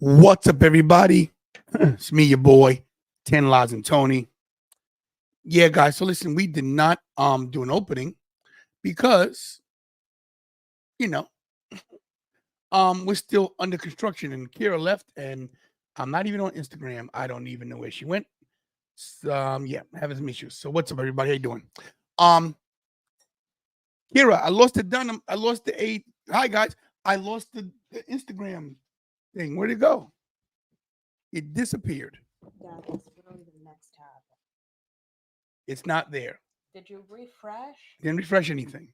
What's up, everybody? It's me, your boy, 10 Lives and Tony. Yeah, guys. So listen, we did not do an opening because we're still under construction, and Kira left, and I'm not even on Instagram. I don't even know where she went. So, yeah, having some issues. So what's up, everybody? How you doing? Kira, I lost the Dunham. I lost the 8. Hi, guys. I lost the Instagram thing. Where'd it go? It disappeared. Yeah, that's literally the next tab. It's not there. Did you refresh? Didn't refresh anything.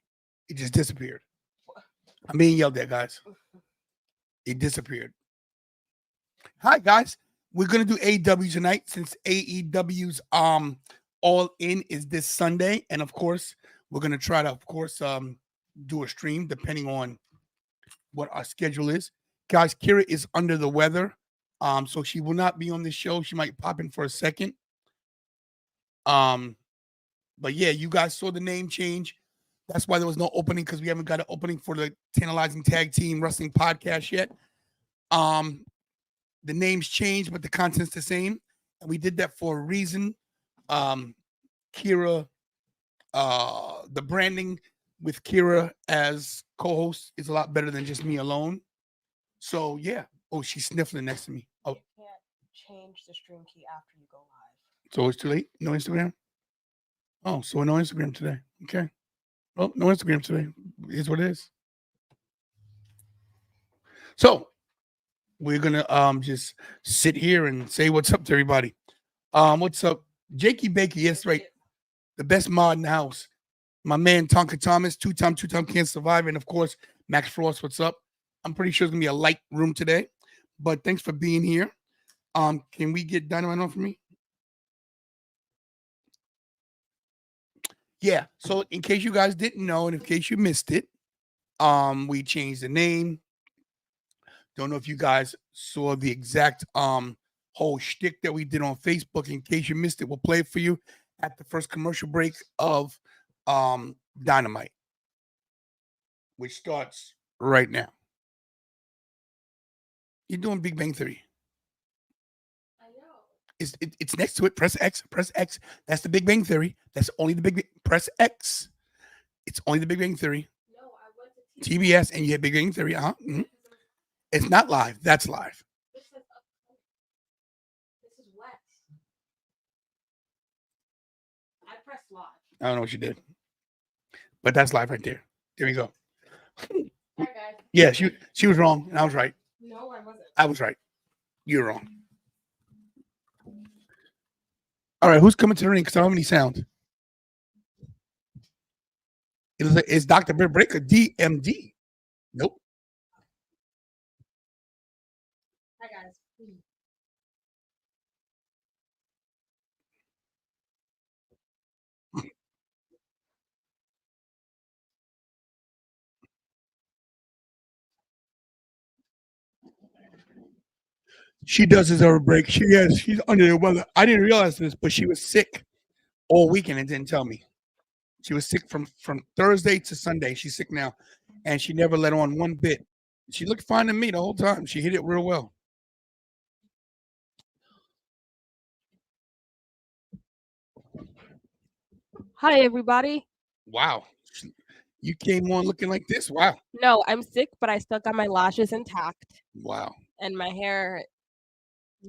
It just disappeared. I'm being yelled at, guys. It disappeared. Hi, guys. We're gonna do AEW tonight since AEW's All In is this Sunday, and of course, we're gonna try to, do a stream depending on what our schedule is. Guys, Kira is under the weather, so she will not be on the show. She might pop in for a second. But yeah, you guys saw the name change. That's why there was no opening, because we haven't got an opening for the Tantalizing Tag Team Wrestling Podcast yet. The names changed, but the content's the same. And we did that for a reason. Kira, the branding with Kira as co-host is a lot better than just me alone. So yeah. Oh, she's sniffling next to me. Oh, you can't change the stream key after you go live. So it's too late? No Instagram? Oh, so no Instagram today. Okay. Well, no Instagram today. Is what it is. So we're gonna just sit here and say what's up to everybody. What's up? Jakey Bakey, yes, right. The best mod in the house. My man Tonka Thomas, two-time cancer survivor, and of course, Max Frost, what's up? I'm pretty sure it's gonna be a light room today. But thanks for being here. Can we get Dynamite on for me? Yeah, so in case you guys didn't know, and in case you missed it, we changed the name. Don't know if you guys saw the exact whole shtick that we did on Facebook. In case you missed it, we'll play it for you at the first commercial break of Dynamite, which starts right now. You're doing Big Bang Theory. I know. It's next to it. Press X. Press X. That's the Big Bang Theory. That's only the Big. Press X. It's only the Big Bang Theory. No, I went to TBS, and you had Big Bang Theory. Mm-hmm. It's not live. That's live. This is wet. I pressed live. I don't know what you did, but that's live right there. There we go. Hi, guys. Yeah, she was wrong, and I was right. No, I wasn't. I was right. You're wrong. All right, who's coming to the ring? Because I don't have any sound. Is Dr. Britt Breaker DMD? Nope. Hi, guys. She does deserve a break. She's under the weather. I didn't realize this, but she was sick all weekend and didn't tell me. She was sick from Thursday to Sunday. She's sick now, and she never let on one bit. She looked fine to me the whole time. She hit it real well. Hi, everybody. Wow. You came on looking like this? Wow. No, I'm sick, but I still got my lashes intact. Wow. And my hair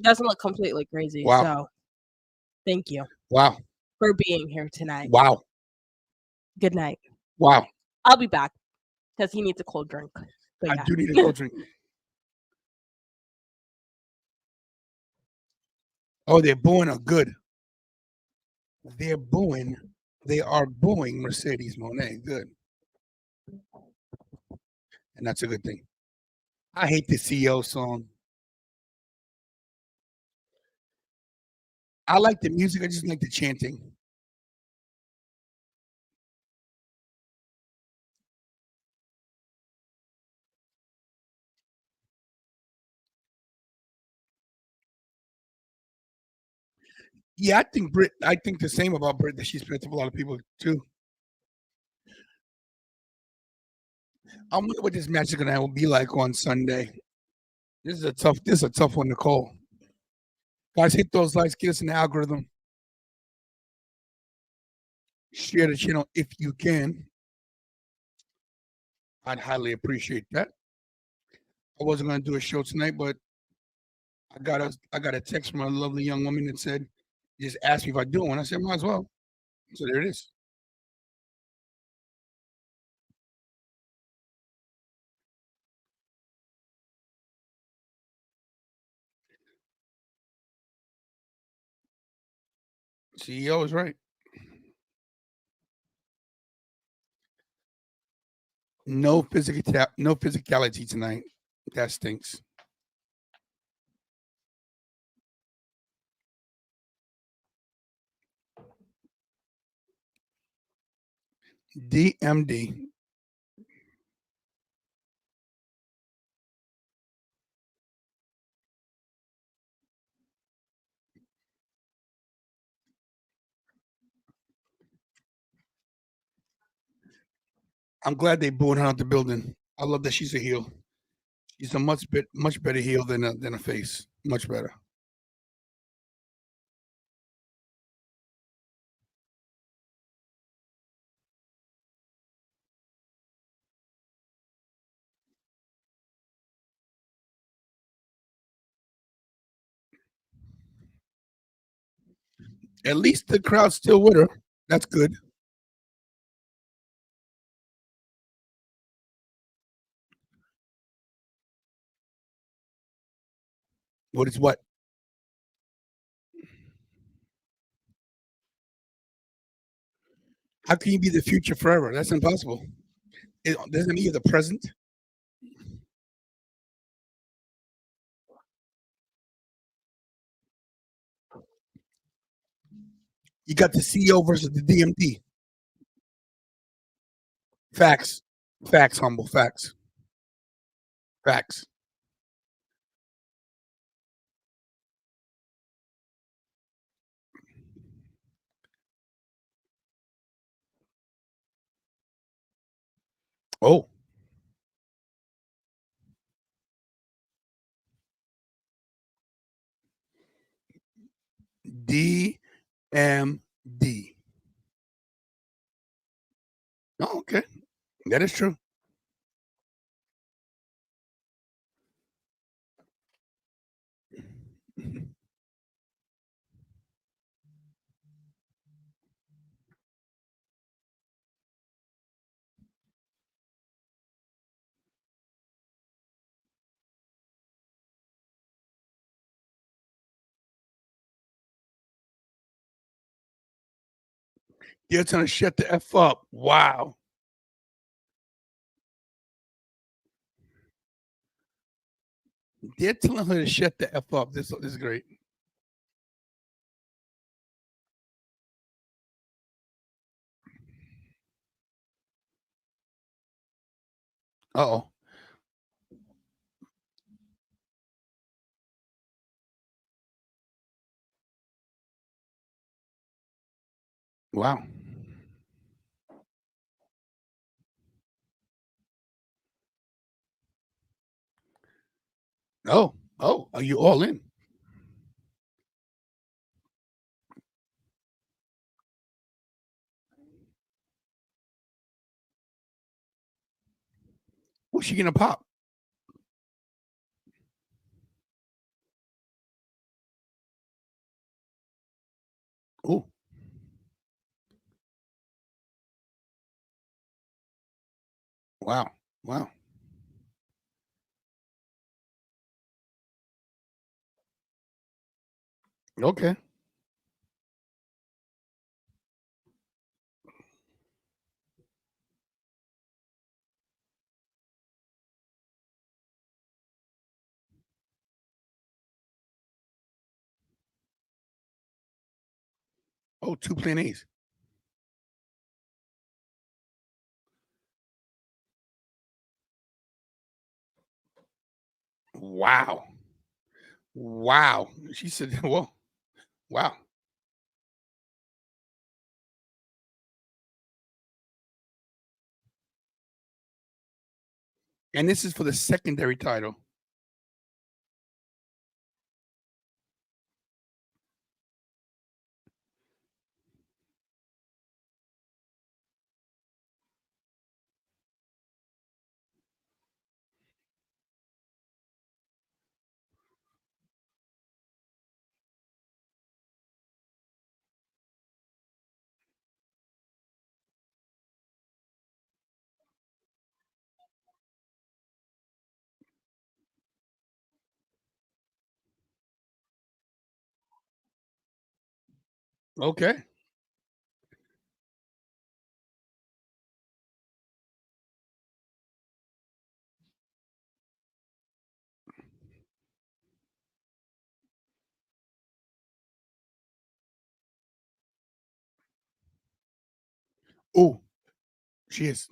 doesn't look completely crazy. Wow. So thank you. Wow. For being here tonight. Wow. Good night. Wow. I'll be back because he needs a cold drink. But I do need a cold drink. Oh, they're booing her good. They're booing. They are booing Mercedes Moné. Good. And that's a good thing. I hate the CEO song. I like the music. I just like the chanting. Yeah, I think the same about Britt, that she's pissed off a lot of people too. I wonder what this match is gonna be like on Sunday. This is a tough one to call. Guys, hit those likes, get us in the algorithm. Share the channel if you can. I'd highly appreciate that. I wasn't going to do a show tonight, but I got a text from a lovely young woman that said, just asked me if I do one. I said, might as well. So there it is. CEO is right. No physicality tonight. That stinks. DMD. I'm glad they booed her out the building. I love that she's a heel. She's a much better heel than a face. Much better. At least the crowd's still with her. That's good. What is what? How can you be the future forever? That's impossible. It doesn't mean you're the present. You got the CEO versus the DMD. Facts. Facts, humble. Facts. Facts. Oh. DMD. Oh, okay. That is true. You're trying to shut the F up. Wow. They're telling her to shut the F up. This is great. Uh-oh. Wow. Oh, are you all in? What's she gonna pop? Oh, wow. Wow. Okay. Oh, two plain A's. Wow. Wow. She said, whoa. Wow. And this is for the secondary title. Okay. Oh, she is.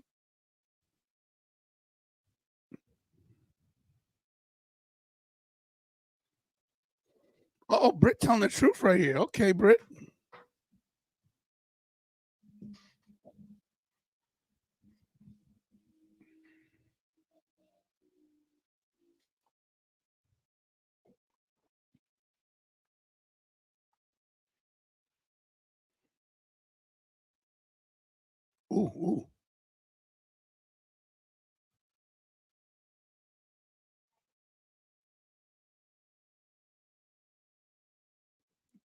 Oh, Britt telling the truth right here. Okay, Britt. Ooh, ooh.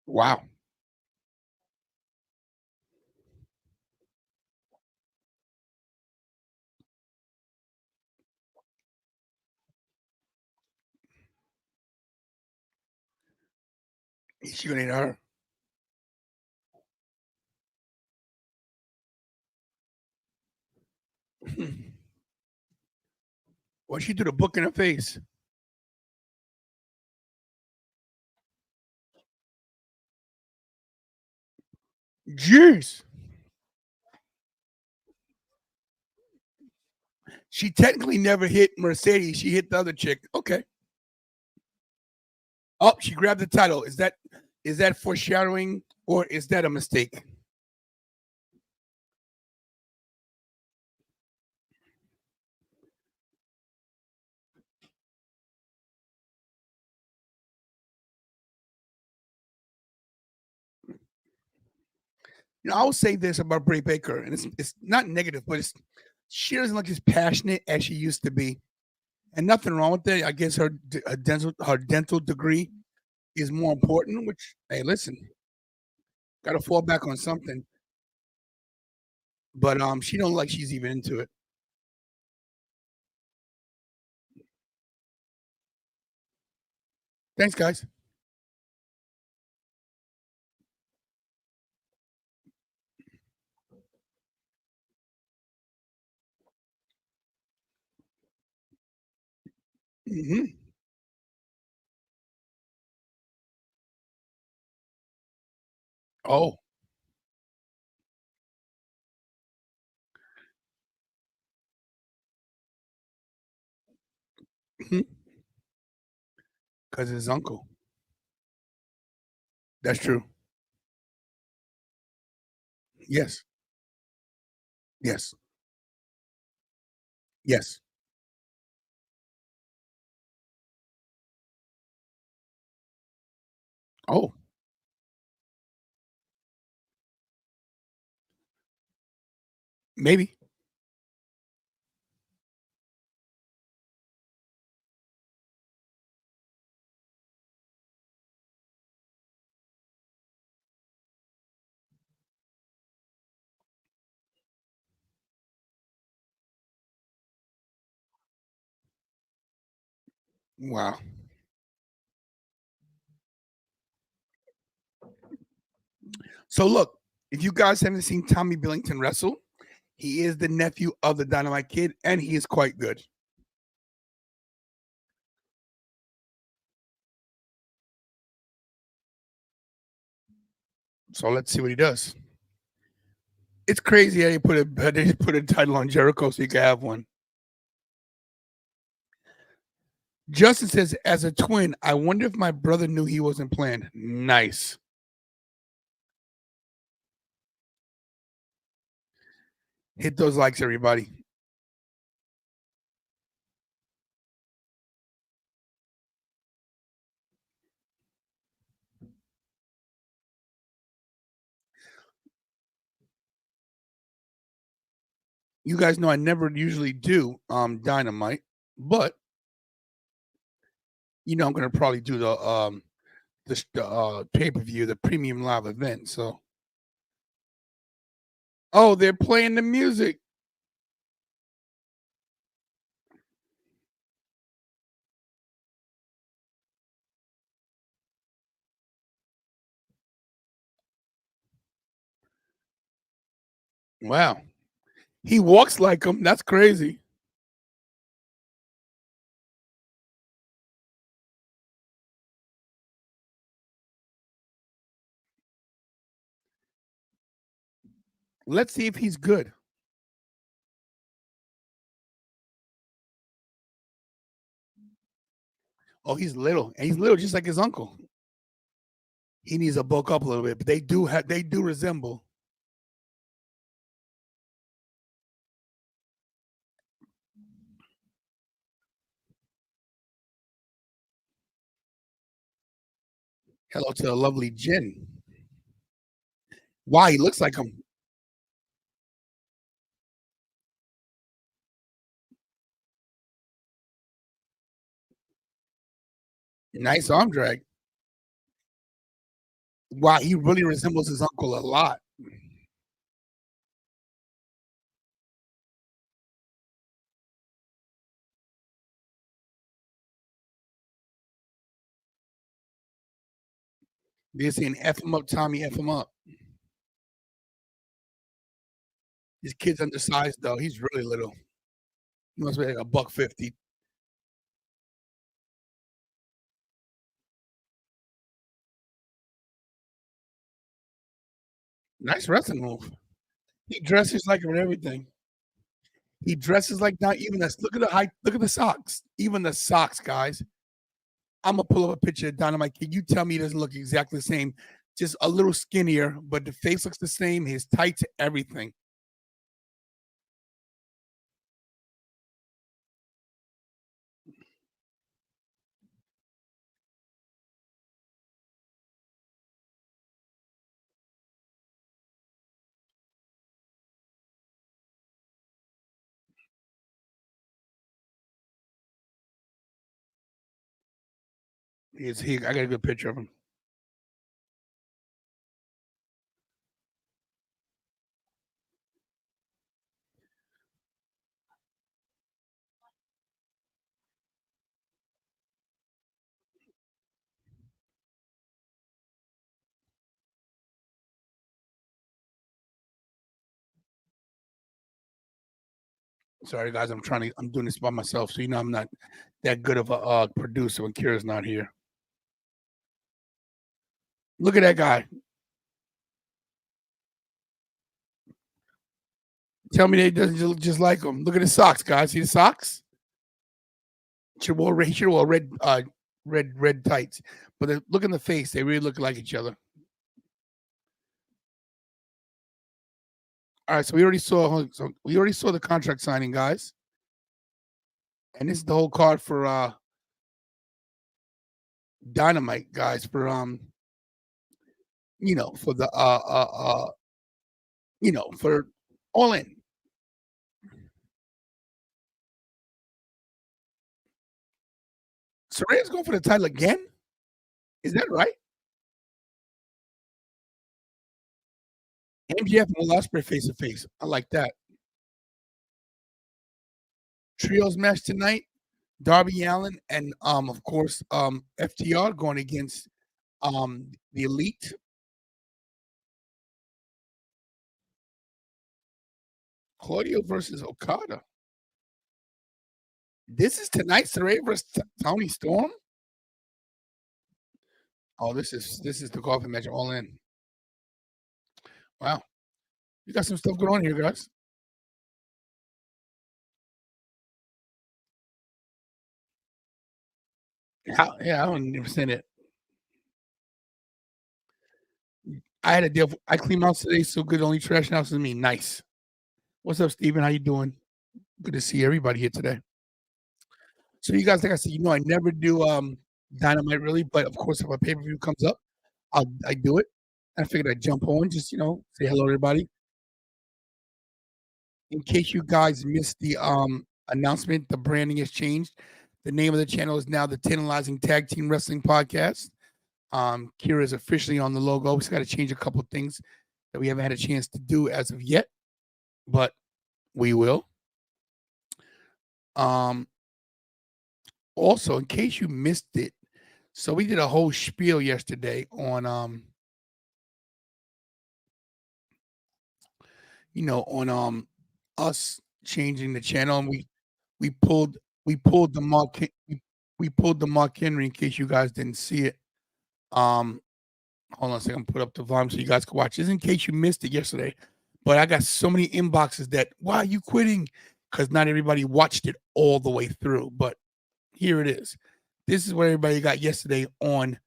Wow. She gonna hit her. Well, she threw the book in her face. Jeez. She technically never hit Mercedes. She hit the other chick. Okay. Oh, she grabbed the title. Is that foreshadowing or is that a mistake? I will say this about Bray Baker, and it's not negative, but she doesn't look as passionate as she used to be, and nothing wrong with that. I guess her dental degree is more important. Which, hey, listen, got to fall back on something. But she don't look like she's even into it. Thanks, guys. Hmm. Oh, because his uncle. That's true. Yes, yes, yes. Oh, maybe. Wow. So look, if you guys haven't seen Tommy Billington wrestle, he is the nephew of the Dynamite Kid, and he is quite good. So let's see what he does. It's crazy how they put a title on Jericho so you can have one. Justin says, as a twin, I wonder if my brother knew he wasn't planned. Nice. Hit those likes, everybody. You guys know I never usually do Dynamite, but I'm gonna probably do the pay-per-view, the premium live event. So they're playing the music. Wow. He walks like him. That's crazy. Let's see if he's good. Oh, he's little. And he's little just like his uncle. He needs to bulk up a little bit, but they do resemble. Hello to the lovely Jen. Wow, he looks like him. Nice arm drag. Wow, he really resembles his uncle a lot. They're saying F him up, Tommy, F him up. This kid's undersized though. He's really little. He must be like $150. Nice wrestling move. He dresses like him and everything. He dresses like that. Even this. Look at the height. Look at the socks. Even the socks, guys. I'm gonna pull up a picture of Dynamite Kid. You tell me he doesn't look exactly the same, just a little skinnier, but the face looks the same. His tights, everything. I got a good picture of him. Sorry, guys. I'm doing this by myself, so I'm not that good of a producer when Kira's not here. Look at that guy. Tell me that he doesn't look just like him. Look at his socks, guys. See the socks? He should have wore red tights. But look in the face. They really look like each other. All right, so we already saw the contract signing, guys. And this is the whole card for Dynamite, guys, for for the for All In. Saraya's going for the title again? Is that right? MJF and Will Ospreay face to face. I like that. Trios match tonight. Darby Allin and of course FTR going against the Elite. Claudio versus Okada. This is tonight. Saraya versus Toni Storm. Oh, this is the coffee match All In. Wow, you got some stuff going on here, guys. Yeah, I don't understand it. I had a deal. I cleaned house today, so good. Only trash house is me. Nice. What's up, Steven? How you doing? Good to see everybody here today. So you guys, like I said, I never do Dynamite really, but of course, if a pay per view comes up, I do it. I figured I'd jump on, just say hello to everybody. In case you guys missed the announcement, the branding has changed. The name of the channel is now the Tantalizing Tag Team Wrestling Podcast. Kira is officially on the logo. We've got to change a couple of things that we haven't had a chance to do as of yet, but we will. Also, in case you missed it, so we did a whole spiel yesterday on on us changing the channel, and we pulled the Mark Henry in case you guys didn't see it. Hold on a second, put up the volume so you guys can watch this in case you missed it yesterday. But I got so many inboxes that why are you quitting? Because not everybody watched it all the way through. But here it is. This is what everybody got yesterday on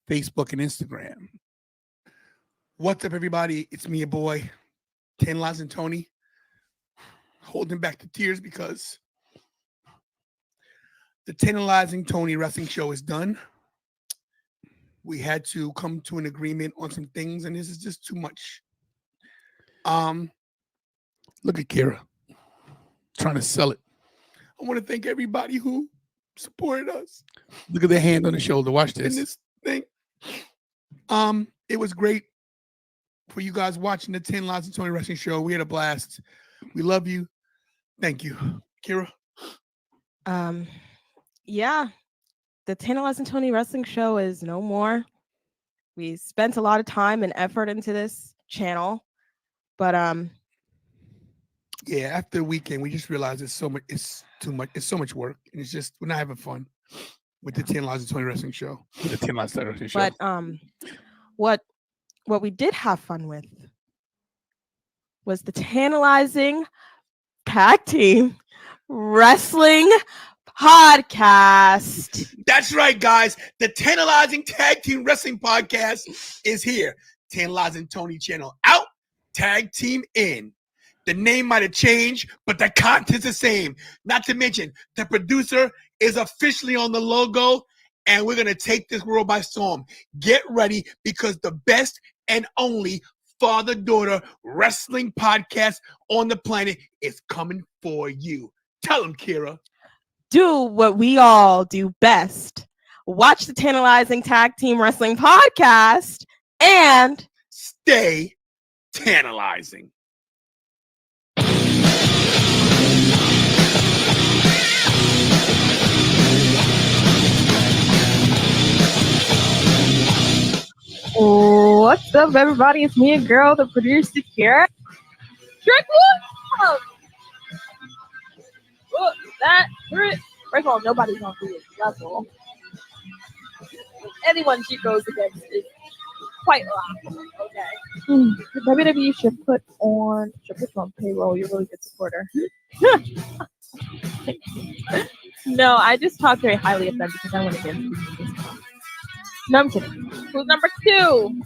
Facebook and Instagram. What's up, everybody? It's me, your boy, Tantalizing Tony, holding back the tears because the Tantalizing Tony wrestling show is done. We had to come to an agreement on some things, and this is just too much. Look at Kira trying to sell it. I want to thank everybody who supported us. Look at the hand on the shoulder. Watch this. In this thing. It was great for you guys watching the 10 Lives and Tony Wrestling Show. We had a blast. We love you. Thank you. Kira? Yeah. The 10 Lives and Tony Wrestling Show is no more. We spent a lot of time and effort into this channel. But yeah, after the weekend, we just realized it's too much, it's so much work. And it's just we're not having fun with the 10 Lives and Tony Wrestling Show. The 10 Lives and Tony Wrestling Show. But what we did have fun with was the Tantalizing Tag Team Wrestling Podcast. That's right, guys. The Tantalizing Tag Team Wrestling Podcast is here. Tantalizing Tony channel out, tag team in. The name might have changed, but the content's the same. Not to mention, the producer is officially on the logo, and we're going to take this world by storm. Get ready, because the best and only father-daughter wrestling podcast on the planet is coming for you. Tell them, Kira. Do what we all do best. Watch the Tantalizing Tag Team Wrestling Podcast and stay tantalizing. What's up, everybody? It's me, a girl, the producer here. Strickland! Look, that first of all, nobody's on the level. Anyone she goes against is quite laughable. Okay. WWE should put you on payroll. You're a really good supporter. No, I just talk very highly of them because I went against them. No, I'm kidding. Who's number 2?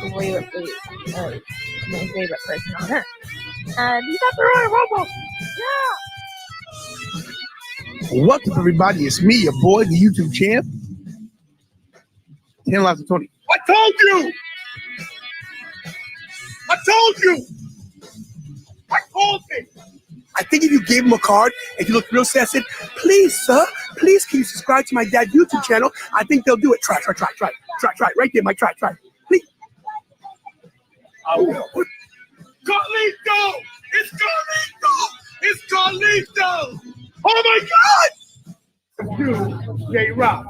My favorite person on earth. And he's at the Royal Rumble. Yeah. What's up, everybody? It's me, your boy, the YouTube champ. 10 Lives of Tony. I told you! I told you! I told you! I think if you gave him a card and you looked real sad, said, please, sir, please can you subscribe to my dad's YouTube channel? I think they'll do it. Try. Right there, Mike. Try. Please. Oh, Carlito! It's Carlito! Oh my God! New Day Rock.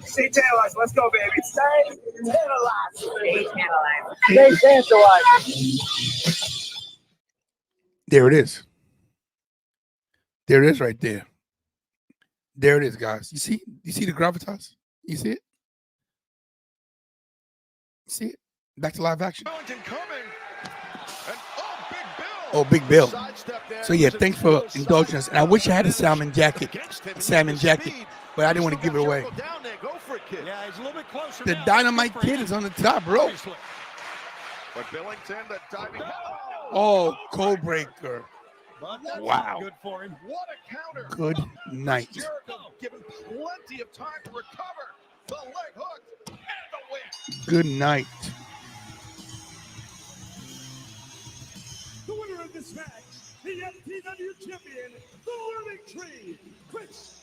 Stay tantalized. Let's go, baby. Stay tantalized. There it is. There it is right there. There it is, guys. You see the gravitas? You see it? See it? Back to live action. Oh, Big Bill. So yeah, thanks for indulging us. And I wish I had a salmon jacket, but I didn't want to give it away. The Dynamite Kid is on the top rope. But Billington, the diving. Oh, code breaker. Wow. Good for him. What a counter. Good night. Jericho given plenty of time to recover. The leg hook and the win. Good night. The winner of this match, the FTW champion, the Learning Tree, Chris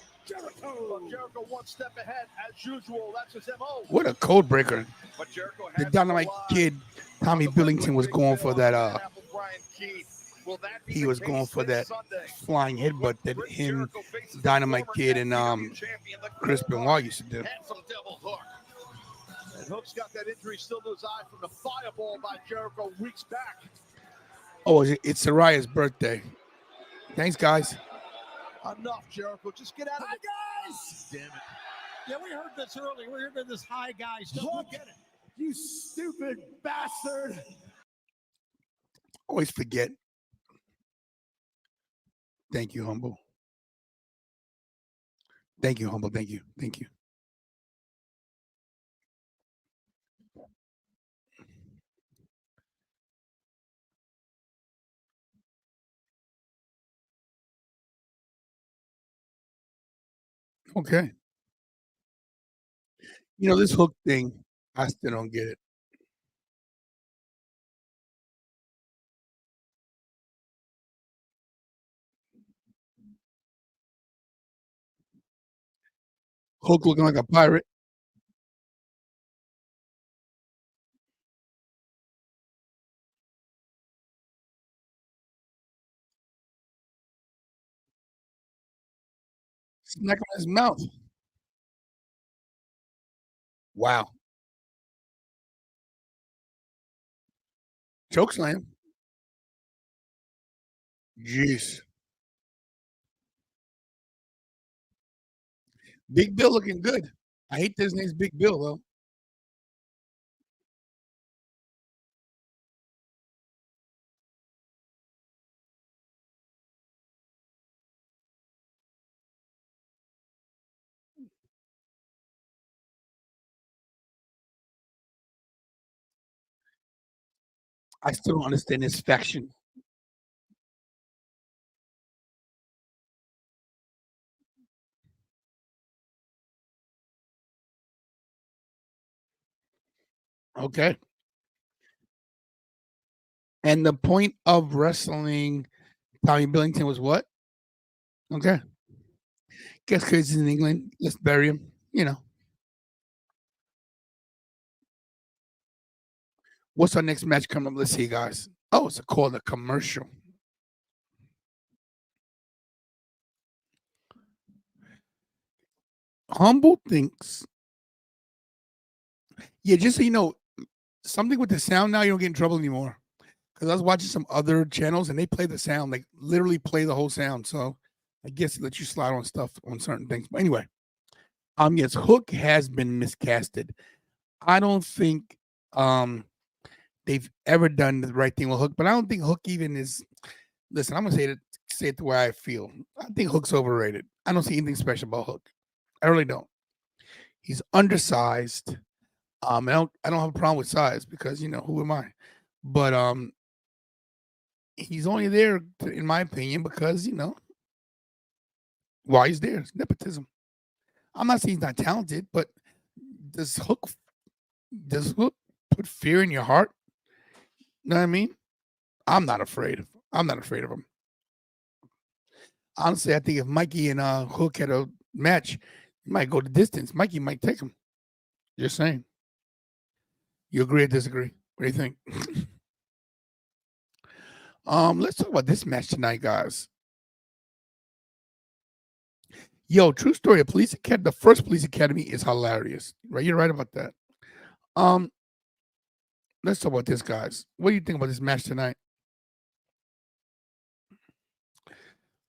Well, Jericho one step ahead as usual. That's his MO. What a code breaker. But Jericho The has Dynamite relied Kid, Tommy on the Billington was big going spin for that on Bryan Danielson. Will that be he the was case going for this that Sunday? flying headbutt that Chris him, Jericho faces the Dynamite former Kid, and AEW champion, the Chris Gold Benoit used to do. handsome devil Hook. And Hook's got that injury still to his eye from the fireball by Jericho weeks back. Oh, it's Saraya's birthday. Thanks, guys. Enough, Jericho. Just get out of it. Guys! Damn it. Yeah, we heard this earlier. We heard this high guy stuff. Look at it. You stupid bastard. Always forget. Thank you, Humble. Thank you, Humble. Thank you. Thank you. Okay. You know, this Hook thing, I still don't get it. Hook looking like a pirate. Smack him in his mouth. Wow. Chokeslam. Jeez. Big Bill looking good. I hate that his name's Big Bill, though. I still don't understand this faction. Okay. And the point of wrestling Tommy Billington was what? Okay. Guess because he's in England. Let's bury him. You know. What's our next match coming up? Let's see, guys. Oh, it's called a commercial. Humble thinks. Yeah, just so you know, something with the sound now, you don't get in trouble anymore. Because I was watching some other channels and they play the sound, like literally play the whole sound. So I guess it lets you slide on stuff on certain things. But anyway, yes, Hook has been miscasted. I don't think they've ever done the right thing with Hook, but I don't think Hook even is. Listen, I'm gonna say it the way I feel. I think Hook's overrated. I don't see anything special about Hook. I really don't. He's undersized. I don't have a problem with size because who am I? But he's only there, in my opinion, because why he's there. It's nepotism. I'm not saying he's not talented, but does Hook put fear in your heart? You know what I mean? I'm not afraid of him. Honestly, I think if Mikey and Hook had a match, he might go the distance. Mikey might take him. Just saying. You agree or disagree? What do you think? Let's talk about this match tonight, guys. Yo, true story. The first Police Academy is hilarious. Right? You're right about that. Let's talk about this, guys. What do you think about this match tonight?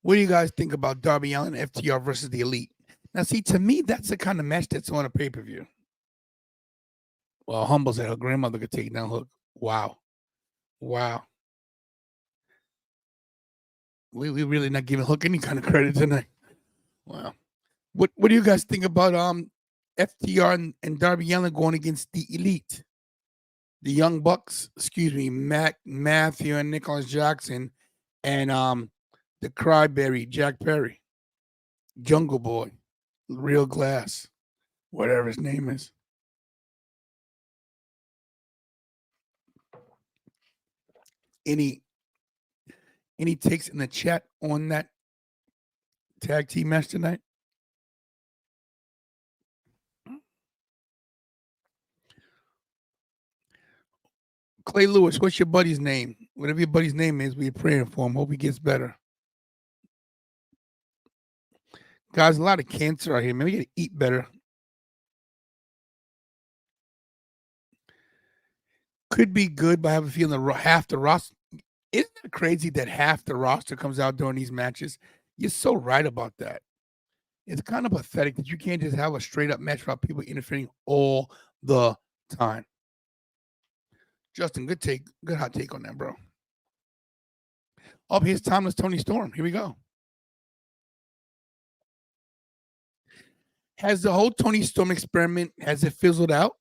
What do you guys think about Darby Allin and FTR versus the Elite? Now, see, to me, that's the kind of match that's on a pay-per-view. Well, Humble said her grandmother could take down Hook. Wow. We really not giving Hook any kind of credit tonight. Wow. What do you guys think about FTR and Darby Allin going against the Elite? The Young Bucks, Matthew and Nicholas Jackson, and the Cryberry, Jack Perry, Jungle Boy, Real Glass, whatever his name is. Any takes in the chat on that tag team match tonight? Clay Lewis, what's your buddy's name? Whatever your buddy's name is, we're praying for him. Hope he gets better. Guys, a lot of cancer out here. Maybe you gotta eat better. Could be good, but I have a feeling half the roster. Isn't it crazy that half the roster comes out during these matches? You're so right about that. It's kind of pathetic that you can't just have a straight up match without people interfering all the time. Justin, good hot take on that, bro. Here's Timeless Toni Storm. Here we go. Has the whole Toni Storm experiment, has it fizzled out?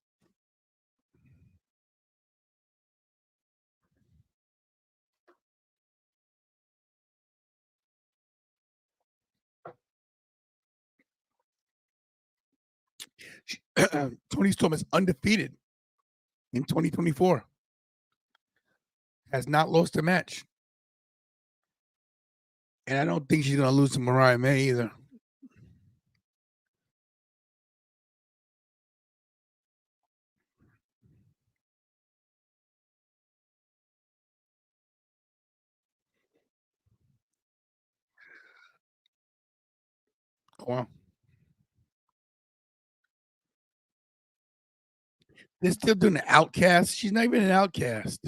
Toni Storm is undefeated in 2024. Has not lost a match. And I don't think she's going to lose to Mariah May either. Wow. They're still doing the Outcast. She's not even an Outcast.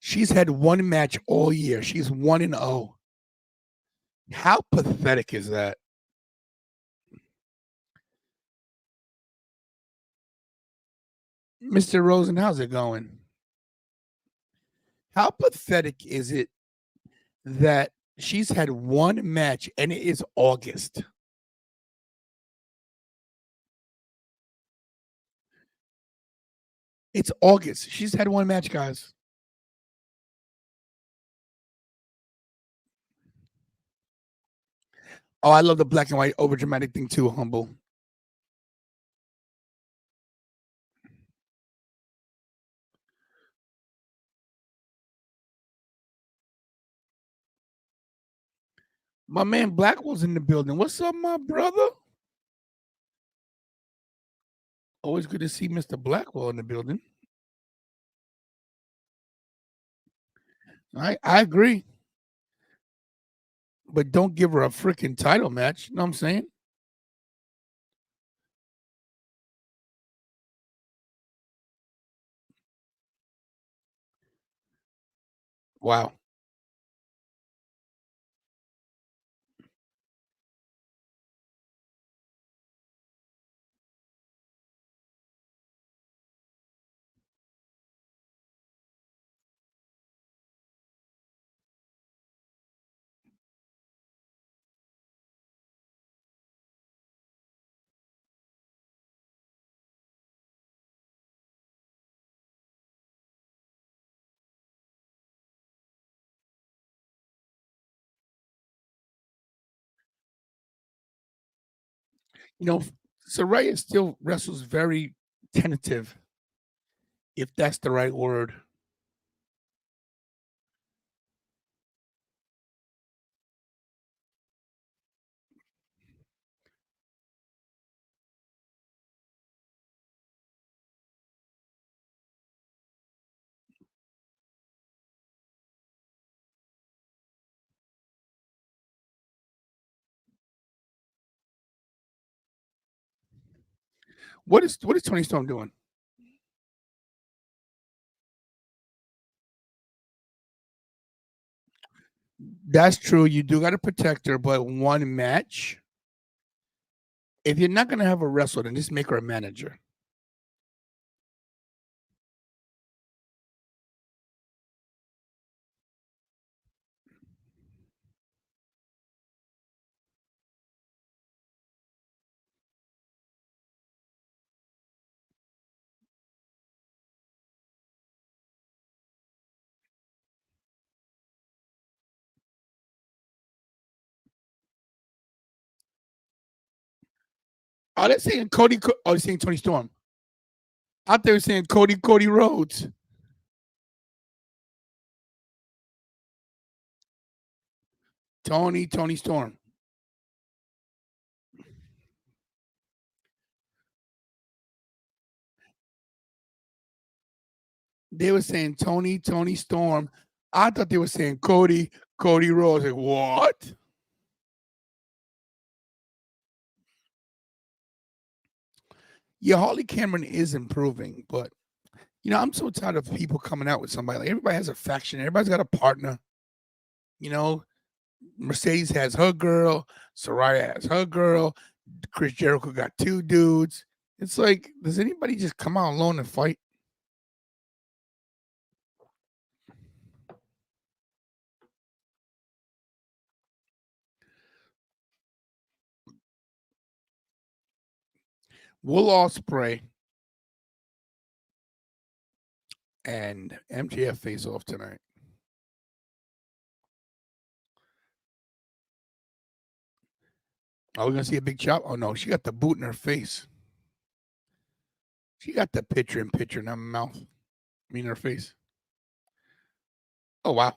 She's had one match all year. She's 1-0. How pathetic is that? Mr. Rosen, how's it going? How pathetic is it that she's had one match and it is August? It's August. She's had one match, guys. Oh, I love the black and white overdramatic thing too, Humble. My man Blackwell's in the building. What's up, my brother? Always good to see Mr. Blackwell in the building. I agree. But don't give her a freaking title match. You know what I'm saying? Wow. You know, Saraya still wrestles very tentative, if that's the right word. What is Toni Storm doing? That's true. You do got to protect her, but one match. If you're not going to have a wrestle, then just make her a manager. Oh, they're saying Cody. Oh, they're saying Toni Storm. Out there saying Cody Rhodes. Toni Storm. They were saying Toni Storm. I thought they were saying Cody Rhodes. Like, what? Yeah, Harley Cameron is improving, but I'm so tired of people coming out with somebody. Like, everybody has a faction. Everybody's got a partner. Mercedes has her girl. Saraya has her girl. Chris Jericho got 2 dudes. It's like, does anybody just come out alone and fight? Will Ospreay and MJF face off tonight. Are we going to see a big chop? Oh, no. She got the boot in her face. She got the picture in her mouth. In her face. Oh, wow.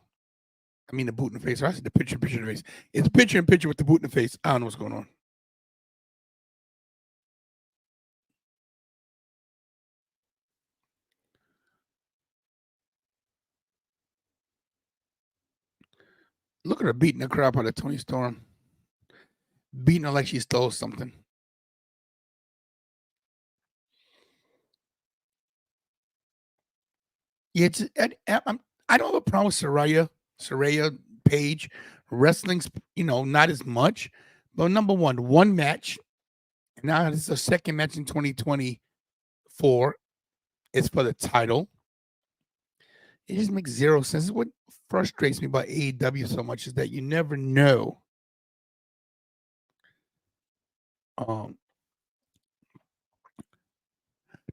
I mean, the boot in the face. I said the picture in the face. It's picture with the boot in the face. I don't know what's going on. Look at her beating the crap out of Toni Storm. Beating her like she stole something. Yeah, I don't have a problem with Saraya Page. Wrestling's, not as much. But number one match. Now this is a second match in 2024. It's for the title. It just makes zero sense. What frustrates me about AEW so much is that you never know.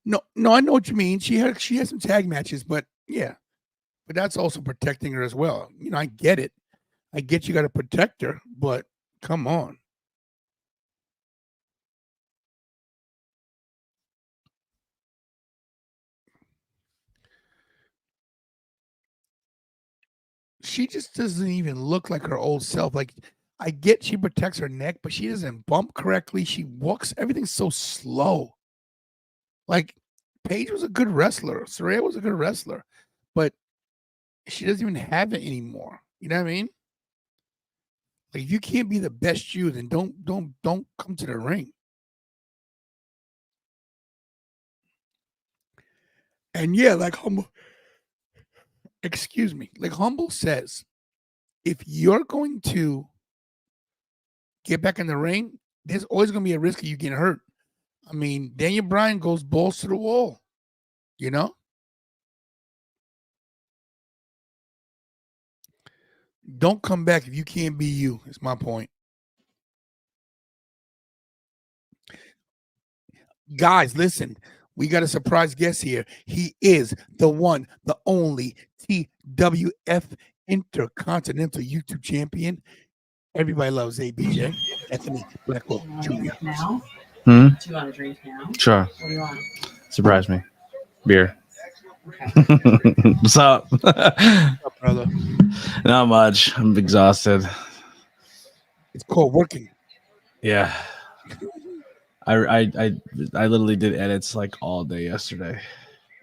No, I know what you mean. She had some tag matches, but yeah. But that's also protecting her as well. I get it. I get you got to protect her, but come on. She just doesn't even look like her old self. Like, I get she protects her neck, but she doesn't bump correctly. She walks. Everything's so slow. Like, Paige was a good wrestler. Saraya was a good wrestler, but she doesn't even have it anymore. You know what I mean? Like, if you can't be the best you, then don't come to the ring. And yeah, like Humble says, if you're going to get back in the ring, there's always going to be a risk of you getting hurt. I mean, Daniel Bryan goes balls to the wall, Don't come back if you can't be you, is my point. Guys, listen, we got a surprise guest here. He is the one, the only TWF Intercontinental YouTube Champion. Everybody loves ABJ. Anthony Blackwell Jr. Now? Do you want a drink now? Sure. What do you want? Surprise me. Beer. Okay. What's up? What's up, brother? Not much. I'm exhausted. It's called working. Yeah. I literally did edits like all day yesterday.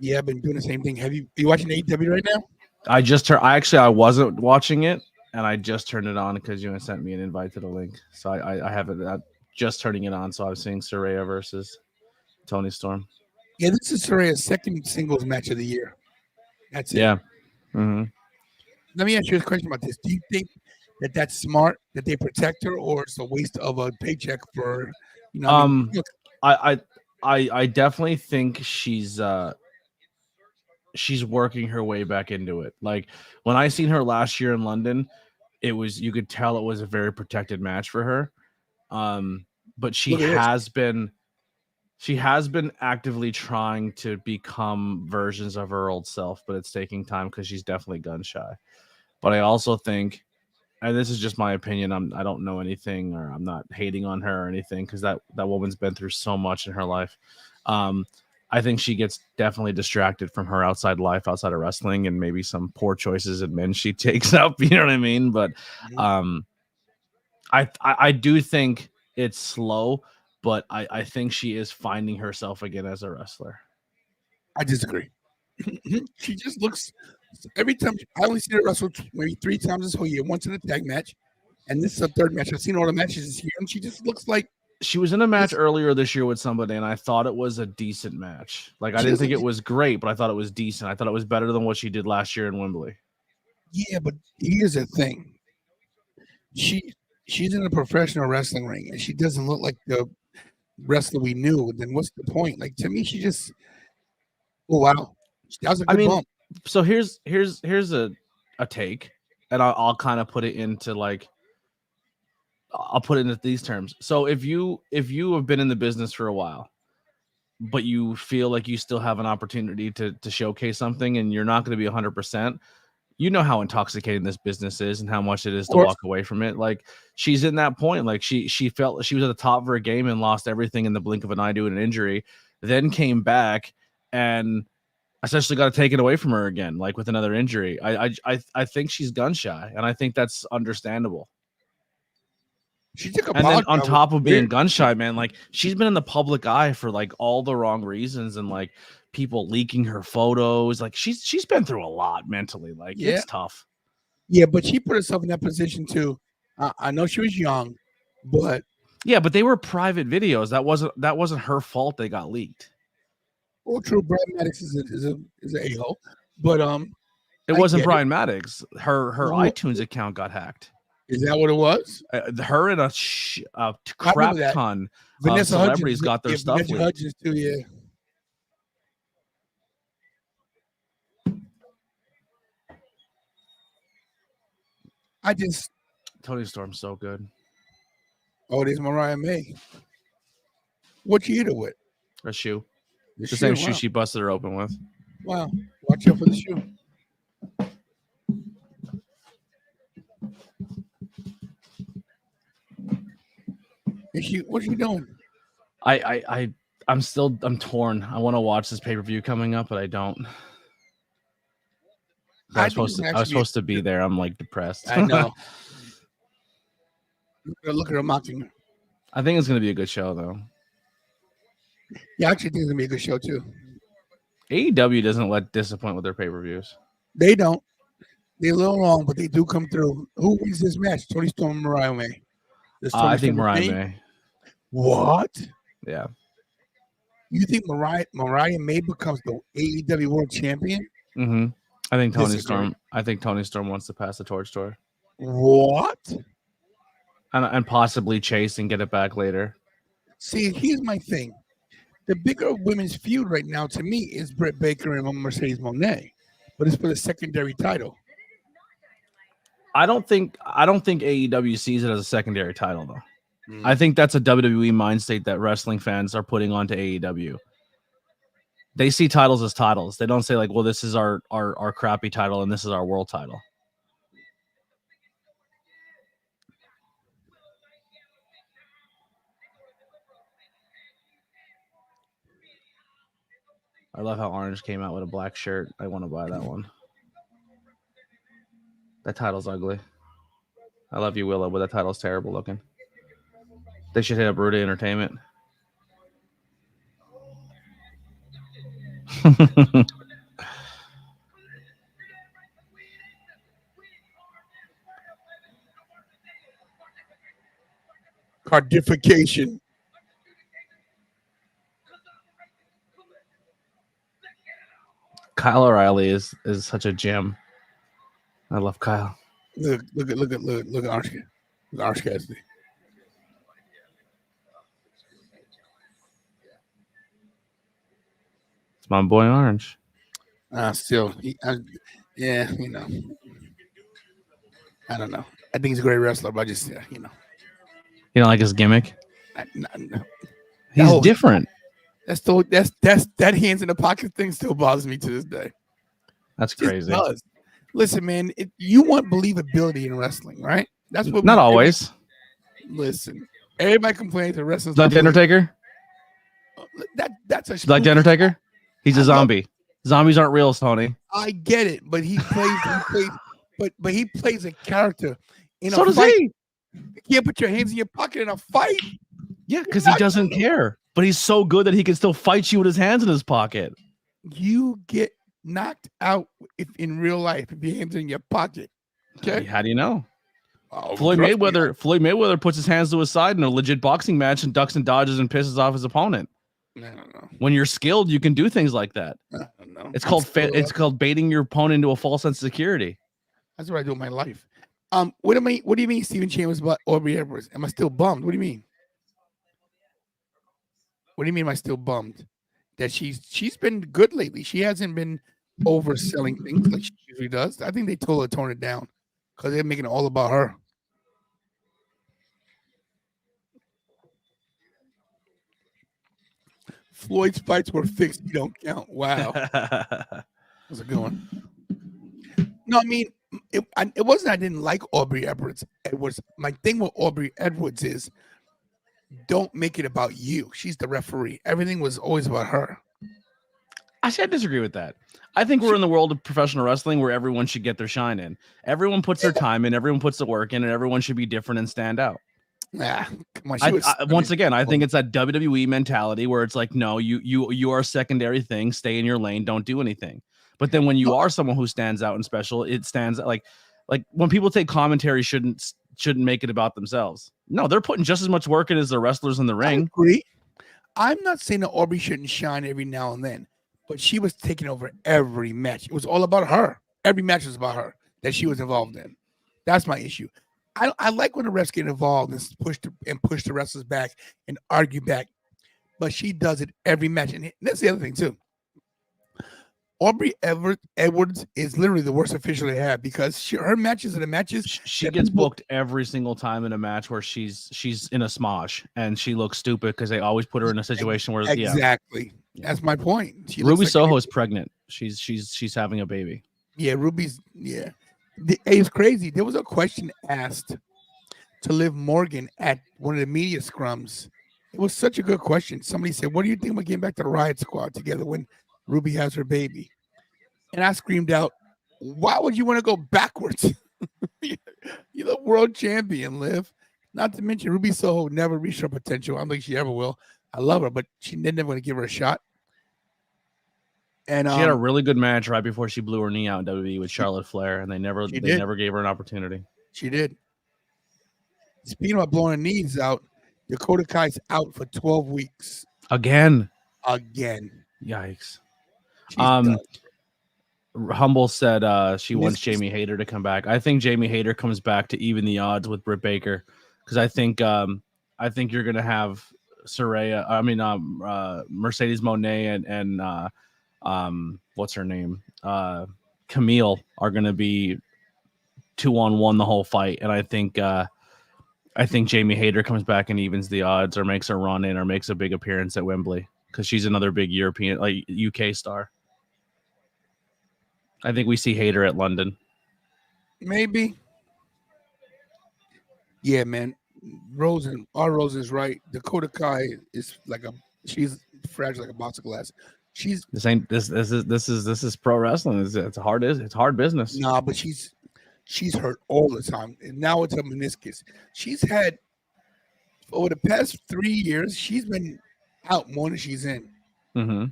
Yeah, I've been doing the same thing. Are you watching AEW right now? I wasn't watching it, and I just turned it on because you sent me an invite to the link. So I have it just turning it on. So I was seeing Saraya versus Toni Storm. Yeah, this is Saraya's second singles match of the year. That's it. Yeah. Mm-hmm. Let me ask you a question about this. Do you think that that's smart that they protect her, or it's a waste of a paycheck for, I definitely think she's working her way back into it. Like, when I seen her last year in London, you could tell it was a very protected match for her. But she has been actively trying to become versions of her old self, but it's taking time because she's definitely gun shy. But I also think, and this is just my opinion, I don't know anything, or I'm not hating on her or anything, because that woman's been through so much in her life. I think she gets definitely distracted from her outside life, outside of wrestling, and maybe some poor choices in men she takes up. You know what I mean? But I do think it's slow, but I think she is finding herself again as a wrestler. I disagree. She just looks every time. I only seen her wrestle maybe 3 times this whole year. Once in a tag match, and this is her 3rd match. I've seen all the matches this year, and she just looks like she was in a match earlier this year with somebody, and I thought it was a decent match. Like I didn't think it was great, but I thought it was decent. I thought it was better than what she did last year in Wembley. Yeah, but here's the thing. She's in a professional wrestling ring, and she doesn't look like the wrestler we knew. Then what's the point? Like to me, she just wow, that was a good bump. So here's a take, and I'll kind of put it into like I'll put it into these terms. So if you have been in the business for a while, but you feel like you still have an opportunity to showcase something, and you're not going to be 100%. You know how intoxicating this business is and how much it is to walk away from it. Like she's in that point. Like she felt she was at the top of her game and lost everything in the blink of an eye due to an injury, then came back and essentially got it taken away from her again, like with another injury. I think she's gun shy, and I think that's understandable. She took a and then on top of being gun shy, man, like she's been in the public eye for like all the wrong reasons, and like people leaking her photos. Like she's been through a lot mentally. Like it's tough. Yeah, but she put herself in that position too. I know she was young, but yeah, but they were private videos. That wasn't her fault. They got leaked. Well, true. Brian Maddox is an a-hole, but it wasn't Brian Maddox. Her iTunes account got hacked. Is that what it was? Her and a crap ton of celebrities got their stuff leaked. Hudgens too, yeah. Toni Storm's so good. Oh, there's Mariah May. What you hit her with? A shoe. The same shoe she busted her open with. Wow. Watch out for the shoe. What are you doing? I'm torn. I want to watch this pay-per-view coming up, but I don't. I was supposed to be there. I'm like depressed. I know. Look at her mocking her. I think it's gonna be a good show though. Yeah, I actually think it's gonna be a good show too. AEW doesn't disappoint with their pay-per-views. They don't. They're a little long, but they do come through. Who wins this match? Toni Storm and Mariah May. I think Mariah May. What? Yeah. You think Mariah May becomes the AEW World Champion? Mm-hmm. I think Toni Storm wants to pass the torch to her. What? And possibly chase and get it back later. See, here's my thing. The bigger women's feud right now to me is Britt Baker and Mercedes Moné, but it's for the secondary title. I don't think AEW sees it as a secondary title though. I think that's a WWE mind state that wrestling fans are putting onto AEW. They see titles as titles. They don't say like, well, this is our crappy title and this is our world title. I love how Orange came out with a black shirt. I want to buy that one. That title's ugly. I love you, Willow, but that title's terrible looking. They should hit up Rudy Entertainment. Cardification. Kyle O'Reilly is such a gem. I love Kyle. Look at Orange Cassidy. It's my boy Orange. Still, yeah, you know. I don't know. I think he's a great wrestler, but I just, you know. You don't like his gimmick? No. He's different. That hands in the pocket thing still bothers me to this day. That's crazy. Listen, man, you want believability in wrestling, right? That's what. Not always. Listen, everybody complains that wrestling's like the Undertaker. That's a like the Undertaker. He's a zombie. Zombies aren't real, Tony. I get it, but he plays a character in so a does fight. he. You can't put your hands in your pocket in a fight. Yeah, because he doesn't care. But he's so good that he can still fight you with his hands in his pocket. You get knocked out if in real life if your hands are in your pocket. Okay. How do you know? Oh, Floyd trust me. Mayweather puts his hands to his side in a legit boxing match and ducks and dodges and pisses off his opponent. I don't know. When you're skilled, you can do things like that. I don't know. It's called baiting your opponent into a false sense of security. That's what I do in my life. What do you mean Stephen Chambers about Aubrey Edwards? Am I still bummed? What do you mean? What do you mean am I still bummed? That she's been good lately. She hasn't been overselling things like she usually does. I think they told her to tone it down because they're making it all about her. Floyd's fights were fixed. You don't count. Wow. That's a good one. No, I mean, it wasn't I didn't like Aubrey Edwards. My thing with Aubrey Edwards is don't make it about you. She's the referee. Everything was always about her. Actually, I disagree with that. I think we're in the world of professional wrestling where everyone should get their shine in. Everyone puts their time in, everyone puts the work in, and everyone should be different and stand out. Nah, come on. Once again, I think it's that WWE mentality where it's like, no, you are a secondary thing. Stay in your lane. Don't do anything. But then when you are someone who stands out and special, it stands out like when people take commentary shouldn't make it about themselves. No, they're putting just as much work in as the wrestlers in the ring. I agree. I'm not saying that Aubrey shouldn't shine every now and then, but she was taking over every match. It was all about her. Every match was about her that she was involved in. That's my issue. I like when the refs get involved and push the wrestlers back and argue back, but she does it every match. And that's the other thing too. Aubrey Edwards is literally the worst official they have because her matches are the matches. She gets booked every single time in a match where she's in a smosh and she looks stupid because they always put her in a situation where exactly. Yeah. That's my point. Ruby Soho is pregnant. She's having a baby. Yeah, Ruby's it's crazy. There was a question asked to Liv Morgan at one of the media scrums. It was such a good question. Somebody said, "What do you think about getting back to the Riot Squad together when Ruby has her baby?" And I screamed out, "Why would you want to go backwards? You're the world champion, Liv." Not to mention, Ruby Soho never reached her potential. I don't think she ever will. I love her, but they're never going to give her a shot. And she had a really good match right before she blew her knee out in WWE with Charlotte Flair, and they never gave her an opportunity. She did. Speaking about blowing her knees out, Dakota Kai's out for 12 weeks. Again. She's Yikes. done. Humble said she wants Jamie Hayter to come back. I think Jamie Hayter comes back to even the odds with Britt Baker because I think you're gonna have Saraya. I mean Mercedes Moné and what's her name? Camille are gonna be 2-on-1 the whole fight, and I think Jamie Hayter comes back and evens the odds or makes a run in or makes a big appearance at Wembley because she's another big European, like UK star. I think we see Hayter at London. Maybe. Yeah, man. Rosen is right. Dakota Kai is she's fragile like a box of glass. This is pro wrestling. It's hard business. Nah, but she's hurt all the time. And now it's a meniscus. She's had over the past 3 years, she's been out more than she's in. Mm-hmm.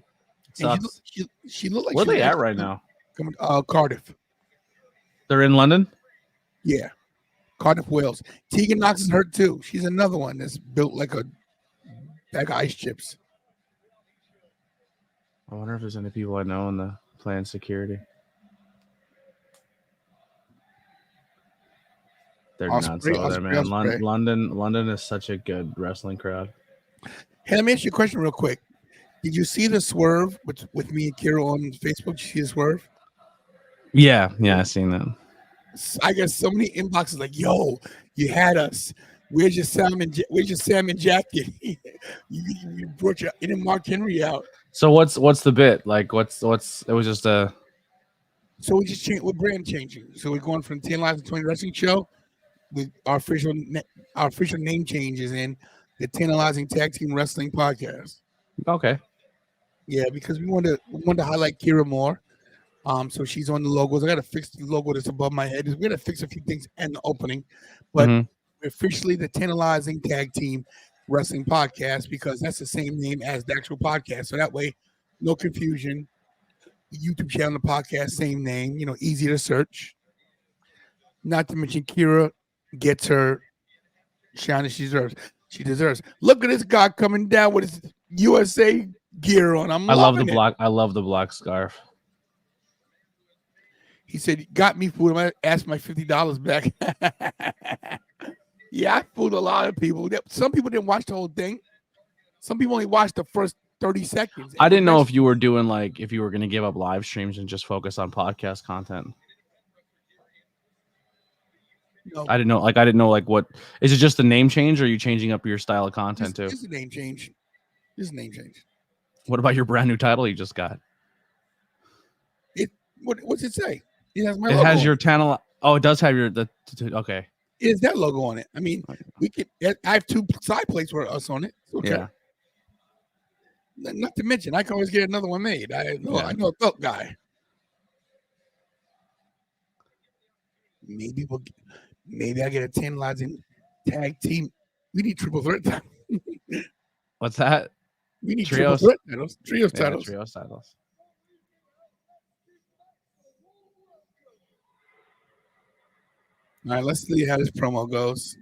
She looked like where are they at right now? Cardiff. They're in London? Yeah. Cardiff, Wales. Tegan Knox is hurt too. She's another one that's built like a bag of ice chips. I wonder if there's any people I know in the planned security. They're nuts over there, man. London is such a good wrestling crowd. Hey, let me ask you a question real quick. Did you see the swerve with me and Kira on Facebook? Did you see the swerve? Yeah, I seen that. I got so many inboxes like, "Yo, you had us. Where's your salmon jacket? you brought your inner Mark Henry out." So what's the bit? Like what's it was just a. So we're brand changing. So we're going from 10 Lives to 20 Wrestling Show. With our official name changes in the Tantalizing Tag Team Wrestling Podcast. Okay. Yeah, because we wanted to highlight Kira more. So she's on the logos. I got to fix the logo that's above my head. We got to fix a few things in the opening, but officially the Tantalizing Tag Team Wrestling Podcast because that's the same name as the actual podcast. So that way, no confusion. YouTube channel, the podcast, same name. Easy to search. Not to mention Kira gets her shine she deserves. She deserves. Look at this guy coming down with his USA gear on. I love the black. I love the black scarf. He said, "Got me food." I asked my $50 back. Yeah, I fooled a lot of people. Some people didn't watch the whole thing. Some people only watched the first 30 seconds. I didn't know if you were doing if you were going to give up live streams and just focus on podcast content. No. I didn't know. I didn't know. What is it? Just a name change, or are you changing up your style of content too? It's a name change. It's a name change. What about your brand new title you just got? What's it say? It has my It logo. has your channel. Oh, it does have your okay. It has that logo on it. I mean, we could. I have 2 side plates for us on it. Okay. Yeah. Not to mention, I can always get another one made. I know a belt guy. Maybe I get a Tantalizing Tag Team. We need triple threat titles. What's that? We need Trios. triple threat titles. Trios Yeah, titles. trios titles. All right, let's see how this promo goes.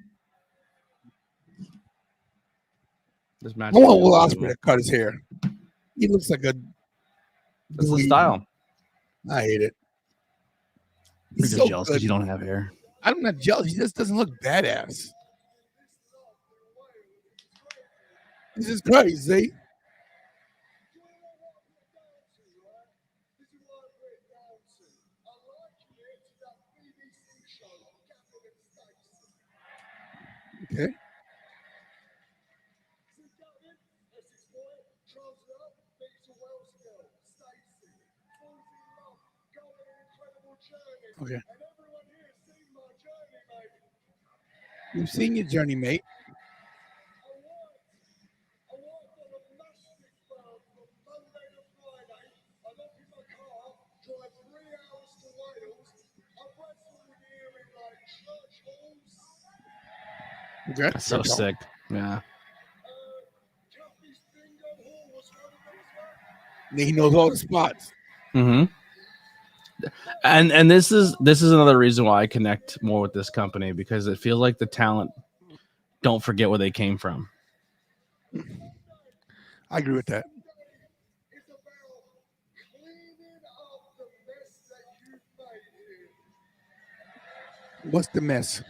This match. I want Will Ospreay to cut his hair. He looks like a. That's the dweeb. style. I hate it. You're He's just so jealous good. because you don't have hair. I'm not jealous. He just doesn't look badass. This is crazy. Okay. Okay. You've seen your journey, mate. Okay. That's so sick. Yeah. He knows all the spots. Mm-hmm. And this is another reason why I connect more with this company, because it feels like the talent don't forget where they came from. I agree with that. What's the mess?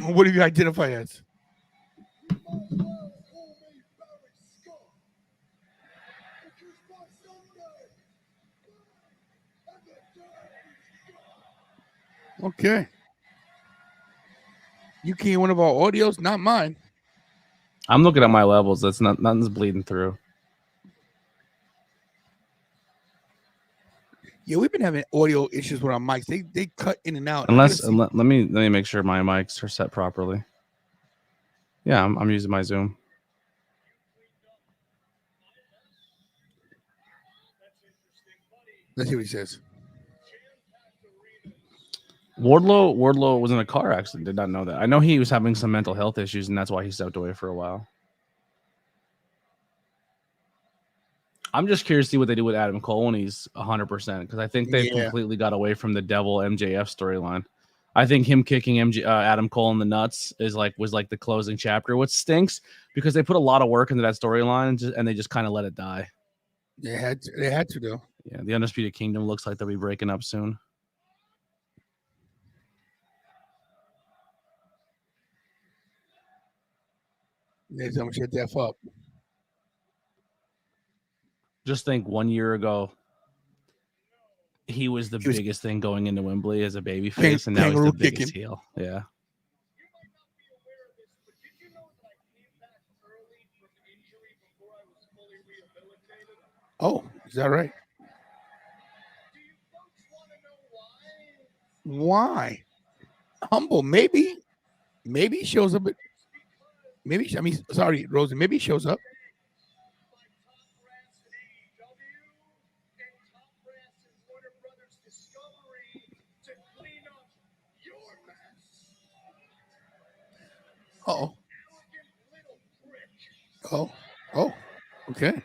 What do you identify as? Okay. You can't one of our audios, not mine. I'm looking at my levels. That's nothing's bleeding through. Yeah, we've been having audio issues with our mics. They cut in and out. Unless let me make sure my mics are set properly. Yeah, I'm using my Zoom. Let's see what he says. Wardlow was in a car accident. Did not know that. I know he was having some mental health issues, and that's why he stepped away for a while. I'm just curious to see what they do with Adam Cole when he's 100%, because I think they've completely got away from the Devil MJF storyline. I think him kicking Adam Cole in the nuts was like the closing chapter, which stinks because they put a lot of work into that storyline and they just kind of let it die. They had to though. Yeah, the Undisputed Kingdom looks like they'll be breaking up soon. They tell me shut that up. Just think 1 year ago, he was the biggest thing going into Wembley as a babyface, and now he's the biggest heel. Yeah. Oh, is that right? Why? Humble, maybe he shows up. Sorry, Rosen. Maybe he shows up. Uh-oh. Oh. Okay.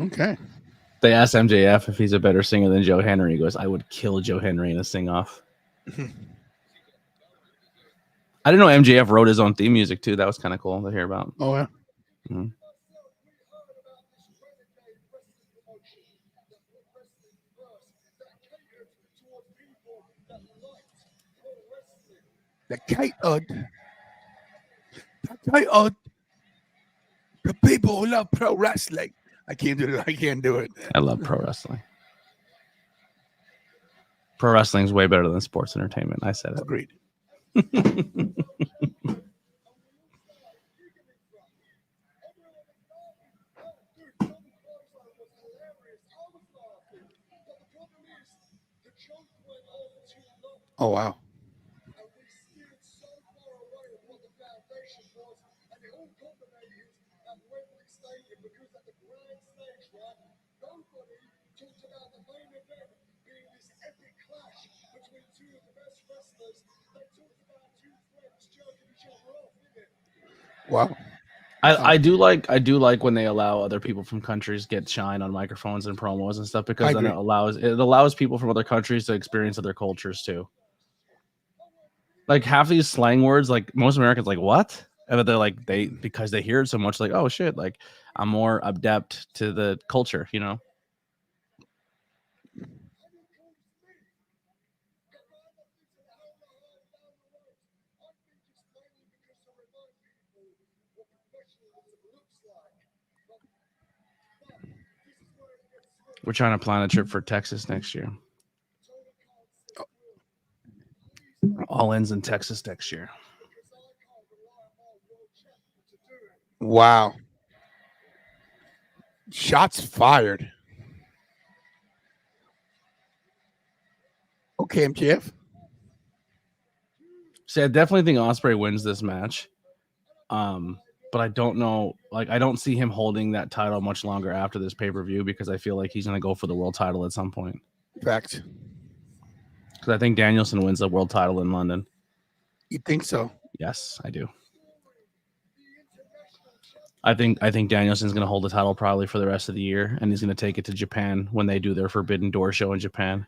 Okay. They asked MJF if he's a better singer than Joe Henry. He goes, I would kill Joe Henry in a sing-off. I didn't know MJF wrote his own theme music, too. That was kind of cool to hear about. Oh, yeah. Mm-hmm. The people who love pro wrestling. I can't do it. I can't do it. I love pro wrestling. Pro wrestling is way better than sports entertainment. I said it. Agreed. Oh, wow. Wow. I do like when they allow other people from countries get shine on microphones and promos and stuff, because then it allows people from other countries to experience other cultures too. Like half these slang words, like most Americans like what? And they're like because they hear it so much, like, oh shit, like I'm more adept to the culture, you know. We're trying to plan a trip for Texas next year. All ends in Texas next year. Wow. Shots fired. Okay, MJF. See, I definitely think Ospreay wins this match. But I don't know. Like, I don't see him holding that title much longer after this pay-per-view, because I feel like he's going to go for the world title at some point. Fact. Because I think Danielson wins the world title in London. You think so? Yes, I do. I think Danielson's going to hold the title probably for the rest of the year, and he's going to take it to Japan when they do their Forbidden Door show in Japan.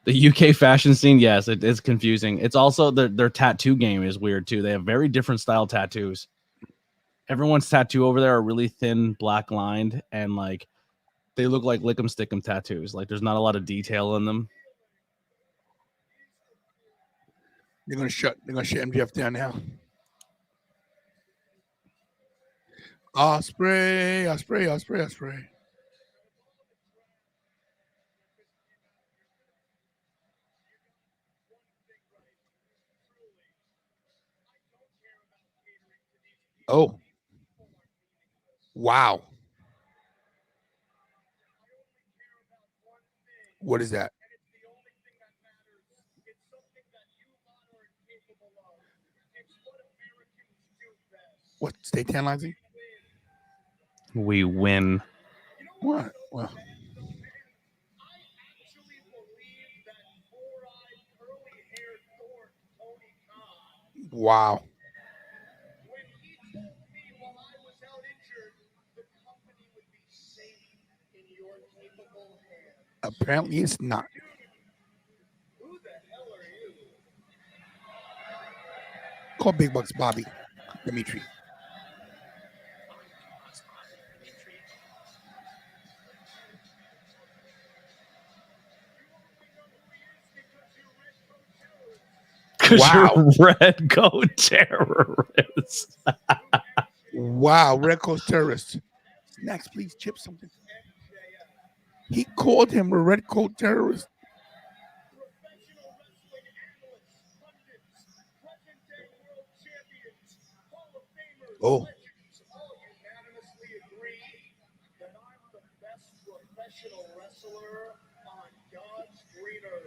The UK fashion scene, yes, it's confusing. It's also their tattoo game is weird too. They have very different style tattoos. Everyone's tattoo over there are really thin, black lined, and like they look like lick 'em stick 'em tattoos. Like there's not a lot of detail in them. They're gonna shut MJF down now. Ospreay. Oh. Wow. What is that? What? Stay tantalizing? We win. What? Well. Wow. Apparently it's not. Call Big Bucks Bobby Dimitri. Wow. Red coat terrorist. Wow, Red Coast terrorist. Snacks, please, chip something. He called him a red coat terrorist. Oh.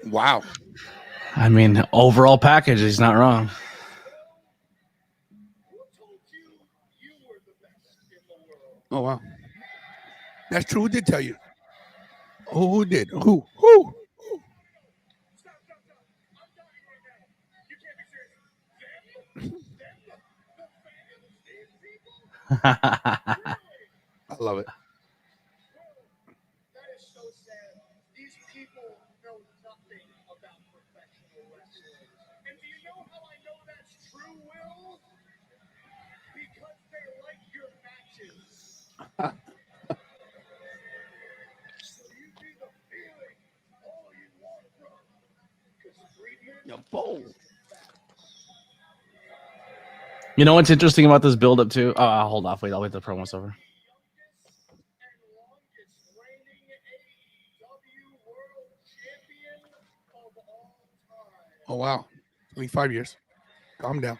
Wow. I mean, overall package, he's not wrong. Oh wow, that's true. Who did tell you? Who did? Who? I love it. That is so sad. These people know nothing about professional wrestling. And do you know how I know that's true, Will? Because they're like your matches. So you be the feeling all you want from. Because Friedman. You know what's interesting about this build-up too? Oh, I'll hold off. Wait, I'll wait till the promo's over. Oh wow, 25 years. Calm down.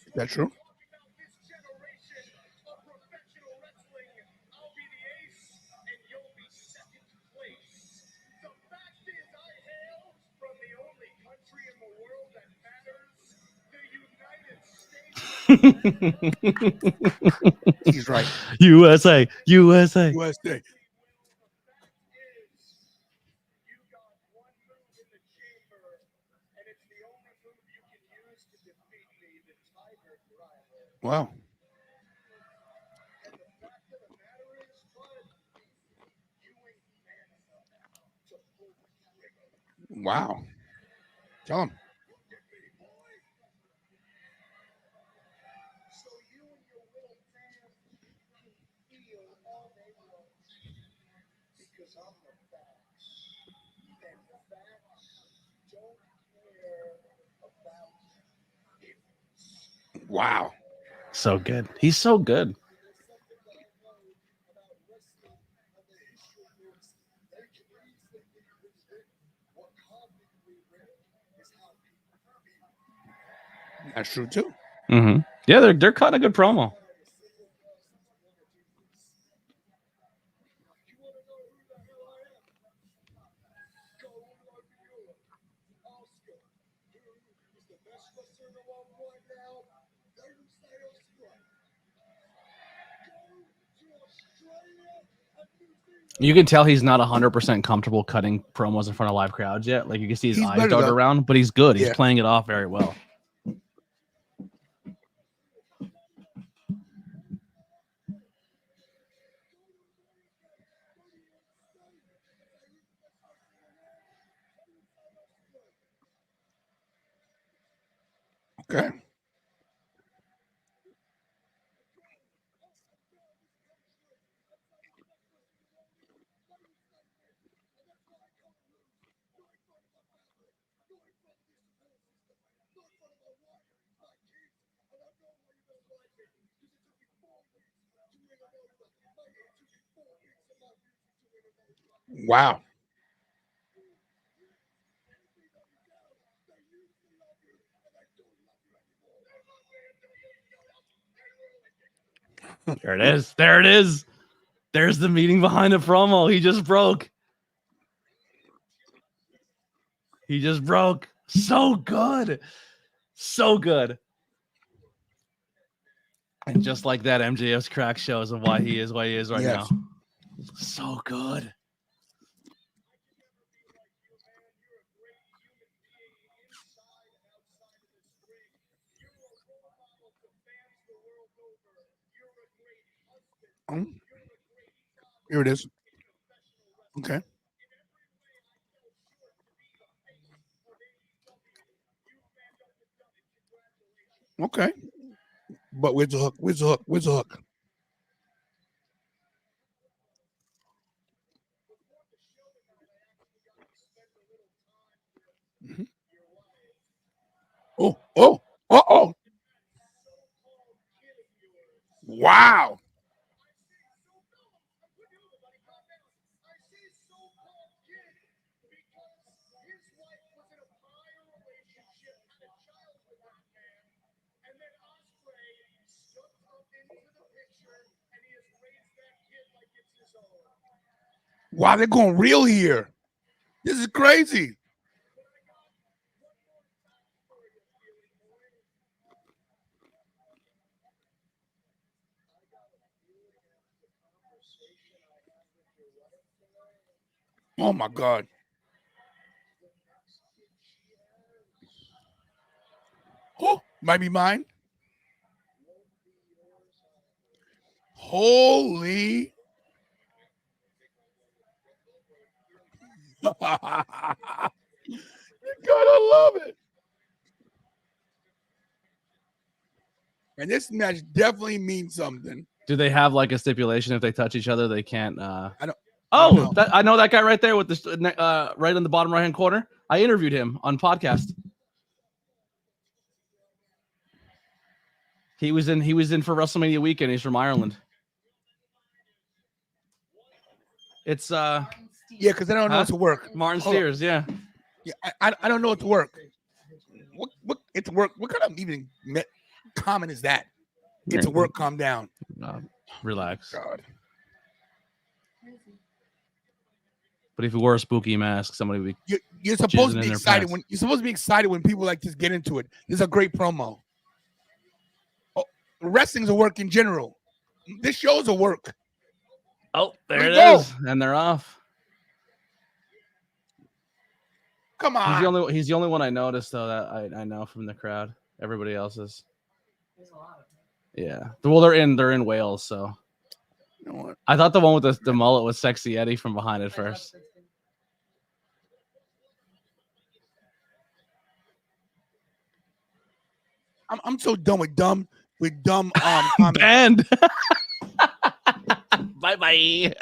Is that true? He's right. USA, USA. USA. Wow. Wow. Tell him. Wow. So good. He's so good. That's true too. Mm-hmm. Yeah, they're cutting a good promo. You can tell he's not 100% comfortable cutting promos in front of live crowds yet. Like you can see his He's eyes better, dart though. around, but he's good. He's Yeah. playing it off very well. Okay. Wow. There it is. There it is. There's the meaning behind the promo. He just broke. He just broke. So good. So good. And just like that, MJF's crack shows of why he is right Yes. now. So good. Here it is. Okay. Okay. But where's the hook? Where's the hook? Where's the hook? Mhm. Oh. Wow. Wow, they're going real here. This is crazy. Oh my God. Oh, might be mine. Holy. You gotta love it. And this match definitely means something. Do they have like a stipulation if they touch each other, they can't? I don't Oh, know. I know that guy right there with the right in the bottom right hand corner. I interviewed him on podcast. He was in for WrestleMania weekend. He's from Ireland. It's Yeah, because I don't know Huh? it to work. Martin Hold on. Steers. Yeah. Yeah, I don't know it to work. What it's work? What kind of even comment is that? It's a work. Calm down. Relax. God. But if you wore a spooky mask, somebody would be. You're supposed Jizzing to in be their excited pants. when you're supposed to be excited when people like this get into it. This is a great promo. Oh, wrestling's a work in general. This show's a work. Oh, there Let it me go. is, and they're off. Come He's on. the only one I noticed though that I know from the crowd. Everybody else is. There's a lot of Yeah. Well, they're in Wales, so You know what? I thought the one with the mullet was Sexy Eddie from behind at first. I'm so done with dumb comments. Banned. Bye bye.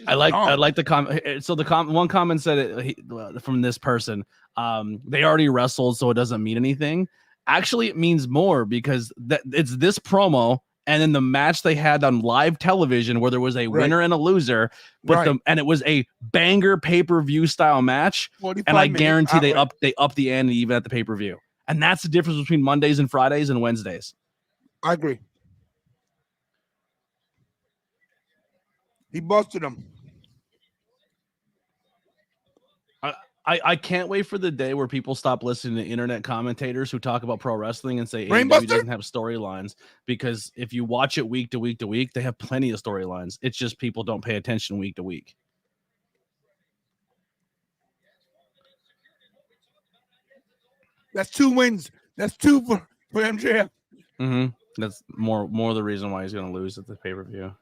I like the comment. So one comment said from this person, they already wrestled, so it doesn't mean anything. Actually, it means more because it's this promo and then the match they had on live television where there was a winner and a loser, but and it was a banger pay-per-view style match. And I guarantee they up the ante even at the pay-per-view. And that's the difference between Mondays and Fridays and Wednesdays. I agree. He busted him. I can't wait for the day where people stop listening to internet commentators who talk about pro wrestling and say AEW Brainbuster? doesn't have storylines, because if you watch it week to week to week, they have plenty of storylines. It's just people don't pay attention week to week. That's 2 wins. That's 2 for MJF. That's more the reason why he's going to lose at the pay-per-view.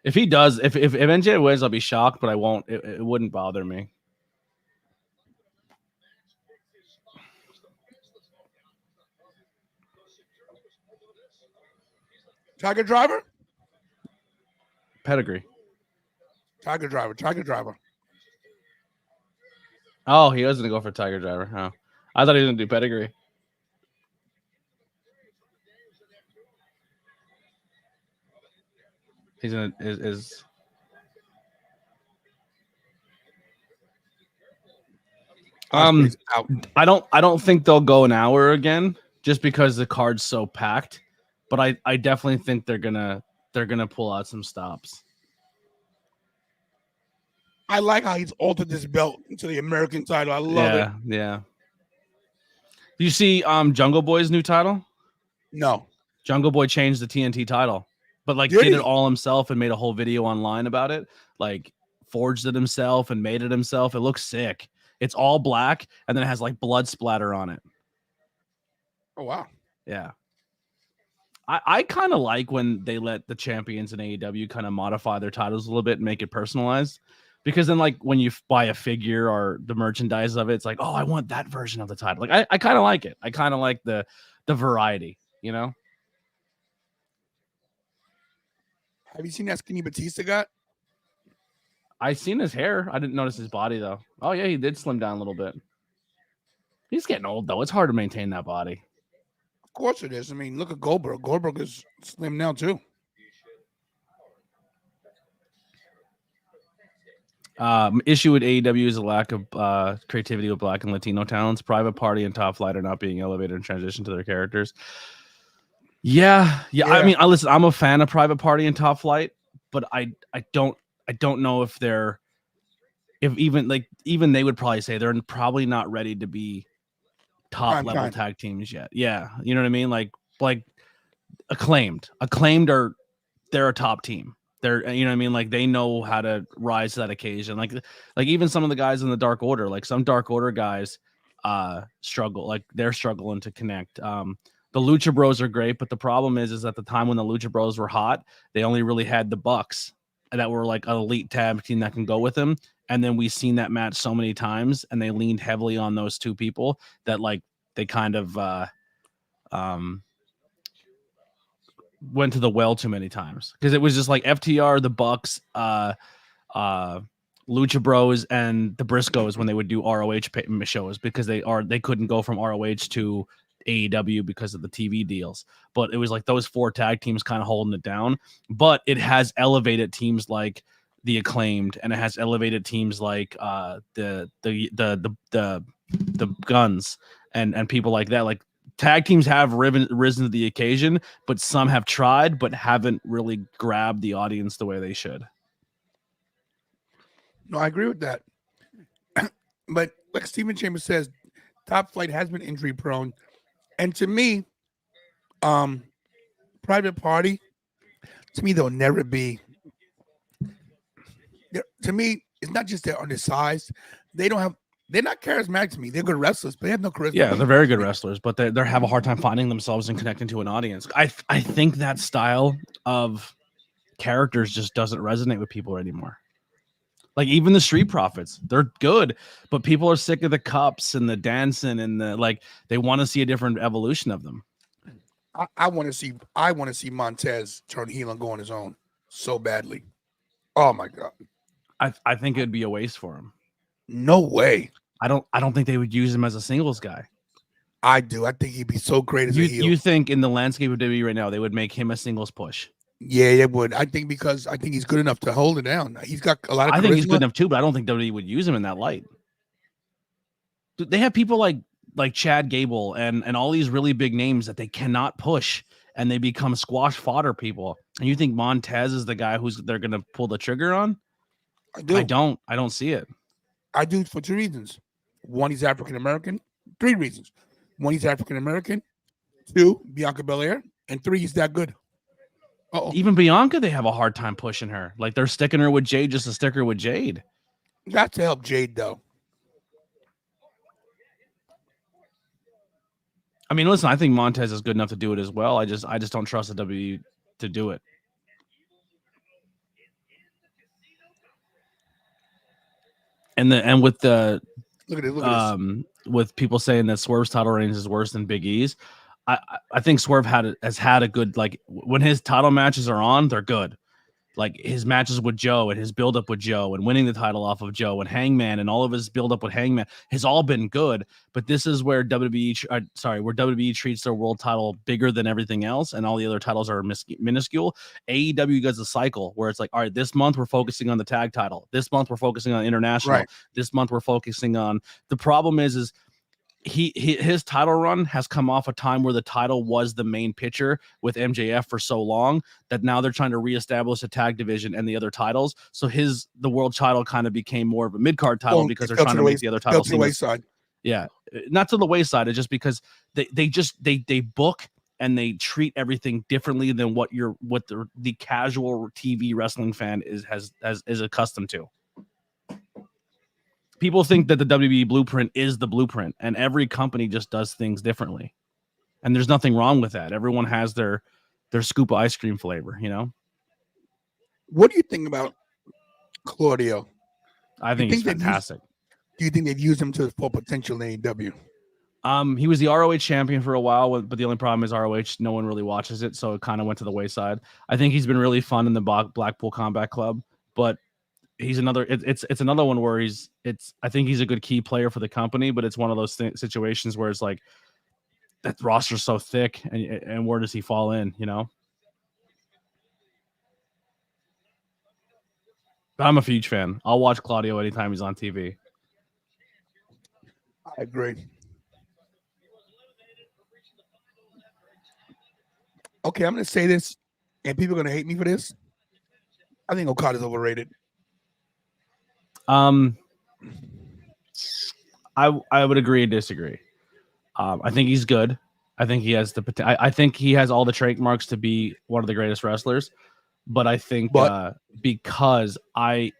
If he does, if MJF wins, I'll be shocked, but I won't. It wouldn't bother me. Tiger Driver? Pedigree. Tiger Driver. Oh, he was going to go for Tiger Driver. Oh. I thought he was going to do Pedigree. He's going to is out. I don't think they'll go an hour again just because the card's so packed, but I definitely think they're gonna pull out some stops. I like how he's altered this belt into the American title. I love it. Yeah. Do you see Jungle Boy's new title? No. Jungle Boy changed the TNT title, but like Did did he? it all himself and made a whole video online about it. Like forged it himself and made it himself. It looks sick. It's all black and then it has like blood splatter on it. Oh wow. Yeah. I kind of like when they let the champions in AEW kind of modify their titles a little bit and make it personalized, because then like when you buy a figure or the merchandise of it, it's like, oh, I want that version of the title. Like I kind of like it. I kind of like the variety, you know? Have you seen that skinny Batista got? I seen his hair. I didn't notice his body though. Oh yeah, he did slim down a little bit. He's getting old though. It's hard to maintain that body. Of course it is. I mean, look at Goldberg. Goldberg is slim now too. Issue with AEW is a lack of creativity with Black and Latino talents. Private Party and Top Flight are not being elevated and transitioned to their characters. Yeah. I mean, listen, I'm a fan of Private Party and Top Flight, but I don't know if even they would probably say they're probably not ready to be top Prime level time. tag teams yet. Yeah, you know what I mean? Like acclaimed are they're a top team. They're, you know what I mean? Like they know how to rise to that occasion. Like even some of the guys in the Dark Order, like some Dark Order guys struggle, like they're struggling to connect. The Lucha Bros are great, but the problem is at the time when the Lucha Bros were hot, they only really had the Bucks that were like an elite tag team that can go with them. And then we've seen that match so many times, and they leaned heavily on those two people that like they kind of went to the well too many times, because it was just like FTR, the Bucks, Lucha Bros, and the Briscoes when they would do ROH shows, because they couldn't go from ROH to AEW because of the TV deals. But it was like those four tag teams kind of holding it down. But it has elevated teams like the Acclaimed, and it has elevated teams like the Guns and people like that. Like tag teams have risen to the occasion, but some have tried but haven't really grabbed the audience the way they should. No, I agree with that. But like Stephen Chambers says, Top Flight has been injury prone. And to me, Private Party, to me, they'll never be. To me, it's not just they're undersized. They're not charismatic to me. They're good wrestlers, but they have no charisma. Yeah, they're very good wrestlers, but they have a hard time finding themselves and connecting to an audience. I think that style of characters just doesn't resonate with people anymore. Like even the Street Profits, they're good, but people are sick of the cups and the dancing and the like. They want to see a different evolution of them. I want to see Montez turn heel and go on his own so badly. Oh my God. I think it'd be a waste for him. No way. I don't think they would use him as a singles guy. I do. I think he'd be so great as a heel. You think in the landscape of WWE right now they would make him a singles push? Yeah, they would. I think because I think he's good enough to hold it down. He's got a lot of charisma. I think he's good enough too, but I don't think WWE would use him in that light. They have people like Chad Gable and all these really big names that they cannot push, and they become squash fodder people. And you think Montez is the guy they're going to pull the trigger on? I do. I don't see it. I do for two reasons. One, he's African American. Three reasons. One, he's African American. Two, Bianca Belair. And three, he's that good. Uh-oh. Even Bianca, they have a hard time pushing her. Like they're sticking her with Jade just to stick her with Jade. Got to help Jade though. I mean, listen, I think Montez is good enough to do it as well. I just don't trust the WWE to do it. And with the look at this. With people saying that Swerve's title reign is worse than Big E's, I think Swerve has had a good, like when his title matches are on, they're good. Like his matches with Joe and his build up with Joe and winning the title off of Joe and Hangman and all of his build up with Hangman has all been good. But this is where WWE treats their world title bigger than everything else, and all the other titles are minuscule. AEW does a cycle where it's like, all right, this month we're focusing on the tag title. This month we're focusing on international. Right. This month we're focusing on. The problem is his title run has come off a time where the title was the main picture with MJF for so long that now they're trying to reestablish a tag division and the other titles. So the world title kind of became more of a mid-card title because they're trying to make the other titles to the wayside. Yeah, not to the wayside. It's just because they book and they treat everything differently than what the casual TV wrestling fan is accustomed to. People think that the WWE blueprint is the blueprint, and every company just does things differently. And there's nothing wrong with that. Everyone has their scoop of ice cream flavor, you know? What do you think about Claudio? I think he's fantastic. Do you think they've used him to his full potential in AEW? He was the ROH champion for a while, but the only problem is ROH, no one really watches it, so it kind of went to the wayside. I think he's been really fun in the Blackpool Combat Club, but he's another. It's another one where I think he's a good key player for the company, but it's one of those situations where it's like that roster's so thick, and where does he fall in? You know. But I'm a huge fan. I'll watch Claudio anytime he's on TV. I agree. Okay, I'm going to say this, and people are going to hate me for this. I think Okada's overrated. I would agree and disagree. I think he's good. I think he has the potential. I think he has all the trademarks to be one of the greatest wrestlers. But I think because and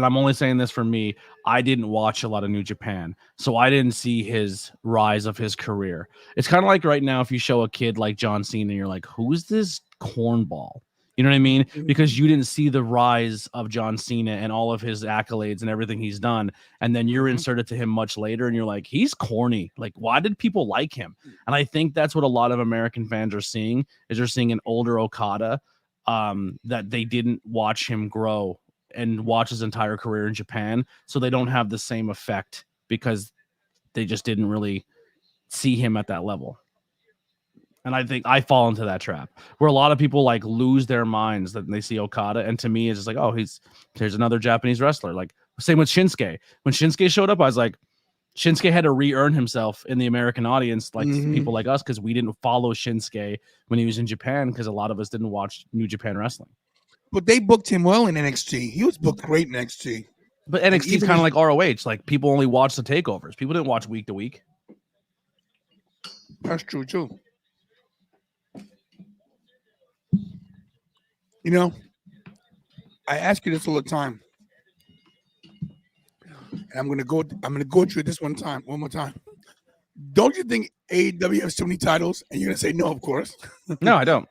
I'm only saying this for me, I didn't watch a lot of New Japan, so I didn't see his rise of his career. It's kind of like right now, if you show a kid like John Cena, you're like, who's this cornball? You know what I mean? Because you didn't see the rise of John Cena and all of his accolades and everything he's done. And then you're inserted to him much later and you're like, he's corny. Like, why did people like him? And I think that's what a lot of American fans are seeing, is they're seeing an older Okada that they didn't watch him grow and watch his entire career in Japan. So they don't have the same effect because they just didn't really see him at that level. And I think I fall into that trap where a lot of people like lose their minds that they see Okada. And to me, it's just like, oh, here's another Japanese wrestler. Like same with Shinsuke. When Shinsuke showed up, I was like, Shinsuke had to re-earn himself in the American audience, like people like us, because we didn't follow Shinsuke when he was in Japan, because a lot of us didn't watch New Japan wrestling. But they booked him well in NXT. He was booked great in NXT. But NXT is kind of like ROH. Like people only watch the takeovers. People didn't watch week to week. That's true too. You know, I ask you this all the time, and I'm gonna go through this one more time. Don't you think AEW has too many titles? And you're gonna say no, of course. No, I don't.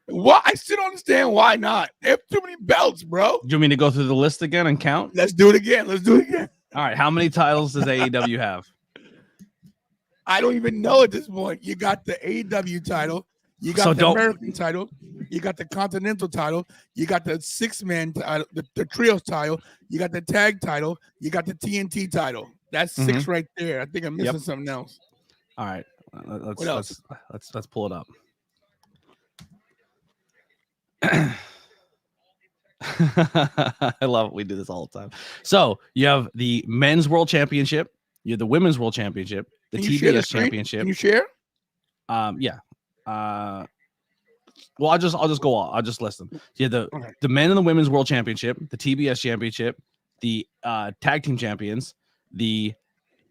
Why? I still don't understand why not. They have too many belts, bro. Do you want me to go through the list again and count? Let's do it again. All right. How many titles does AEW have? I don't even know at this point. You got the AEW title. You got the American title. You got the Continental title. You got the six-man title, the trios title. You got the tag title. You got the TNT title. That's six right there. I think I'm missing something else. All right. What else? Let's pull it up. I love it. We do this all the time. So you have the men's world championship. You have the women's world championship. The TBS championship. Can you share? Yeah. Well, I'll just go on. I'll just list them. Yeah, the men and the women's world championship, the TBS championship, the tag team champions, the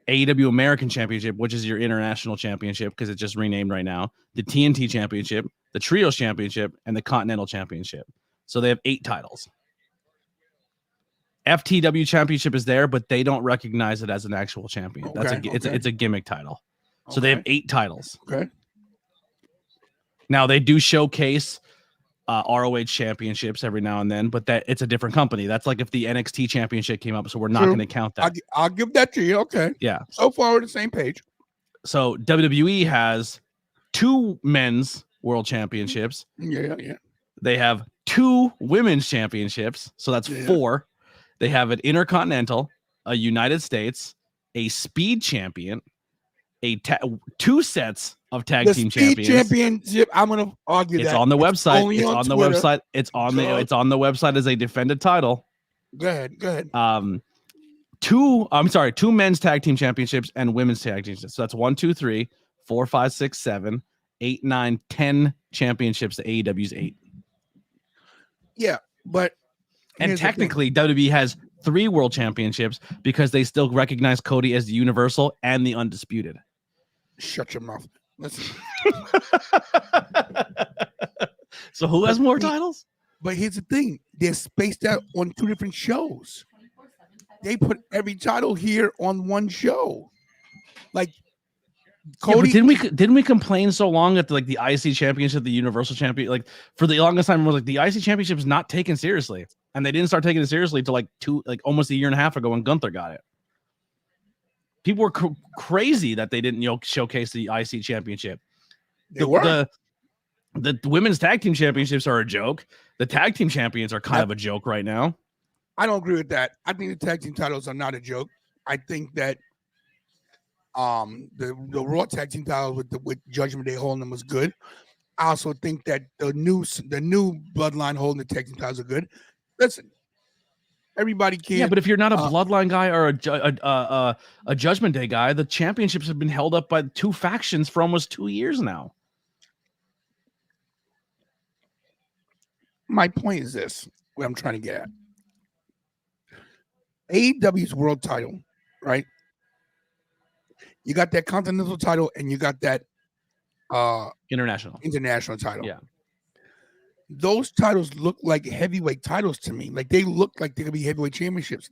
AEW American Championship, which is your international championship because it's just renamed right now, the TNT Championship, the Trios Championship, and the Continental Championship. So they have 8 titles. FTW Championship is there, but they don't recognize it as an actual champion. It's a gimmick title. So they have 8 titles. Okay. Now they do showcase ROH championships every now and then, but that it's a different company. That's like if the NXT championship came up, so we're not going to count that. I'll give that to you. Okay. Yeah. So far, we're on the same page. So WWE has 2 men's world championships. Yeah. They have 2 women's championships, so that's 4. They have an Intercontinental, a United States, a Speed Champion, 2 sets of tag team champions. Championship. I'm going to argue it's that on the website. It's on the website. It's on the website as a defended title. Go ahead. 2 men's tag team championships and women's tag team championships. So that's 1, 2, 3, 4, 5, 6, 7, 8, 9, 10 championships. The AEW's 8. Yeah, but and technically WWE has 3 world championships because they still recognize Cody as the Universal and the Undisputed. Shut your mouth. Listen. So who has more titles? But here's the thing. They're spaced out on 2 different shows. They put every title here on one show. Like Cody, yeah, but didn't we complain so long at the IC championship, the Universal champion, like for the longest time, we're like the IC championship is not taken seriously, and they didn't start taking it seriously until almost a year and a half ago when Gunther got it. People were crazy that they didn't showcase the IC championship. The women's tag team championships are a joke. The tag team champions are kind of a joke right now. I don't agree with that. I think the tag team titles are not a joke. I think that the Raw tag team title with Judgment Day holding them was good. I also think that the new Bloodline holding the tag team titles are good. Listen, everybody can. Yeah, but if you're not a Bloodline guy or a Judgment Day guy, the championships have been held up by 2 factions for almost 2 years now. My point is this: what I'm trying to get at. AEW's world title, right? You got that Continental title and you got that International title. Yeah. Those titles look like heavyweight titles to me. Like they look like they could be heavyweight championships.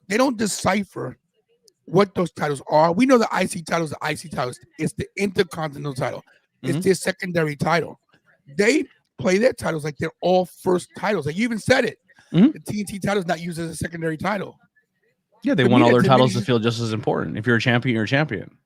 They don't decipher what those titles are. We know the IC titles, It's the Intercontinental title. It's their secondary title. They play their titles like they're all first titles. Like you even said it. The TNT title is not used as a secondary title. Yeah, they want all their titles to feel just as important. If you're a champion, you're a champion.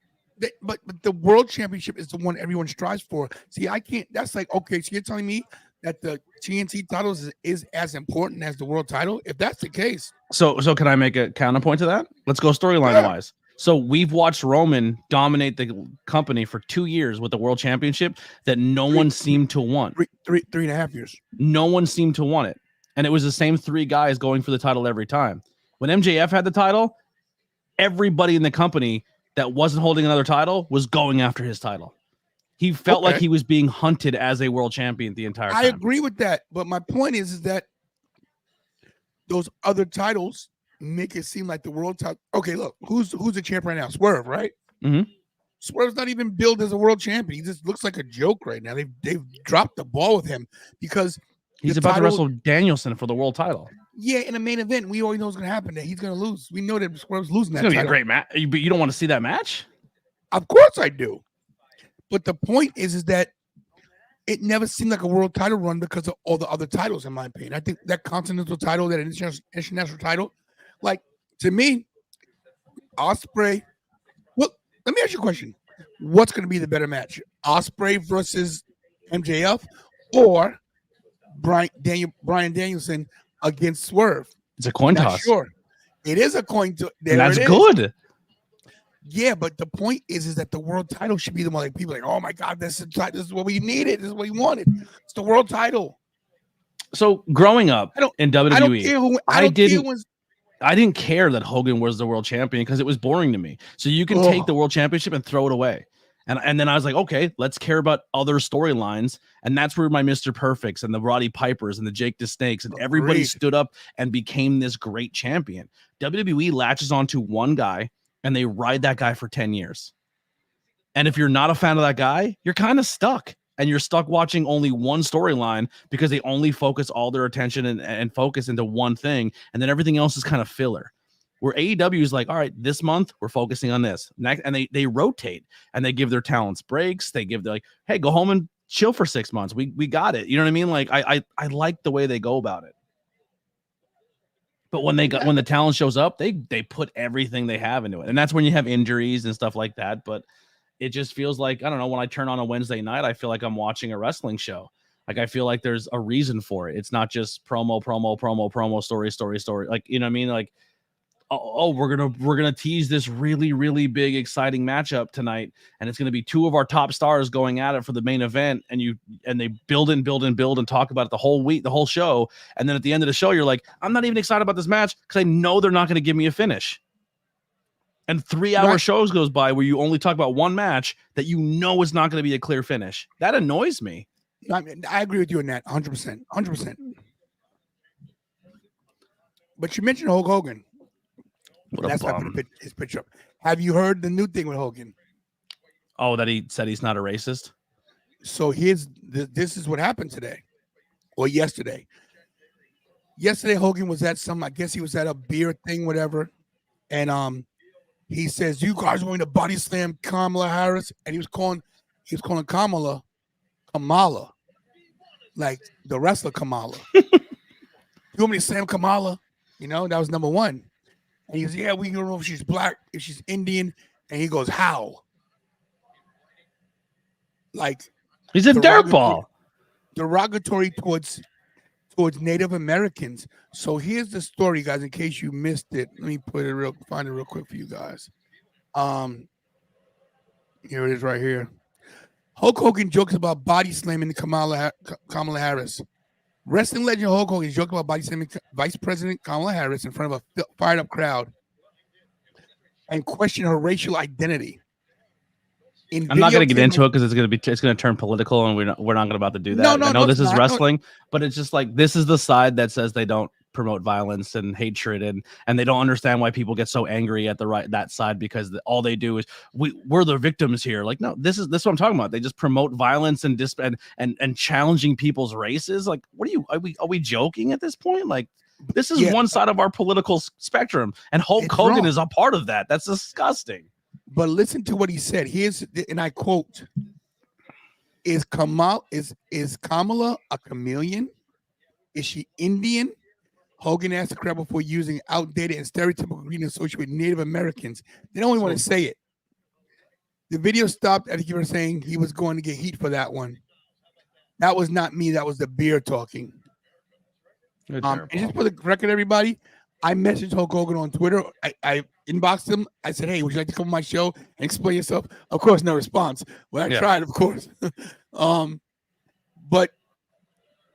But the world championship is the one everyone strives for. See, I can't. That's like, okay, so you're telling me that the TNT titles is as important as the world title? If that's the case. So can I make a counterpoint to that? Let's go storyline wise. So we've watched Roman dominate the company for 2 years with the world championship that no one seemed to want. Three and a half years. No one seemed to want it. And it was the same 3 guys going for the title every time. When MJF had the title, everybody in the company that wasn't holding another title was going after his title. He felt like he was being hunted as a world champion the entire time. I agree with that. But my point is that those other titles make it seem like the world title. Okay, look, who's the champ right now? Swerve, right? Swerve's not even billed as a world champion. He just looks like a joke right now. They've dropped the ball with him because he's about to wrestle Danielson for the world title. Yeah, in a main event, we already know what's going to happen. That he's going to lose. We know that Swerve's losing that title. It's going to be a great match. But you don't want to see that match? Of course I do. But the point is that it never seemed like a world title run because of all the other titles, in my opinion. I think that Continental title, that international title, like, to me, Ospreay. Well, let me ask you a question. What's going to be the better match? Ospreay versus MJF or Bryan Danielson against Swerve? It's a coin toss. Sure. It is a coin toss. And that's good. Yeah, but the point is that the world title should be the one like people are like, oh my God, this is what we needed. This is what we wanted. It's the world title. So growing up in WWE, I didn't care that Hogan was the world champion because it was boring to me. So you can take the world championship and throw it away. And then I was like, okay, let's care about other storylines. And that's where my Mr. Perfects and the Roddy Pipers and the Jake the Snakes and everybody stood up and became this great champion. WWE latches onto one guy and they ride that guy for 10 years. And if you're not a fan of that guy, you're kind of stuck. And you're stuck watching only one storyline because they only focus all their attention and focus into one thing. And then everything else is kind of filler. Where AEW is like, all right, this month we're focusing on this. Next, and they rotate and they give their talents breaks. They give like, hey, go home and chill for 6 months. We got it. You know what I mean? Like I like the way they go about it. But when the talent shows up, they put everything they have into it. And that's when you have injuries and stuff like that. But it just feels like, I don't know, when I turn on a Wednesday night, I feel like I'm watching a wrestling show. Like I feel like there's a reason for it. It's not just promo, story. Like, you know what I mean? Like, oh, we're gonna tease this really, really big, exciting matchup tonight, and it's gonna be 2 of our top stars going at it for the main event, and they build and talk about it the whole week, the whole show, and then at the end of the show, you're like, I'm not even excited about this match because I know they're not gonna give me a finish. And 3-hour shows goes by where you only talk about one match that you know is not gonna be a clear finish. That annoys me. I agree with you on that, 100%. But you mentioned Hulk Hogan. That's why I put his picture up. Have you heard the new thing with Hogan? Oh, that he said he's not a racist? So this is what happened today or yesterday. Yesterday, Hogan was at I guess he was at a beer thing, whatever. And he says, you guys are going to body slam Kamala Harris. And he was calling Kamala, like the wrestler Kamala. You want me to slam Kamala? You know, that was number 1. And he goes, yeah, we don't know if she's black, if she's Indian. And he goes, how? Like, he's a dirtball. Derogatory towards Native Americans. So here's the story, guys, in case you missed it. Let me find it real quick for you guys. Here it is right here. Hulk Hogan jokes about body slamming Kamala Harris. Wrestling legend Hulk Hogan joked about body slamming Vice President Kamala Harris in front of a fired up crowd and questioned her racial identity. I'm not going to get videotape into my- it because it's going to turn political, and we're not about to do that. No, no, I know no, this it's is not. No. wrestling, but it's just like this is the side that says they don't promote violence and hatred, and they don't understand why people get so angry at that side because all they do is we're the victims here. Like, no, this is what I'm talking about. They just promote violence and challenging people's races. Like, what are we joking at this point? Like, this is one side of our political spectrum, and Hulk Hogan wrong. is a part of that. That's disgusting. But listen to what he said. And I quote: Is Kamala a chameleon? Is she Indian? Hogan asked the crowd before using outdated and stereotypical greeting associated with Native Americans. They don't even want to say it. The video stopped after he was saying he was going to get heat for that one. That was not me. That was the beer talking. And just for the record, everybody, I messaged Hulk Hogan on Twitter. I inboxed him. I said, "Hey, would you like to come on my show and explain yourself?" Of course, no response. Well, I tried, of course. But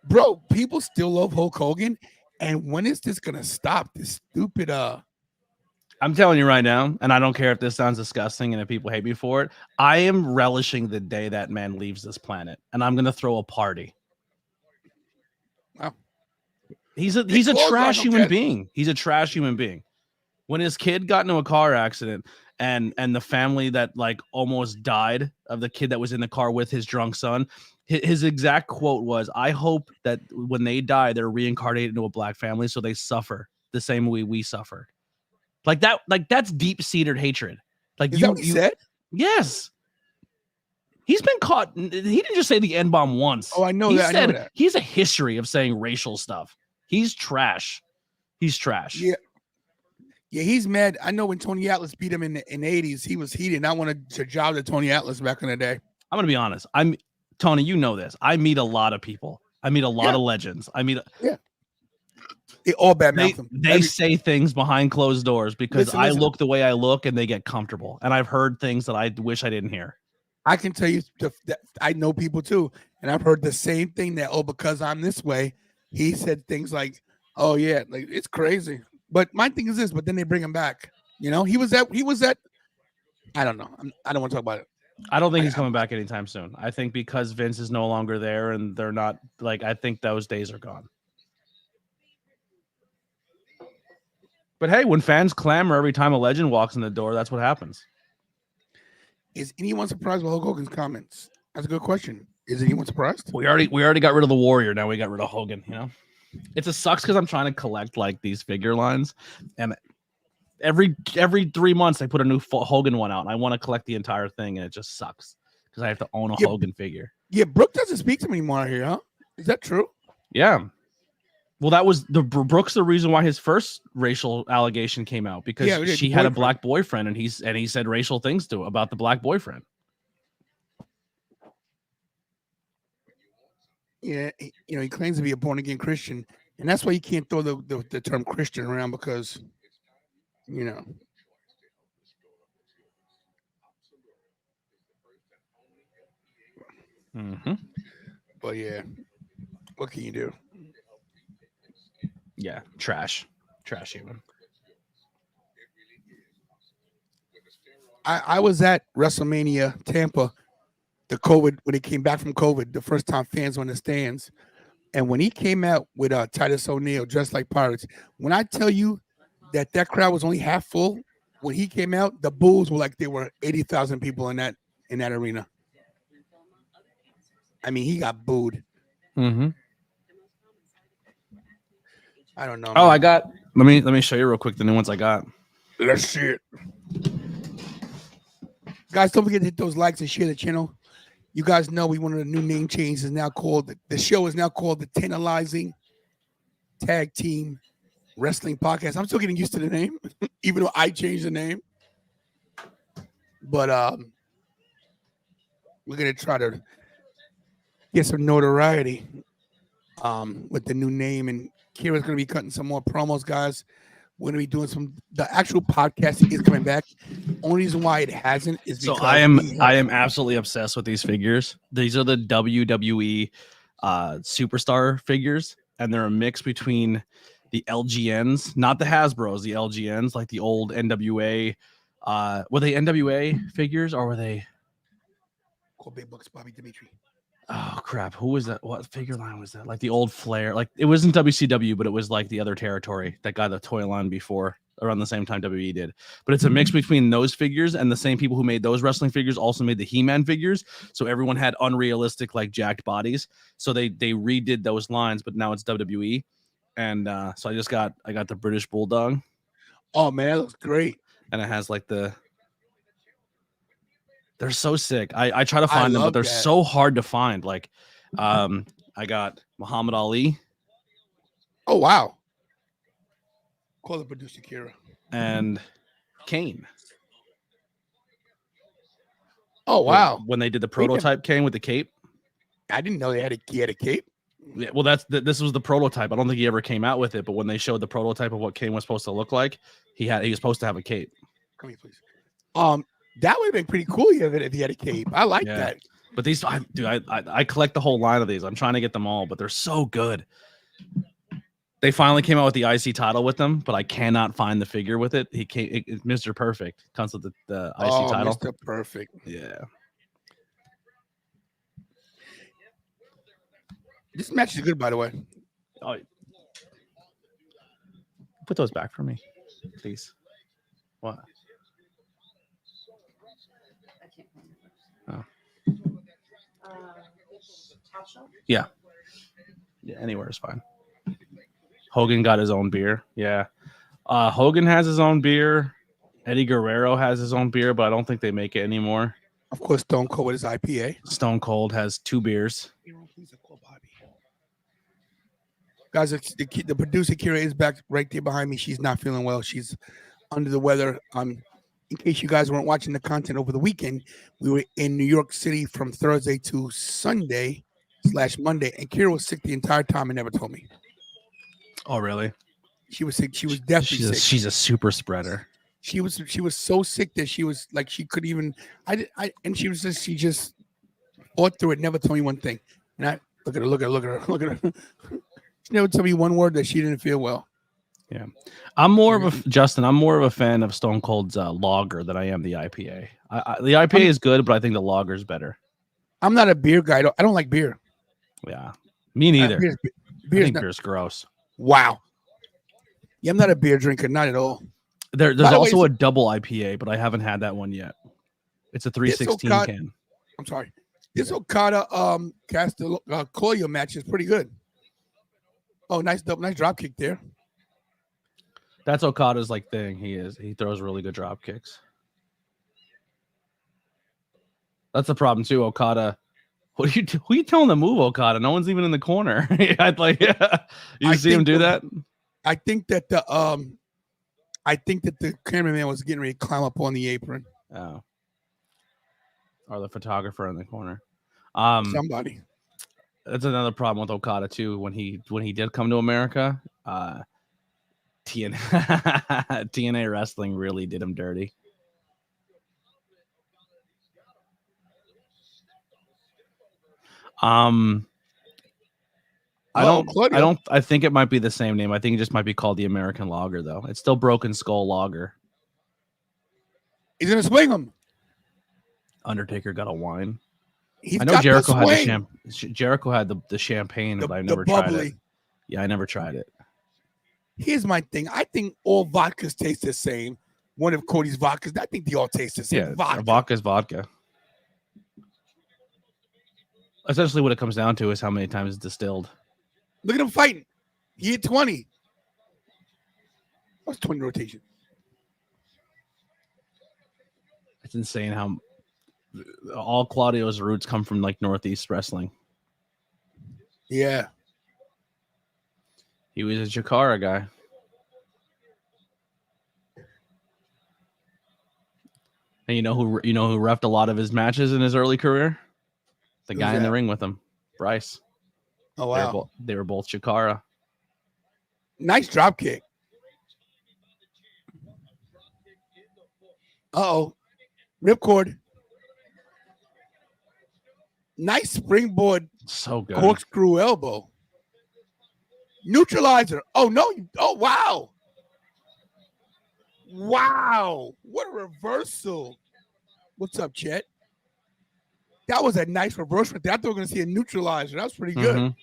bro, people still love Hulk Hogan. And when is this gonna stop? This stupid I'm telling you right now, and I don't care if this sounds disgusting and if people hate me for it. I am relishing the day that man leaves this planet, and I'm gonna throw a party. Wow. He's a trash human being. He's a trash human being. When his kid got into a car accident and the family that like almost died of the kid that was in the car with his drunk son, his exact quote was, "I hope that when they die, they're reincarnated into a black family so they suffer the same way we suffered." Like that, that's deep-seated hatred. Like is that what he said? Yes. He's been caught. He didn't just say the N-bomb once. Oh, I know he that. Said, I know that. He has a history of saying racial stuff. He's trash. He's trash. Yeah. Yeah, he's mad. I know when Tony Atlas beat him in the 80s, he was heated. And I wanted to job to Tony Atlas back in the day. I'm gonna be honest. Tony, you know this. I meet a lot of people. I meet a lot of legends. They all badmouth him. They say things behind closed doors because Listen. I look the way I look and they get comfortable. And I've heard things that I wish I didn't hear. I can tell you that I know people too, and I've heard the same thing that, because I'm this way, he said things like, "Oh yeah, like it's crazy." But my thing is this, but then they bring him back. You know, he was at I don't know. I don't want to talk about it. I don't think he's coming back anytime soon. I think because Vince is no longer there and they're not I think those days are gone. But hey, when fans clamor every time a legend walks in the door, that's what happens. Is anyone surprised by Hulk Hogan's comments? That's a good question. Is anyone surprised? We already got rid of the Warrior. Now we got rid of Hogan. You know, it sucks because I'm trying to collect like these figure lines, and every 3 months I put a new Hogan one out, and I want to collect the entire thing, and it just sucks because I have to own a Hogan figure. Yeah, Brooke doesn't speak to me anymore here, huh? Is that true? Yeah. Well, that was Brooks. The reason why his first racial allegation came out because she had a black boyfriend, and he said racial things about the black boyfriend. Yeah, he claims to be a born again Christian, and that's why you can't throw the term Christian around because, Mm-hmm. But yeah, what can you do? Yeah, trash human. I was at WrestleMania Tampa, when he came back from COVID, the first time fans were in the stands, and when he came out with Titus O'Neil dressed like pirates, when I tell you that crowd was only half full, when he came out, the Bulls were like there were 80,000 people in that arena. I mean, he got booed. Mm-hmm. I don't know. Oh, man. Let me show you real quick the new ones I got. Let's see it. Guys, don't forget to hit those likes and share the channel. You guys know we wanted a new name change. The show is now called the Tantalizing Tag Team Wrestling Podcast. I'm still getting used to the name, even though I changed the name. But we're gonna try to get some notoriety with the new name, and Kira's gonna be cutting some more promos, guys. We're gonna be doing the actual podcast is coming back. Only reason why it hasn't is because I am absolutely obsessed with these figures. These are the WWE superstar figures, and they're a mix between the LGNs, not the Hasbros, the LGNs, like the old NWA. Were they NWA figures or were they? called Big Bucks Bobby Dimitri. Oh crap! Who was that? What figure line was that? Like the old Flair? Like it wasn't WCW, but it was like the other territory that got the toy line before, around the same time WWE did. But it's a mix between those figures and the same people who made those wrestling figures also made the He-Man figures. So everyone had unrealistic, like jacked bodies. So they redid those lines, but now it's WWE. And so I got the British Bulldog, Oh man, that looks great. and it has like they're so sick. I try to find them, but love they're that. so hard to find. Like, I got Muhammad Ali Oh wow. Call the producer Kira. and Kane. Oh wow. When they did the Wait a minute. prototype Kane with the cape. I didn't know he had a cape. Yeah, well, this was the prototype. I don't think he ever came out with it, but when they showed the prototype of what Kane was supposed to look like, he was supposed to have a cape. Come here, please. That would have been pretty cool if he had a cape. I like Yeah. that. But these, I collect the whole line of these. I'm trying to get them all, but they're so good. They finally came out with the IC title with them, but I cannot find the figure with it. Mr. Perfect comes with the IC title. Mr. Perfect. Yeah. This match is good, by the way. Oh, put those back for me, please. What? I can't find it. Top shelf? Yeah, anywhere is fine. Hogan got his own beer. Yeah. Hogan has his own beer. Eddie Guerrero has his own beer, but I don't think they make it anymore. Of course, Stone Cold with his IPA. Stone Cold has 2 beers. Guys, the producer Kira is back right there behind me. She's not feeling well. She's under the weather. In case you guys weren't watching the content over the weekend, we were in New York City from Thursday to Sunday/Monday, and Kira was sick the entire time and never told me. Oh, really? She was sick. She was definitely sick. She's a super spreader. She was so sick that she was like she couldn't even. She just fought through it. Never told me one thing. And I look at her. She never told me one word that she didn't feel well. Yeah, I'm more of a fan of Stone Cold's lager than I am the IPA. The IPA is good, but I think the lager is better. I'm not a beer guy. I don't like beer. Yeah, me neither. Beer's gross. Wow. Yeah, I'm not a beer drinker, not at all. There's By the also way, a double IPA, but I haven't had that one yet. It's a 316 can. I'm sorry. This Okada Castagnoli match is pretty good. Oh, nice drop kick there. That's Okada's like thing. He throws really good drop kicks. That's the problem too. Okada. Who are you telling to move, Okada? No one's even in the corner. I'd like, yeah. You see him do that? I think that the cameraman was getting ready to climb up on the apron. Oh. Or the photographer in the corner. Somebody. That's another problem with Okada too. When he did come to America, TNA wrestling really did him dirty. I think it might be the same name. I think it just might be called the American Lager, though. It's still Broken Skull Lager. He's gonna swing him. Undertaker got a wine. He's I know Jericho had Jericho had the champagne, but I've never tried it. Yeah, I never tried it. Here's my thing. I think all vodkas taste the same. One of Cody's vodkas, I think they all taste the same. Yeah, vodka's vodka. Essentially, what it comes down to is how many times it's distilled. Look at him fighting. He hit 20. What's 20 rotation? It's insane how all Claudio's roots come from like Northeast wrestling. Yeah. He was a Chikara guy. And you know who reffed a lot of his matches in his early career? The guy in the ring with him, Bryce. Oh wow. They were both Chikara. Nice drop kick. Uh-oh. Ripcord. Nice springboard. So good. Corkscrew elbow. Neutralizer. Oh, no. Oh, wow. Wow. What a reversal. What's up, Chet? That was a nice reverse right there. I thought we were going to see a neutralizer. That was pretty good. Mhm.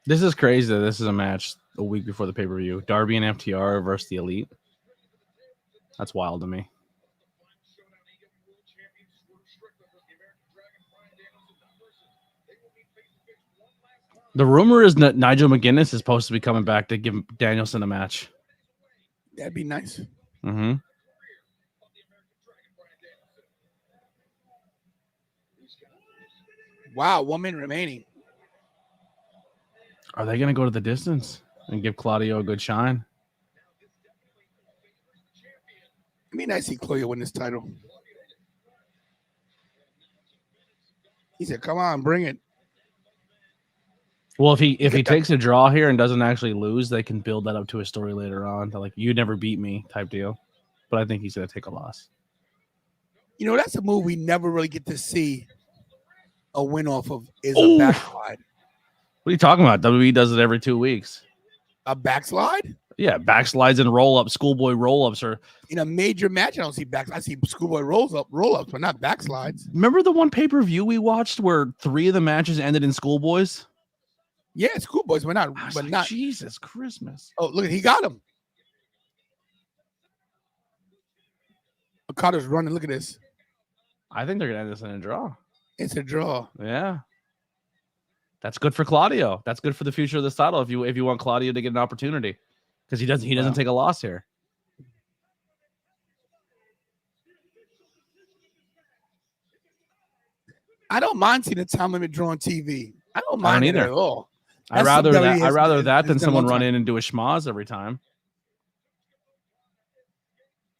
This is crazy that this is a match a week before the pay-per-view. Darby and FTR versus the Elite. That's wild to me. The rumor is that Nigel McGuinness is supposed to be coming back to give Danielson a match. That'd be nice. Mm-hmm. Wow, 1 minute remaining. Are they going to go to the distance and give Claudio a good shine? I mean, I see Claudio win this title. He said, "Come on, bring it." Well, if he takes a draw here and doesn't actually lose, they can build that up to a story later on. They're like, you never beat me type deal. But I think he's going to take a loss. You know, that's a move we never really get to see a win off of is a backslide. What are you talking about? WWE does it every 2 weeks. A backslide? Yeah, backslides and roll-ups, schoolboy roll-ups are... In a major match, I don't see backs. I see schoolboy roll-ups, but not backslides. Remember the one pay-per-view we watched where 3 of the matches ended in schoolboys? Yeah, schoolboys, but not. But not Jesus Christmas. Oh, look, he got him. Okada's running. Look at this. I think they're gonna end this in a draw. It's a draw. Yeah, that's good for Claudio. That's good for the future of this title. If you want Claudio to get an opportunity, because he doesn't take a loss here. I don't mind seeing the time limit draw on TV. I don't mind it either. at all. I'd rather that than someone run in and do a schmoz every time.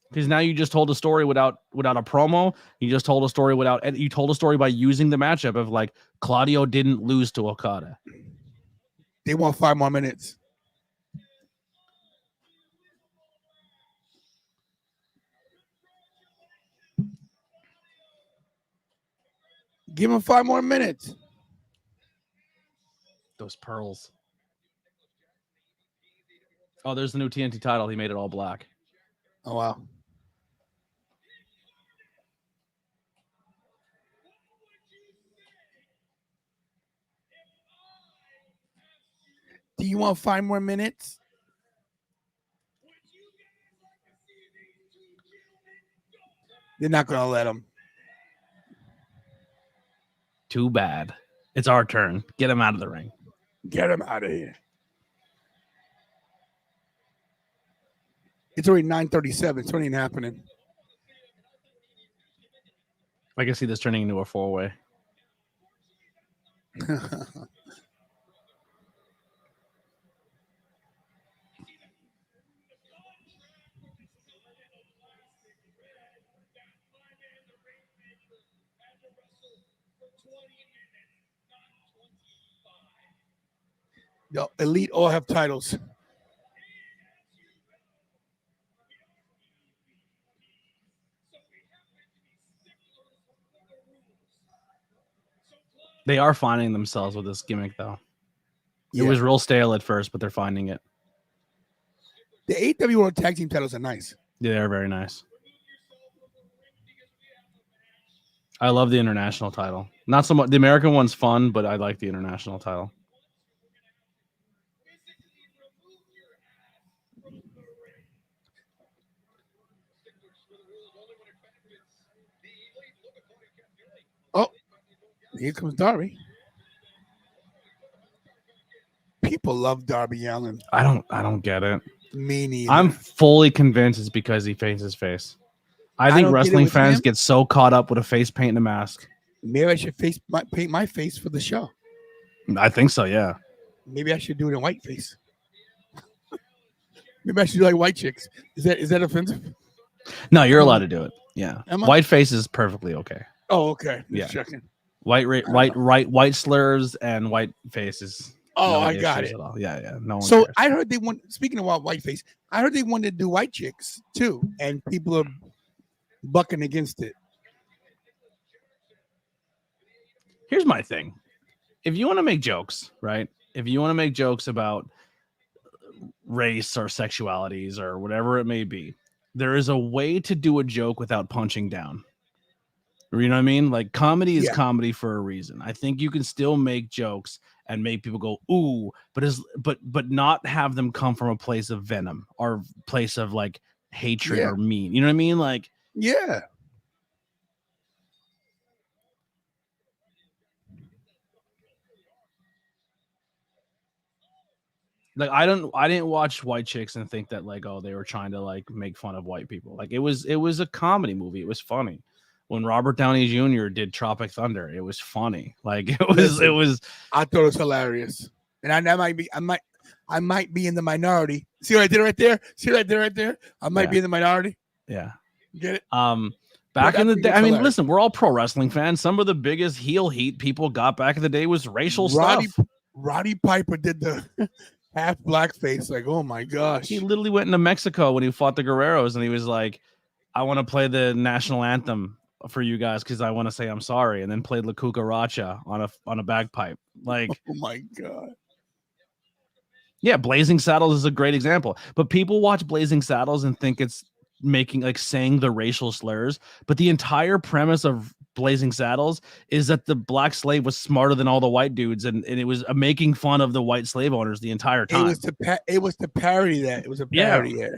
Because now you just told a story without a promo. You just told a story you told a story by using the matchup of like Claudio didn't lose to Okada. They want 5 more minutes. Give him 5 more minutes. Those pearls. Oh, there's the new TNT title. He made it all black. Oh, wow. Do you want 5 more minutes? They're not going to let him. Too bad. It's our turn. Get him out of the ring. Get him out of here. It's already 9:37. It's already happening. I can see this turning into a 4-way. The Elite all have titles. They are finding themselves with this gimmick, though. Yeah. It was real stale at first, but they're finding it. The AEW World Tag Team titles are nice. Yeah, they're very nice. I love the international title. Not so much. The American one's fun, but I like the international title. Oh, here comes Darby. People love Darby Allin. I don't get it. Me neither. I'm fully convinced it's because he paints his face. I think don't get it wrestling with fans him. get so caught up with a face paint and a mask. Maybe I should paint my face for the show. I think so, yeah. Maybe I should do it in white face. Maybe I should do like white chicks. Is that offensive? No, you're allowed to do it. Yeah. Am I? White face is perfectly okay. Oh, okay. Yeah. Just checking. White slurs and white faces. Oh, No I got issues it. at all. Yeah. No one So cares. I heard they want. Speaking of white face, I heard they wanted to do white chicks too, and people are bucking against it. Here's my thing. If you want to make jokes, right? If you want to make jokes about race or sexualities or whatever it may be. There is a way to do a joke without punching down. You know what I mean? Like comedy is comedy for a reason. I think you can still make jokes and make people go ooh, but not have them come from a place of venom or place of like hatred or mean. You know what I mean? Like like I didn't watch White Chicks and think that like, oh, they were trying to like make fun of white people. Like it was a comedy movie. It was funny. When Robert Downey Jr. did Tropic Thunder, it was funny. Like it was. I thought it was hilarious, and I might be in the minority. See what I did right there? I might be in the minority. Yeah. Get it? Back in the day, I mean, listen, we're all pro wrestling fans. Some of the biggest heel heat people got back in the day was racial stuff. Roddy Piper did the half blackface. Like, oh my gosh. He literally went into Mexico when he fought the Guerreros, and he was like, I want to play the national anthem for you guys because I want to say I'm sorry, and then played La Cucaracha on a bagpipe. Like, oh my god. Yeah, Blazing Saddles is a great example. But people watch Blazing Saddles and think it's making like saying the racial slurs. But the entire premise of Blazing Saddles is that the black slave was smarter than all the white dudes, and it was making fun of the white slave owners the entire time. It was to parody that. It was a parody. Yeah.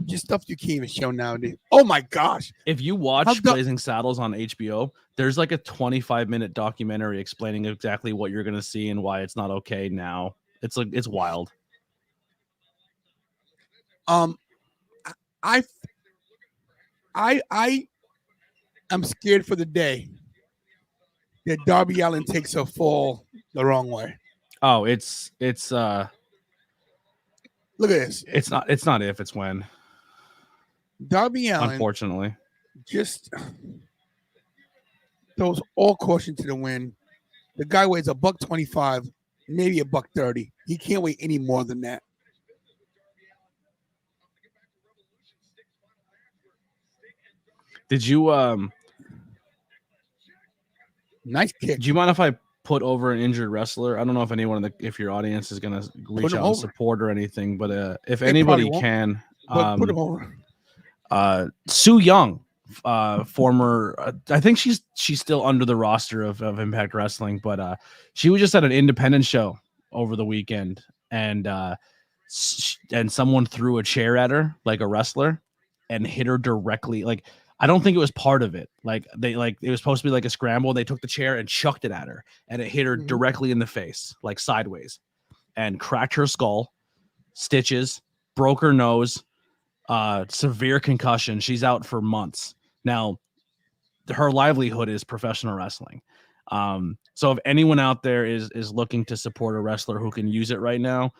Just stuff you can't even show nowadays. Oh my gosh. If you watch Blazing Saddles on HBO, there's like a 25-minute documentary explaining exactly what you're going to see and why it's not okay now. It's like it's wild. I'm scared for the day that Darby Allin takes a fall the wrong way. Oh, it's look at this. It's not if, it's when. Darby Allin, unfortunately, just throws all caution to the wind. The guy weighs $125, maybe $130. He can't weigh any more than that. Did you nice kick? Do you mind if I put over an injured wrestler? I don't know if anyone if your audience is gonna reach out and support or anything, but if anybody can, put him over. Su Yung, former, I think she's still under the roster of Impact Wrestling, but she was just at an independent show over the weekend, and someone threw a chair at her like a wrestler and hit her directly. Like, I don't think it was part of it. Like it was supposed to be like a scramble. They took the chair and chucked it at her, and it hit her directly in the face, like sideways, and cracked her skull, stitches, broke her nose, severe concussion. She's out for months. Now, her livelihood is professional wrestling. So if anyone out there is looking to support a wrestler who can use it right now,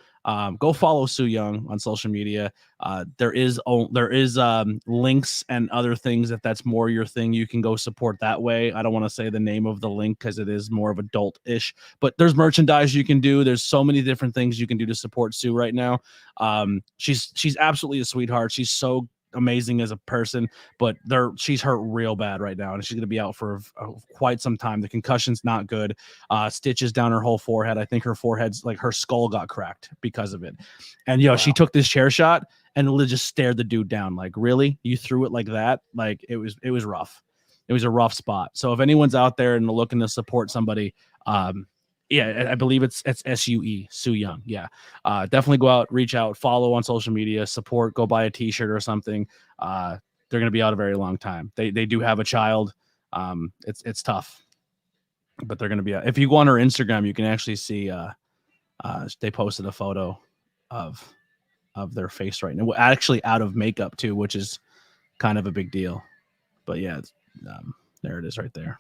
go follow Su Yung on social media. There is links and other things that's more your thing. You can go support that way. I don't want to say the name of the link because it is more of adult-ish, but there's merchandise you can do. There's so many different things you can do to support Sue right now. She's absolutely a sweetheart. She's so amazing as a person, but she's hurt real bad right now, and she's going to be out for quite some time. The concussion's not good. Stitches down her whole forehead. I think her forehead's like her skull got cracked because of it. And wow. She took this chair shot and just stared the dude down. Like, really? You threw it like that? Like, it was rough. It was a rough spot. So if anyone's out there and looking to support somebody, yeah, I believe it's SUE, Su Yung. Yeah. Definitely go out, reach out, follow on social media, support, go buy a t-shirt or something. They're going to be out a very long time. They do have a child. It's tough, but they're going to be out. If you go on her Instagram, you can actually see they posted a photo of their face right now, actually out of makeup too, which is kind of a big deal. But yeah, there it is right there.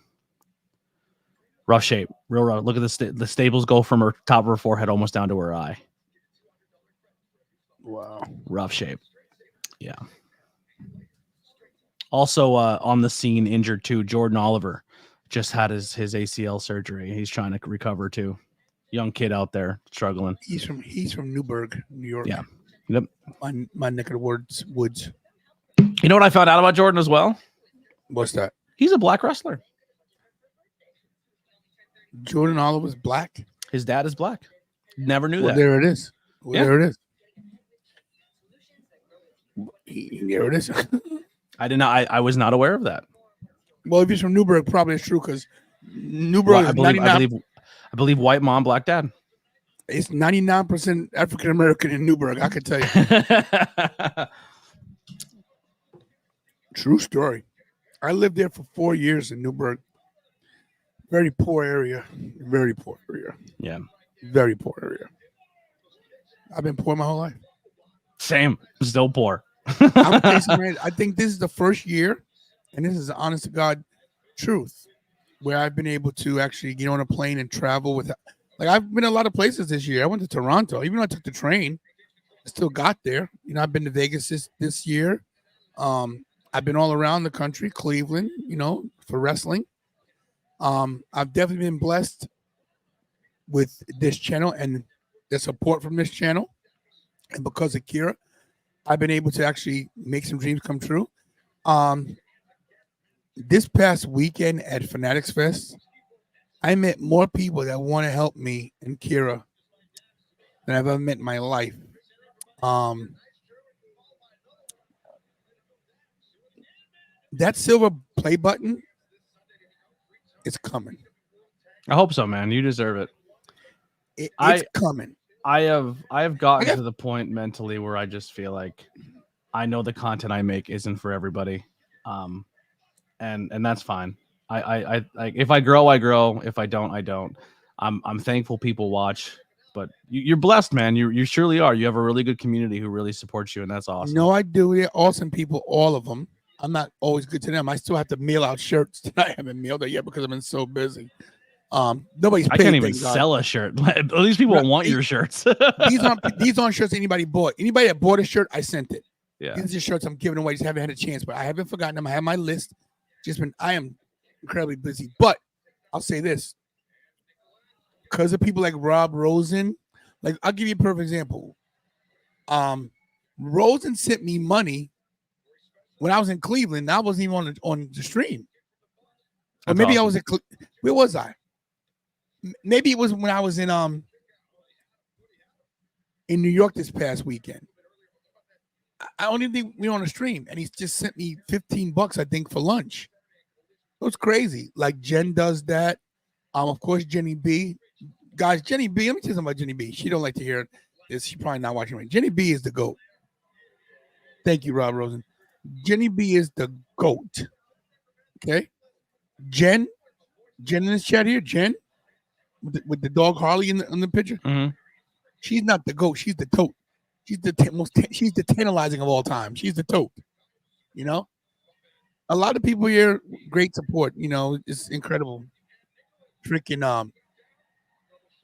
Rough shape, real rough. Look at the staples go from her top of her forehead almost down to her eye. Wow. Rough shape. Yeah. Also on the scene, injured too, Jordan Oliver just had his ACL surgery. He's trying to recover too. Young kid out there struggling. He's from Newburgh, New York. Yeah. Yep. My neck of the woods. You know what I found out about Jordan as well? What's that? He's a black wrestler. Jordan Oliver's black. His dad is black. Never knew that. There it is. There it is. There it is. I did not. I was not aware of that. Well, if he's from Newburgh, probably it's true because Newburgh is 99. I believe white mom, black dad. It's 99% African American in Newburgh. I can tell you. True story. I lived there for 4 years in Newburgh. Very poor area. Very poor area. Yeah. Very poor area. I've been poor my whole life. Same. Still poor. I'm facing, man, I think this is the first year, and this is the honest to God truth, where I've been able to actually get on a plane and travel with. Like, I've been a lot of places this year. I went to Toronto. Even though I took the train, I still got there. You know, I've been to Vegas this year. I've been all around the country, Cleveland, you know, for wrestling. I've definitely been blessed with this channel and the support from this channel. And because of Kira, I've been able to actually make some dreams come true. This past weekend at Fanatics Fest, I met more people that want to help me and Kira than I've ever met in my life. That silver play button is coming. I hope so, man. You deserve it. It's coming. I have gotten to the point mentally where I just feel like I know the content I make isn't for everybody, and that's fine. I if I grow, I grow. If I don't, I don't. I'm thankful people watch, but you're blessed, man. You surely are. You have a really good community who really supports you, and that's awesome. No, I do. They're awesome people, all of them. I'm not always good to them. I still have to mail out shirts that I haven't mailed it yet because I've been so busy. Nobody's I paid. can't even sell a shirt. These people want your shirts. these aren't shirts anybody bought. Anybody that bought a shirt, I sent it. Yeah. These are shirts I'm giving away. Just haven't had a chance, but I haven't forgotten them. I have my list. I am incredibly busy. But I'll say this. Because of people like Rob Rosen, like I'll give you a perfect example. Rosen sent me money when I was in Cleveland. I wasn't even on the stream. Or That's maybe awesome. I was at where was I? Maybe it was when I was in New York this past weekend. I don't even think we were on a stream, and he just sent me $15, I think, for lunch. It was crazy. Like Jen does that. Of course, Jenny B. Guys, Jenny B. Let me tell you something about Jenny B. She don't like to hear this. She's probably not watching right. Jenny B is the GOAT. Thank you, Rob Rosen. Jenny B is the GOAT. Okay. Jen in this chat here, Jen, with the dog Harley in the picture. Mhm. She's not the GOAT. She's the tote. She's she's the tantalizing of all time. She's the tote. You know, a lot of people here, great support. You know, it's incredible. Freaking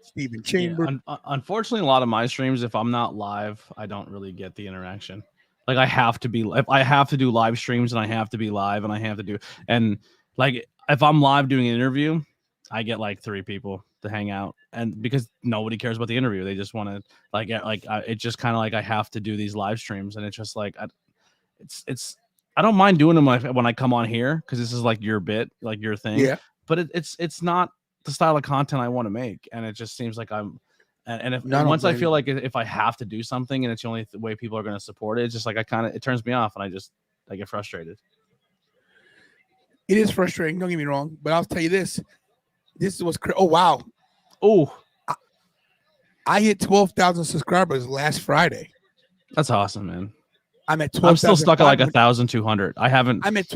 Stephen Chambers. Yeah, unfortunately, a lot of my streams, if I'm not live, I don't really get the interaction. Like I have to be, if I have to do live streams and I have to be live and I have to do, and like if I'm live doing an interview, I get like 3 people to hang out, and because nobody cares about the interview, they just want to it's just kind of like I have to do these live streams, and it's just like it's I don't mind doing them when I come on here because this is like your bit, like your thing. Yeah. But it's not the style of content I want to make, and it just seems like I'm. And if once I feel like if I have to do something and it's the only way people are going to support it, it's just like it turns me off, and I get frustrated. It is frustrating. Don't get me wrong, but I'll tell you this. This is what's oh wow. Oh, I hit 12,000 subscribers last Friday. That's awesome, man. I'm at 12. I'm still stuck at like 1,200. I haven't. I'm at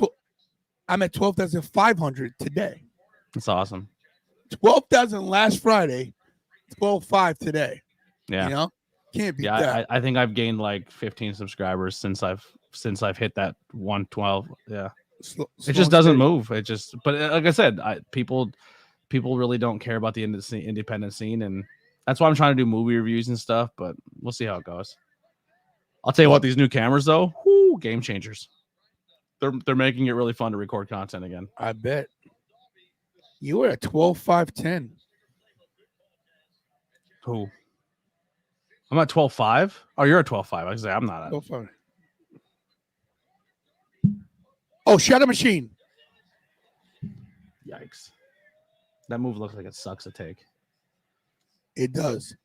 12,500 today. That's awesome. 12,000 last Friday. 12.5 today. Yeah. You know, can't beat that. I think I've gained like 15 subscribers since I've hit that 112. Yeah. It just doesn't move. It just, but like I said, people really don't care about the independent scene, and that's why I'm trying to do movie reviews and stuff. But we'll see how it goes. I'll tell you what, these new cameras though, whoo, game changers. They're making it really fun to record content again. I bet. You were at 12.510. Who? I'm at 12.5. Oh, you're at 12.5. I say I'm not at 12.5. Oh, Shadow Machine. Yikes. That move looks like it sucks to take. It does.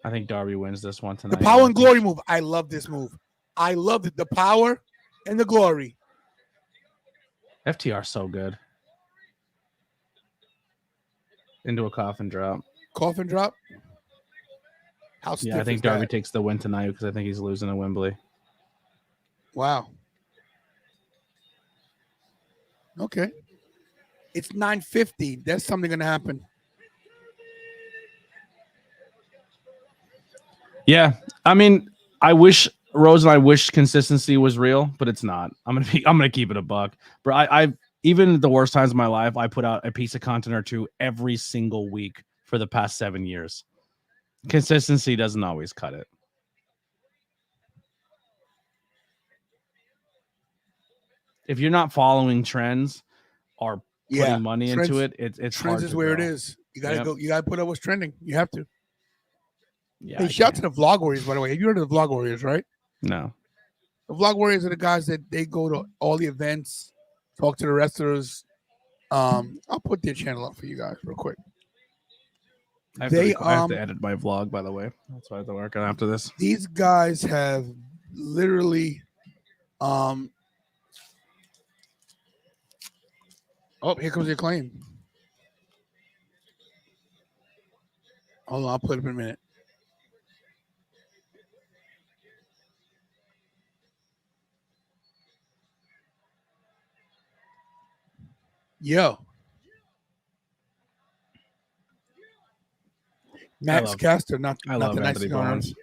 I think Darby wins this one tonight. The Power and Glory move. I love this move. I loved it. The power and the glory. FTR so good. Into a coffin drop. Coffin drop. How stiff Yeah, I think is Darby that? takes the win tonight because I think he's losing at Wembley. Wow. Okay. It's 9:50. That's something going to happen. Yeah, I mean, I wish Rose and I wish consistency was real, but it's not. I'm gonna keep it a buck. But I even the worst times of my life, I put out a piece of content or two every single week for the past 7 years. Consistency doesn't always cut it. If you're not following trends or putting money into it, it's trends hard is to where grow. it is. You gotta go. You gotta put up what's trending. You have to. Yeah. Hey, I shout out to can't. the Vlog Warriors, by the way. Have you heard of the Vlog Warriors, right? No. The Vlog Warriors are the guys that they go to all the events, talk to the wrestlers. I'll put their channel up for you guys real quick. I have, I have to edit my vlog, by the way. That's why I have to work on after this. These guys have literally oh, here comes your claim. Hold on, I'll put it in a minute. Yo. Max Caster, not love the Anthony nicest owner. Bowens.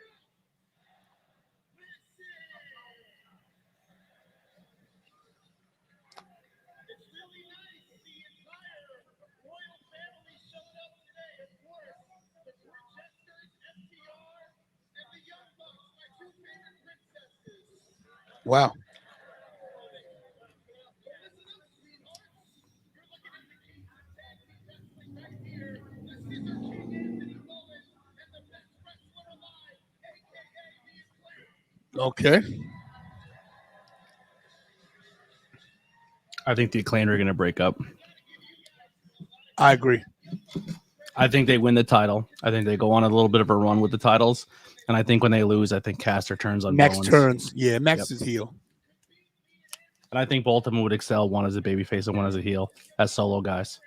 Wow. Okay. I think the Acclaimed are going to break up. I agree. I think they win the title. I think they go on a little bit of a run with the titles. And I think when they lose, I think Caster turns on Max Bowens. turns. Yeah, Max is heel. And I think both of them would excel, one as a babyface and one as a heel, as solo guys.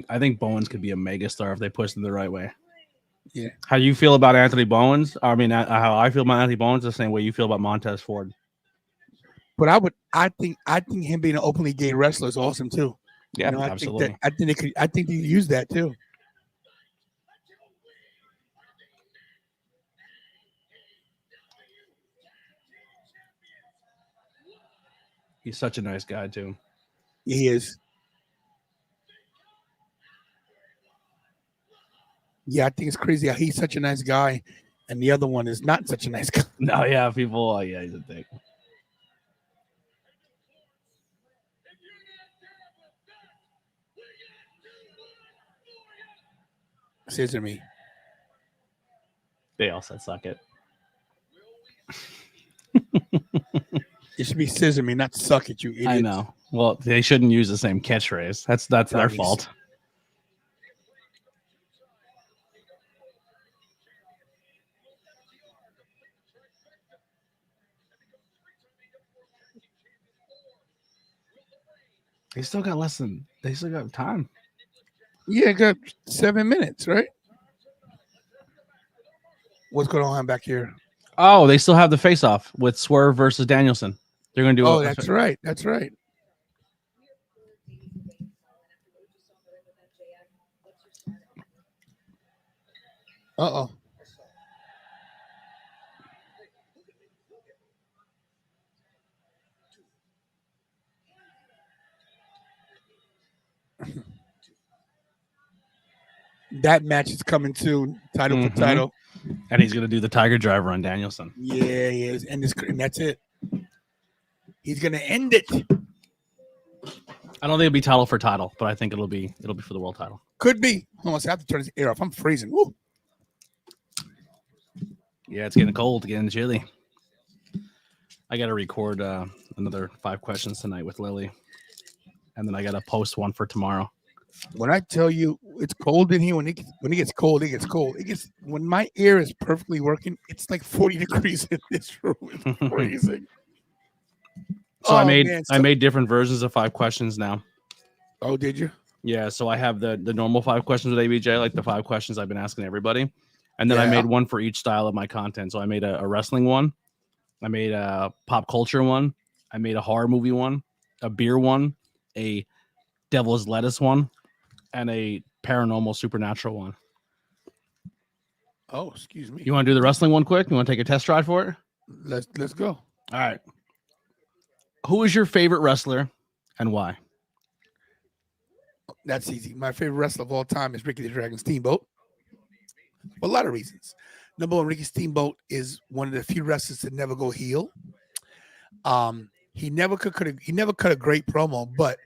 I think Bowens could be a megastar if they push him the right way. Yeah. How you feel about Anthony Bowens? I mean, how I feel about Anthony Bowens is the same way you feel about Montez Ford. But I think him being an openly gay wrestler is awesome too. Yeah, You know, absolutely. I think they could use that too. He's such a nice guy too. He is. Yeah, I think it's crazy how he's such a nice guy, and the other one is not such a nice guy. No, yeah, people. Yeah, he's a dick. Scissor me. They all said suck it. It should be scissor me, not suck it, you idiot. I know. Well, they shouldn't use the same catchphrase. That's their Dummies. fault. They still got time. Yeah, got 7 minutes, right? What's going on back here? Oh, they still have the face-off with Swerve versus Danielson. They're going to do. Oh, that's right. That's right. Uh-oh. That match is coming soon. Title for title. And he's going to do the Tiger Driver on Danielson. Yeah, he is. And that's it. He's going to end it. I don't think it'll be title for title, but I think it'll be for the world title. Could be. Almost have to turn this air off. I'm freezing. Woo. Yeah, it's getting cold, getting chilly. I got to record another 5 questions tonight with Lily, and then I got to post one for tomorrow. When I tell you it's cold in here, when it gets cold, it gets cold. It gets when my air is perfectly working, it's like 40 degrees in this room. It's freezing. So I man, made different versions of 5 questions now. Oh, did you? Yeah, so I have the normal 5 questions with ABJ, like the 5 questions I've been asking everybody. And then I made one for each style of my content. So I made a wrestling one. I made a pop culture one. I made a horror movie one, a beer one, a devil's lettuce one, and a paranormal supernatural one. Oh, excuse me. You want to do the wrestling one quick? You want to take a test ride for it? Let's go. All right. Who is your favorite wrestler and why? That's easy. My favorite wrestler of all time is Ricky the Dragon Steamboat. For a lot of reasons. Number one, Ricky Steamboat is one of the few wrestlers to never go heel. He never cut a great promo, but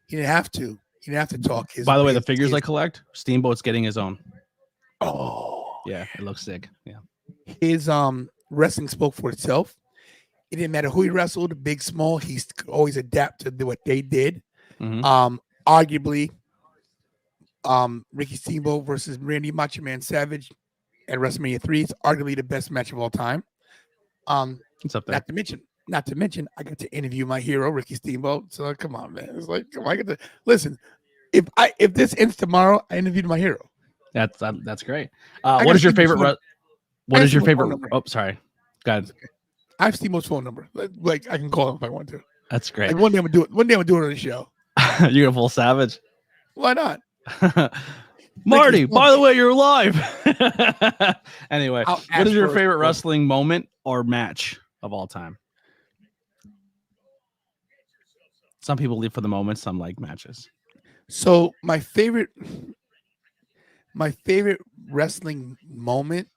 he didn't have to. He didn't have to talk. By the way, the figures I collect, Steamboat's getting his own. Oh, yeah, it looks sick. Yeah, his wrestling spoke for itself. It didn't matter who he wrestled, big, small. He's always adapt to what they did. Mm-hmm. Arguably, Ricky Steamboat versus Randy Macho Man Savage at WrestleMania 3 is arguably the best match of all time. It's up there. Not to mention, I got to interview my hero, Ricky Steamboat. So come on, man. It's like, come on, I get to listen. If this ends tomorrow, I interviewed my hero. That's great. What is your favorite? What is your favorite? Oh, sorry. Go ahead. I have Steamboat's phone number. Like I can call him if I want to. That's great. Like one day I'm gonna do it. One day I'm gonna do it on the show. You're gonna full Savage. Why not? Marty, by the way, you're live. Anyway, what is your favorite wrestling moment or match of all time? Some people live for the moments, some like matches. So my favorite wrestling moment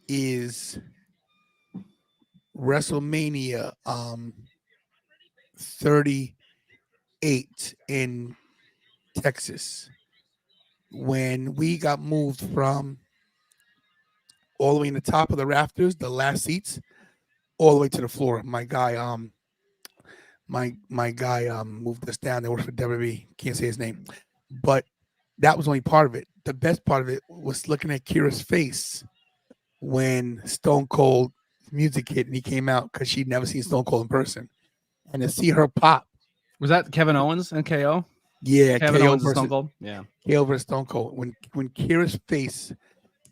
is WrestleMania 38 in Texas, when we got moved from all the way in the top of the rafters, the last seats, all the way to the floor. My guy moved us down. They worked for WWE. Can't say his name, but that was only part of it. The best part of it was looking at Kira's face when Stone Cold music hit and he came out, because she'd never seen Stone Cold in person, and to see her pop. Was that Kevin Owens and KO? Yeah, Kevin Owens versus Stone Cold. Yeah, KO versus Stone Cold. When Kira's face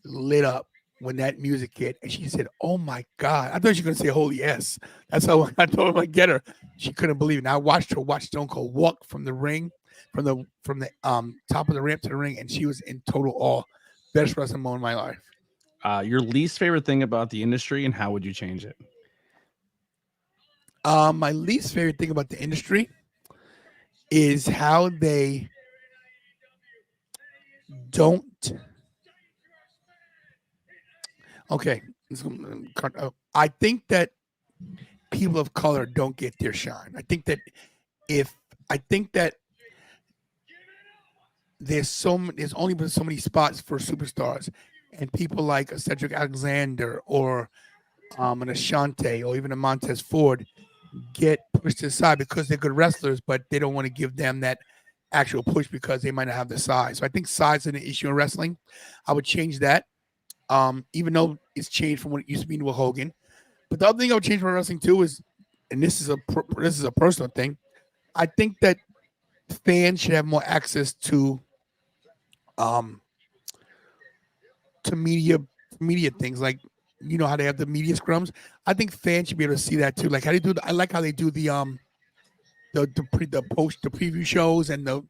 lit up when that music hit, and she said, "Oh my God!" I thought she was gonna say "Holy yes." That's how I told her I get her. She couldn't believe it. And I watched her watch Stone Cold walk from the ring, from the top of the ramp to the ring, and she was in total awe. Best wrestling moment of my life. Your least favorite thing about the industry, and how would you change it? My least favorite thing about the industry is how they don't. Okay, I think that people of color don't get their shine. I think that there's only been so many spots for superstars, and people like a Cedric Alexander or an Ashante or even a Montez Ford get pushed aside because they're good wrestlers, but they don't want to give them that actual push because they might not have the size. So I think size is an issue in wrestling. I would change that, even though it's changed from what it used to be to a Hogan. But the other thing I would change for wrestling too is, and this is a personal thing, I think that fans should have more access to media things, like, you know how they have the media scrums. I think fans should be able to see that too. Like how they do. I like how they do the preview shows and the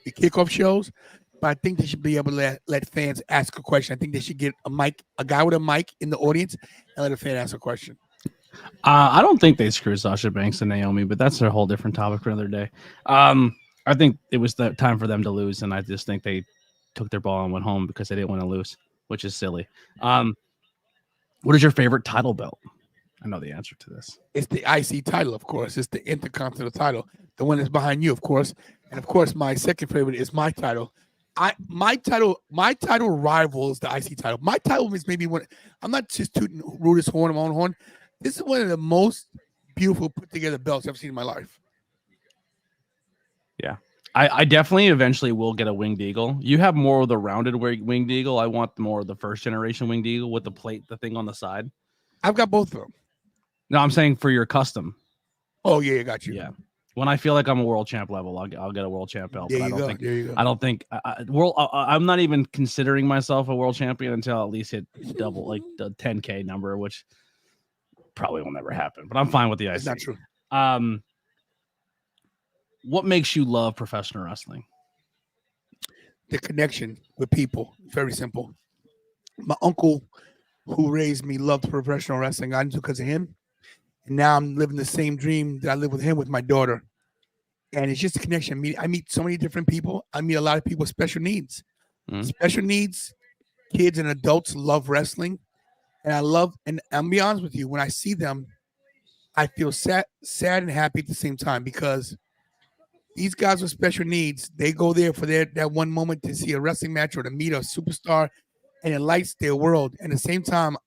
kickoff shows. But I think they should be able to let fans ask a question. I think they should get a guy with a mic in the audience, and let a fan ask a question. I don't think they screw Sasha Banks and Naomi, but that's a whole different topic for another day. I think it was the time for them to lose, and I just think they took their ball and went home because they didn't want to lose, which is silly. What is your favorite title belt? I know the answer to this. It's the IC title, of course. It's the Intercontinental title, the one that's behind you, of course. And of course, my second favorite is my title. My title rivals the IC title. My title is maybe one. I'm not just tooting Rudis horn of my own horn. This is one of the most beautiful put together belts I've seen in my life. Yeah. I definitely eventually will get a Winged Eagle. You have more of the rounded Winged Eagle. I want more of the first generation Winged Eagle with the plate, the thing on the side. I've got both of them. No, I'm saying for your custom. Oh yeah, I got you. Yeah. When I feel like I'm a world champ level, I'll get a world champ belt. There But you go. There you go. I don't think I'm not even considering myself a world champion until I at least hit double like the 10K number, which probably will never happen. But I'm fine with the IC. It's not true. What makes you love professional wrestling? The connection with people. Very simple. My uncle, who raised me, loved professional wrestling. I knew because of him. And now I'm living the same dream that I live with him with my daughter. And it's just a connection. I meet so many different people. I meet a lot of people with special needs. Special needs, kids and adults love wrestling. And and I'll be honest with you, when I see them, I feel sad and happy at the same time, because these guys with special needs, they go there for that one moment to see a wrestling match or to meet a superstar, and it lights their world. And at the same time,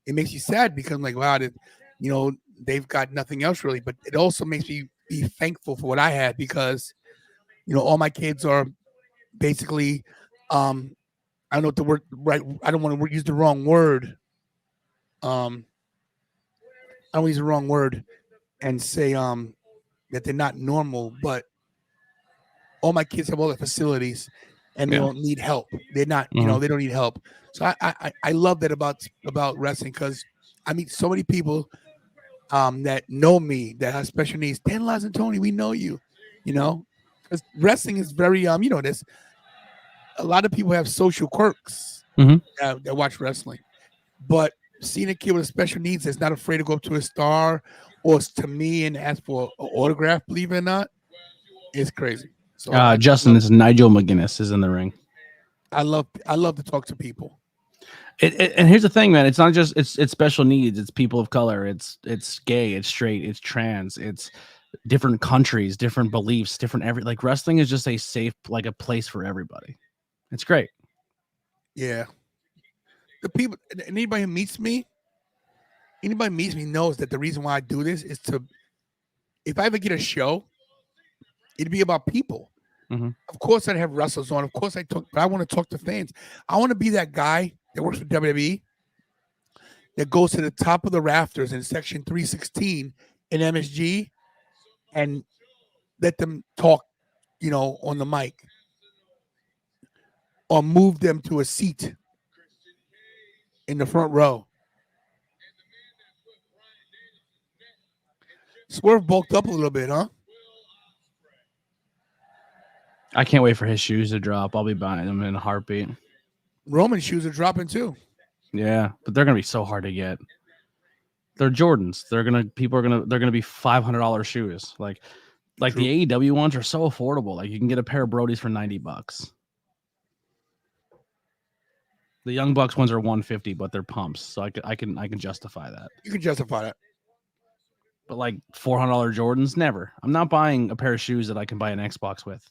it makes you sad because I'm like, wow, they've got nothing else really. But it also makes me be thankful for what I had, because, all my kids are basically, I don't know what the word, right? I don't want to use the wrong word. I don't want to use the wrong word and say that they're not normal, but all my kids have all the facilities and they don't need help. They're not, they don't need help. So I love that about wrestling, because I meet so many people that know me, that have special needs. Dan Laz and Toni, we know you, because wrestling is very, there's a lot of people have social quirks that watch wrestling, but seeing a kid with special needs that's not afraid to go up to a star or to me and ask for an autograph, believe it or not, is crazy. So Justin, this is Nigel McGuinness is in the ring. I love to talk to people. And here's the thing, man. It's not just it's special needs. It's people of color. It's gay. It's straight. It's trans. It's different countries, different beliefs, different like wrestling is just a safe, like a place for everybody. It's great. Yeah. The people, anybody who meets me knows that the reason why I do this is if I ever get a show, it'd be about people. Of course, I'd have wrestlers on. Of course, but I want to talk to fans. I want to be that guy that works for WWE that goes to the top of the rafters in section 316 in MSG and let them talk, on the mic, or move them to a seat in the front row. Swerve bulked up a little bit, huh? I can't wait for his shoes to drop. I'll be buying them in a heartbeat. Roman's shoes are dropping too. Yeah, but they're gonna be so hard to get. They're Jordans. They're gonna be $500 shoes. Like the AEW ones are so affordable. Like you can get a pair of Brodies for $90. The Young Bucks ones are $150, but they're pumps. So I can justify that. You can justify that. But like $400 Jordans, never. I'm not buying a pair of shoes that I can buy an Xbox with.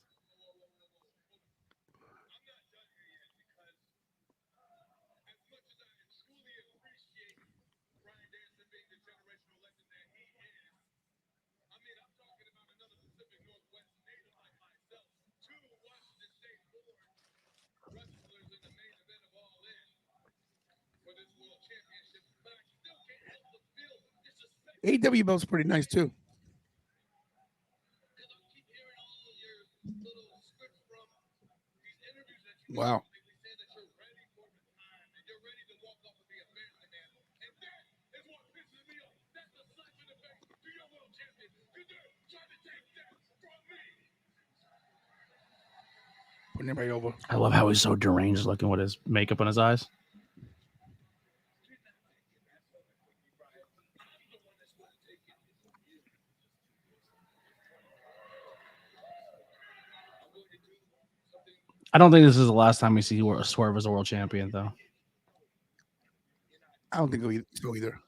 AEW belt's pretty nice too. Wow. Putting everybody over. I love how he's so deranged looking with his makeup on his eyes. I don't think this is the last time we see Swerve as a world champion, though. I don't think so either.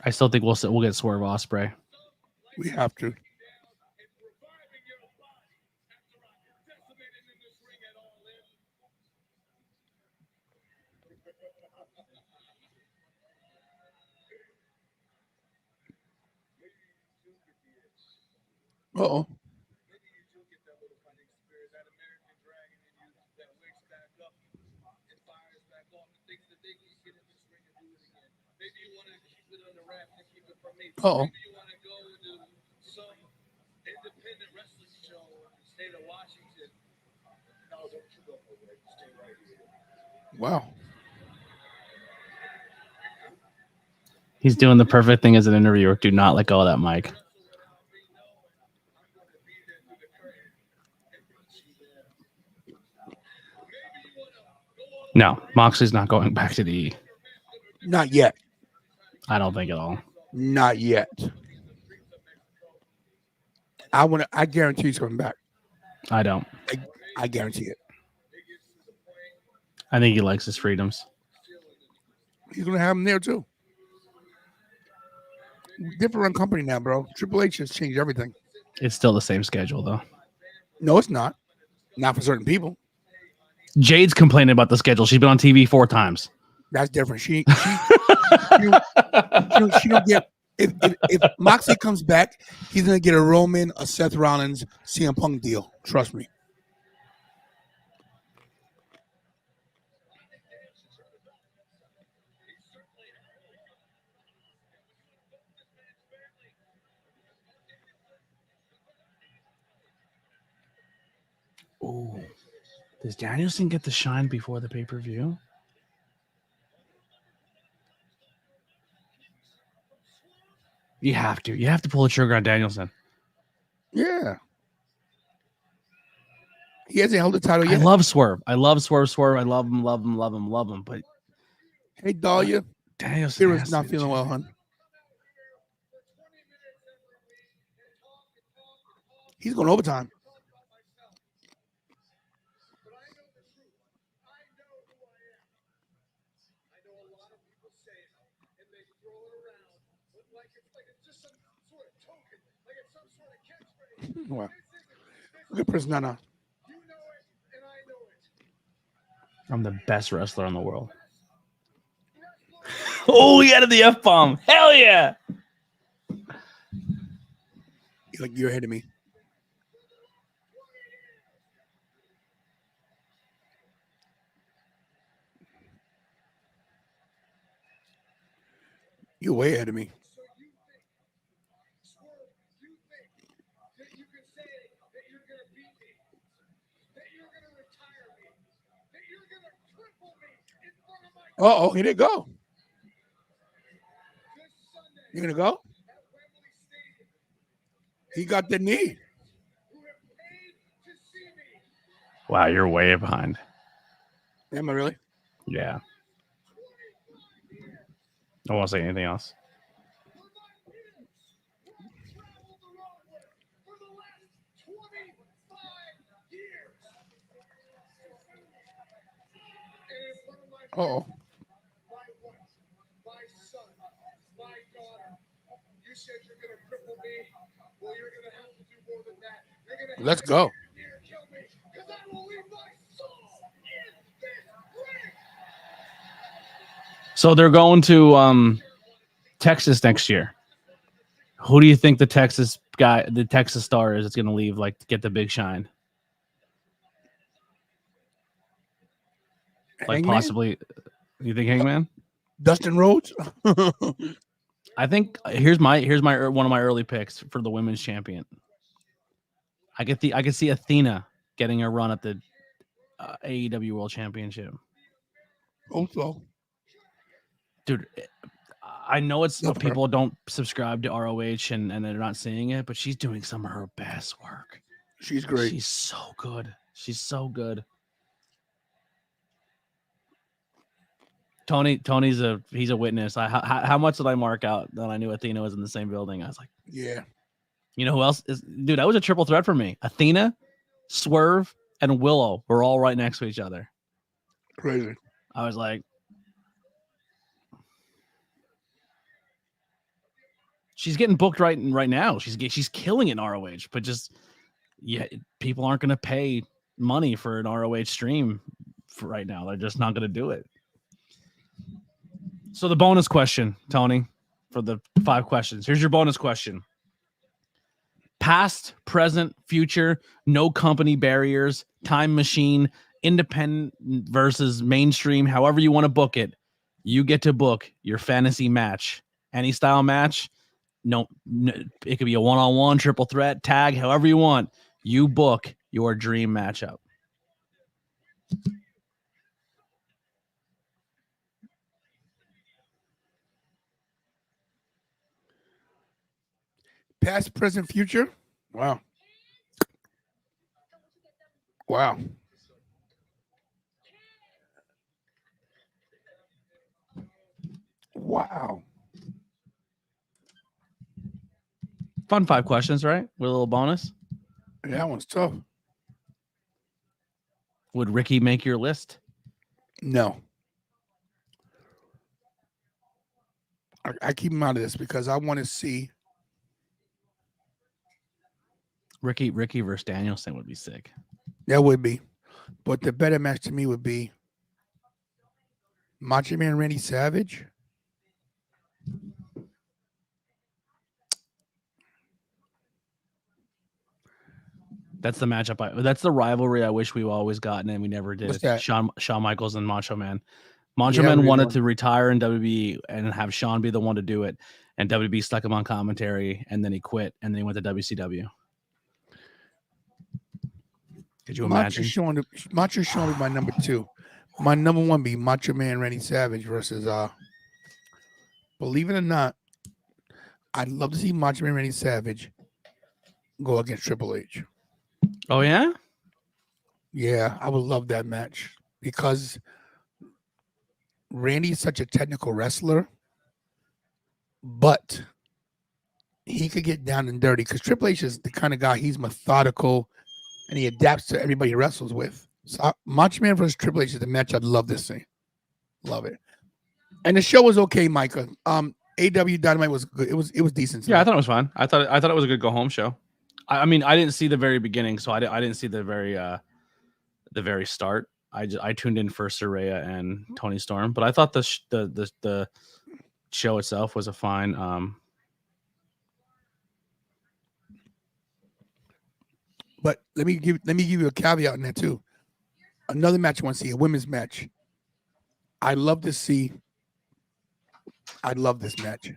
I still think we'll get Swerve Ospreay. We have to. Uh-oh. Uh-oh. Wow. He's doing the perfect thing as an interviewer. Do not let go of that mic. No, Moxley's not going back to the E. Not yet. I don't think at all. Not yet. I guarantee he's coming back. I don't. I guarantee it. I think he likes his freedoms. He's gonna have him there too. Different run company now, bro. Triple H has changed everything. It's still the same schedule, though. No, it's not. Not for certain people. Jade's complaining about the schedule. She's been on TV 4 times. That's different. She don't get. If Moxley comes back, he's gonna get a Roman, a Seth Rollins, CM Punk deal. Trust me. Ooh. Does Danielson get the shine before the pay-per-view? You have to. You have to pull the trigger on Danielson. Yeah. He hasn't held the title I yet. love Swerve. I love Swerve. I love him. But Hey, Dahlia. Danielson Kira's not feeling well, hon. He's going overtime. Wow. Look at Prisnana. I'm the best wrestler in the world. Oh, he added the F-bomb. Hell yeah. You're ahead of me. You're way ahead of me. Uh-oh, here they go. You gonna go? He got the knee. Wow, you're way behind. Am I really? Yeah. I won't say anything else. Uh-oh. Let's go. So they're going to Texas next year. Who do you think the Texas star is that's going to leave, like, to get the big shine? Like, Hangman? possibly, you think Hangman? Dustin Rhodes? I think here's my one of my early picks for the women's champion. I can see Athena getting a run at the AEW World Championship. Also, dude, I know it's Not people don't subscribe to ROH and they're not seeing it, but she's doing some of her best work. she's great. She's so good. She's so good. Tony's he's a witness. How much did I mark out that I knew Athena was in the same building? I was like, Yeah. you know who else is? Dude, that was a triple threat for me. Athena, Swerve, and Willow were all right next to each other. Crazy. I was like, She's getting booked right now. She's killing it in ROH, but just people aren't going to pay money for an ROH stream for right now. They're just not going to do it. So the bonus question, Tony, for the 5 questions. Here's your bonus question. Past, present, future, no company barriers, time machine, independent versus mainstream, however you want to book it. You get to book your fantasy match. Any style match. No, it could be a one-on-one, triple threat, tag, however you want. You book your dream matchup. Past, present, future. Wow. Wow. Wow. Fun 5 questions, right? With a little bonus. Yeah, that one's tough. Would Ricky make your list? No. I keep him out of this because I want to see. Ricky versus Danielson would be sick. That would be. But the better match to me would be Macho Man Randy Savage. That's the matchup. That's the rivalry I wish we always gotten and we never did. What's that? Shawn Michaels and Macho Man. Macho Yeah, Man we wanted want- to retire in WWE and have Shawn be the one to do it. And WWE stuck him on commentary and then he quit and then he went to WCW. Could you imagine? Macho Shawn would be my number 2. My number 1 be Macho Man Randy Savage versus believe it or not, I'd love to see Macho Man Randy Savage go against Triple H. Oh yeah? Yeah, I would love that match because Randy's such a technical wrestler, but he could get down and dirty because Triple H is the kind of guy, he's methodical and he adapts to everybody he wrestles with. So Macho Man versus Triple H is the match I'd love to see. Love it. And the show was okay, Micah. AEW Dynamite was good. It was decent. Yeah, I thought it was fine. I thought it was a good go home show. I mean, I didn't see the very beginning, so I didn't see the very start. I tuned in for Saraya and Toni Storm, but I thought the show itself was a fine. But let me give you a caveat in that too. Another match I want to see, a women's match. I love this match.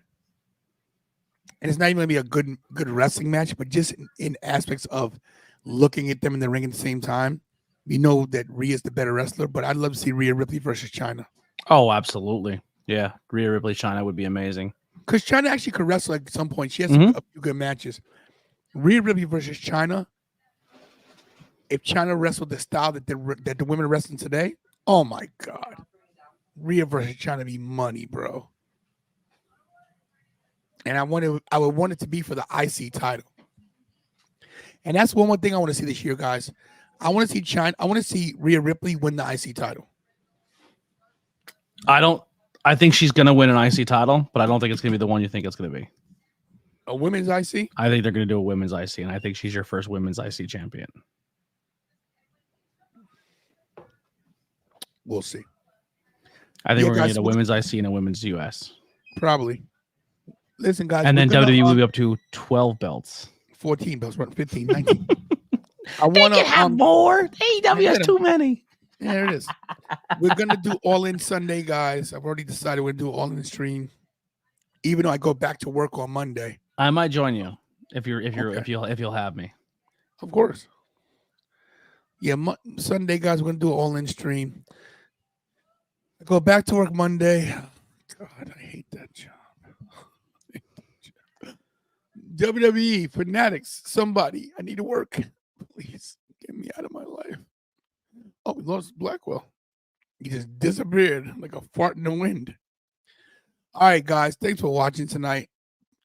And it's not even gonna be a good wrestling match, but just in aspects of looking at them in the ring at the same time. We know that Rhea's the better wrestler, but I'd love to see Rhea Ripley versus Chyna. Oh, absolutely. Yeah, Rhea Ripley Chyna would be amazing. Because Chyna actually could wrestle at some point. She has Mhm. a few good matches. Rhea Ripley versus Chyna. If Chyna wrestled the style that the women are wrestling today, oh my God. Rhea versus Chyna be money, bro. And I would want it to be for the IC title. And that's one more thing I want to see this year, guys. I want to see Rhea Ripley win the IC title. I think she's gonna win an IC title, but I don't think it's gonna be the one you think it's gonna be. A women's IC? I think they're gonna do a women's IC, and I think she's your first women's IC champion. We'll see. I think Yeah, we're gonna guys, get a women's IC and a women's US. Probably. Listen, guys. And then we're gonna, WWE will be up to 12 belts. 14 belts, 15, 19. I They want can have to more. AEW has yeah. too many. there it is. We're gonna do All In Sunday, guys. I've already decided we're gonna do All In stream. Even though I go back to work on Monday. I might join you if Okay. you'll have me. Of course. Yeah, Sunday, guys, we're gonna do All In stream. I go back to work Monday. God, I hate that job. WWE fanatics, somebody, I need to work. Please get me out of my life. Oh, we lost Blackwell. He just disappeared like a fart in the wind. All right, guys, thanks for watching tonight.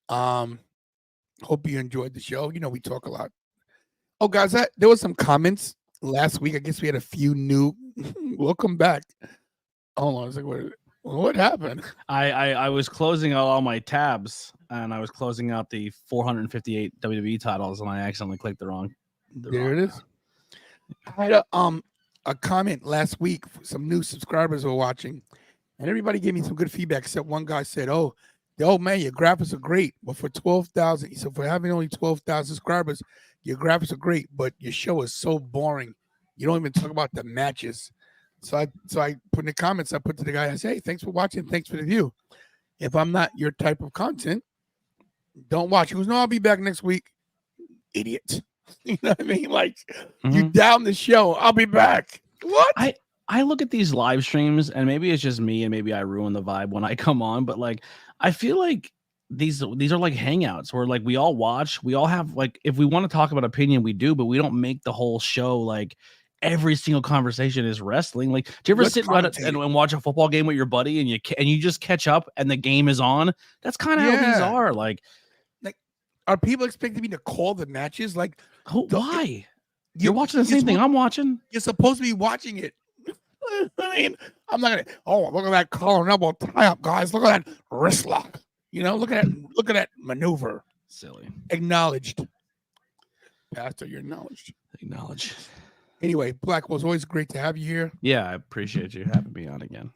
Hope you enjoyed the show. You know, we talk a lot. Oh, guys, there was some comments last week. I guess we had a few new. Welcome back. Hold on a second. What happened? I was closing out all my tabs and I was closing out the 458 WWE titles and I accidentally clicked the wrong. There it is. I had a comment last week. Some new subscribers were watching, and everybody gave me some good feedback. Except one guy said, "Oh man, your graphics are great, but for 12,000, he said for having only 12,000 subscribers, your graphics are great, but your show is so boring. You don't even talk about the matches." So I put in the comments. I put to the guy. I say, "Hey, thanks for watching. Thanks for the view. If I'm not your type of content, don't watch." He goes, "No, I'll be back next week." Idiot. You know what I mean? Like, you down the show. I'll be back. What? I look at these live streams and maybe it's just me and maybe I ruin the vibe when I come on, but like I feel like these are like hangouts where like we all watch, we all have like if we want to talk about opinion, we do, but we don't make the whole show like every single conversation is wrestling. Like, do you ever sit and watch a football game with your buddy and you just catch up and the game is on? That's kind of how these are. Like, are people expecting me to call the matches? Like, why? You're watching the same thing I'm watching. You're supposed to be watching it. I mean, I'm not gonna. Oh, look at that collar and elbow tie up, guys. Look at that wrist lock. You know, look at that maneuver. Silly. Acknowledged. Pastor, you're acknowledged. Acknowledge. Anyway, Blackwell, it's always great to have you here. Yeah, I appreciate you having me on again.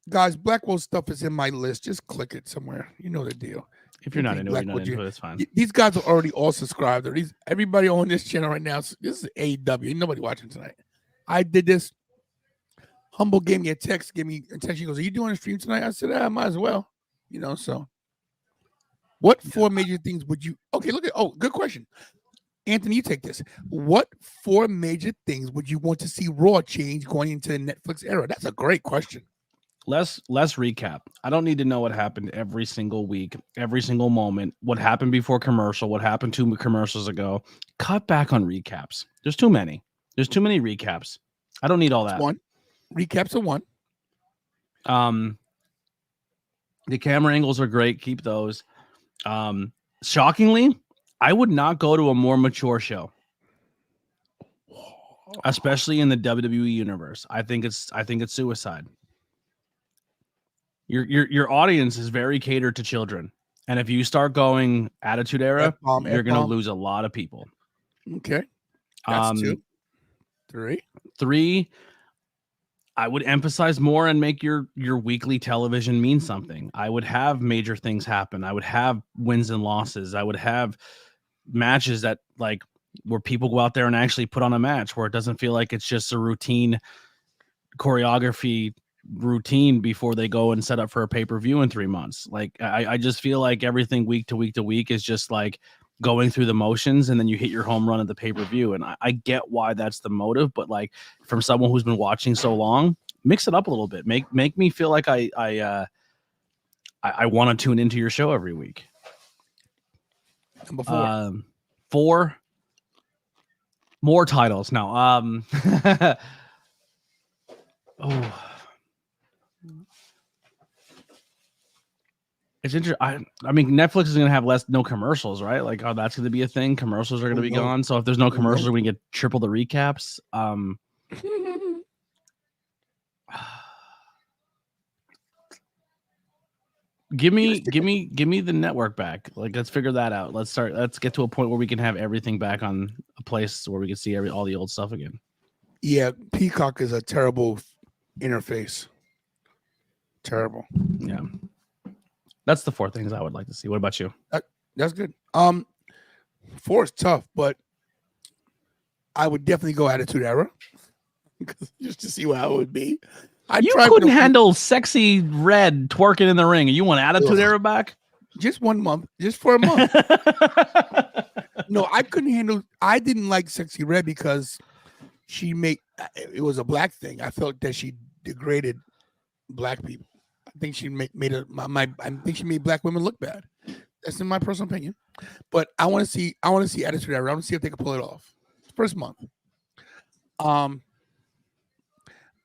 Guys, Blackwell stuff is in my list. Just click it somewhere. You know the deal. If you're not into it, you're not into it. It's fine. These guys are already all subscribed. Everybody on this channel right now. This is AEW. Nobody watching tonight. I did this. Humble gave me a text. He goes, "Are you doing a stream tonight?" I said, "I might as well." You know, so what four major things would you good question. Anthony, you take this. What four major things would you want to see Raw change going into the Netflix era? That's a great question. Less recap. I don't need to know what happened every single week, every single moment, what happened before commercial, what happened 2 commercials ago. Cut back on recaps. There's too many. There's too many recaps. I don't need all that. One. Recaps are one. The camera angles are great. Keep those. Shockingly, I would not go to a more mature show, especially in the WWE universe. I think it's suicide. Your audience is very catered to children, and if you start going Attitude Era, you're going to lose a lot of people. Okay, that's 2. 3. I would emphasize more and make your weekly television mean something. I would have major things happen. I would have wins and losses. I would have matches that like where people go out there and actually put on a match where it doesn't feel like it's just a routine choreography routine before they go and set up for a pay-per-view in 3 months. Like I just feel like everything week to week to week is just like going through the motions and then you hit your home run at the pay-per-view. And I get why that's the motive, but like from someone who's been watching so long, mix it up a little bit. Make me feel like I want to tune into your show every week. Number 4. 4 more titles now. It's interesting. I mean, Netflix is going to have no commercials, right? Like, that's going to be a thing. Commercials are going to be gone. So if there's no commercials, we can get triple the recaps. Give me the network back. Like, let's figure that out. Let's get to a point where we can have everything back on a place where we can see all the old stuff again. Yeah, Peacock is a terrible interface. Terrible. Yeah. That's the 4 things I would like to see. What about you? That's good. 4 is tough, but I would definitely go Attitude Era just to see how it would be. You couldn't handle Sexy Red twerking in the ring. You want Attitude Era back? Just 1 month, just for a month. No, I couldn't handle. I didn't like Sexy Red because it was a black thing. I felt that she degraded black people. I think she made black women look bad. That's in my personal opinion. But I want to see Attitude Era. I want to see if they can pull it off. First month. I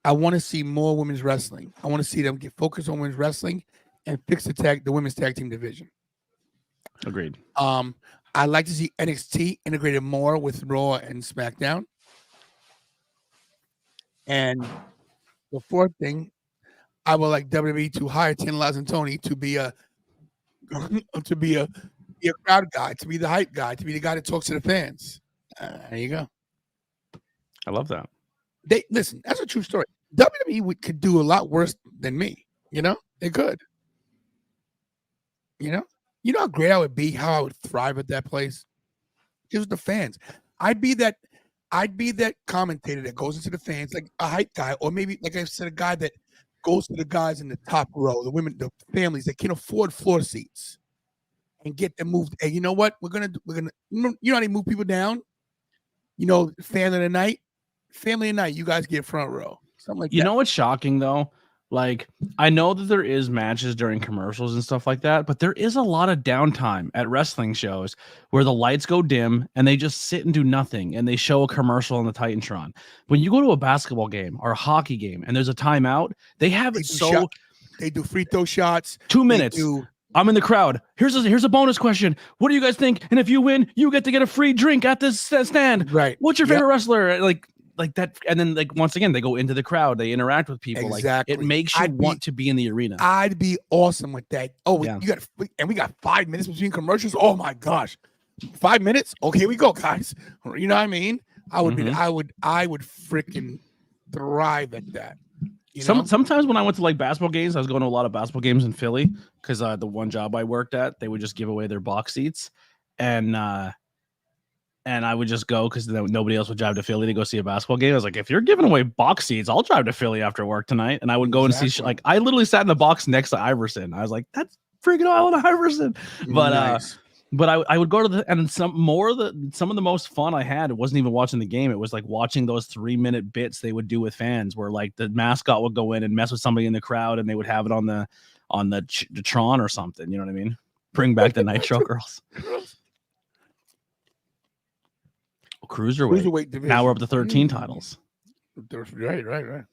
want to see more women's wrestling. I want to see them get focused on women's wrestling and fix the women's tag team division. Agreed. I'd like to see NXT integrated more with Raw and SmackDown. And the 4th thing, I would like WWE to hire Tantalizing Tony to be a crowd guy, to be the hype guy, to be the guy that talks to the fans. There you go. I love that. They listen. That's a true story. WWE could do a lot worse than me. You know, they could. You know how great I would be, how I would thrive at that place. Just the fans. I'd be that commentator that goes into the fans, like a hype guy, or maybe, like I said, a guy that goes to the guys in the top row, the women, the families that can afford floor seats, and get them moved. Hey, you know what? We're gonna, you know how they move people down. You know, family of the night. You guys get front row, something like that. You know what's shocking though? Like, I know that there is matches during commercials and stuff like that, but there is a lot of downtime at wrestling shows where the lights go dim and they just sit and do nothing and they show a commercial on the Titantron. When you go to a basketball game or a hockey game and there's a timeout, they have it so they do free throw shots. 2 minutes. I'm in the crowd. Here's a bonus question. What do you guys think? And if you win, you get to get a free drink at this stand. Right. What's your favorite wrestler? Like that, and then like once again they go into the crowd, they interact with people. Exactly. Like, it makes you want to be in the arena. I'd be awesome with that. Oh, Yeah. we got 5 minutes between commercials. Oh my gosh, 5 minutes. Okay, here we go, guys. You know what I mean? I would be. I would freaking thrive at that. You know? Sometimes when I went to like basketball games, I was going to a lot of basketball games in Philly because the one job I worked at, they would just give away their box seats, and I would just go because nobody else would drive to Philly to go see a basketball game. I was like, if you're giving away box seats, I'll drive to Philly after work tonight. And I would go and see, like, I literally sat in the box next to Iverson. I was like, that's freaking Island Iverson. But, Nice. but I would go to some of the most fun I had, it wasn't even watching the game. It was like watching those 3-minute bits they would do with fans where like the mascot would go in and mess with somebody in the crowd and they would have it on the Tron or something. You know what I mean? Bring back the Nitro Girls. Cruiserweight division. Now we're up to 13 titles. Right.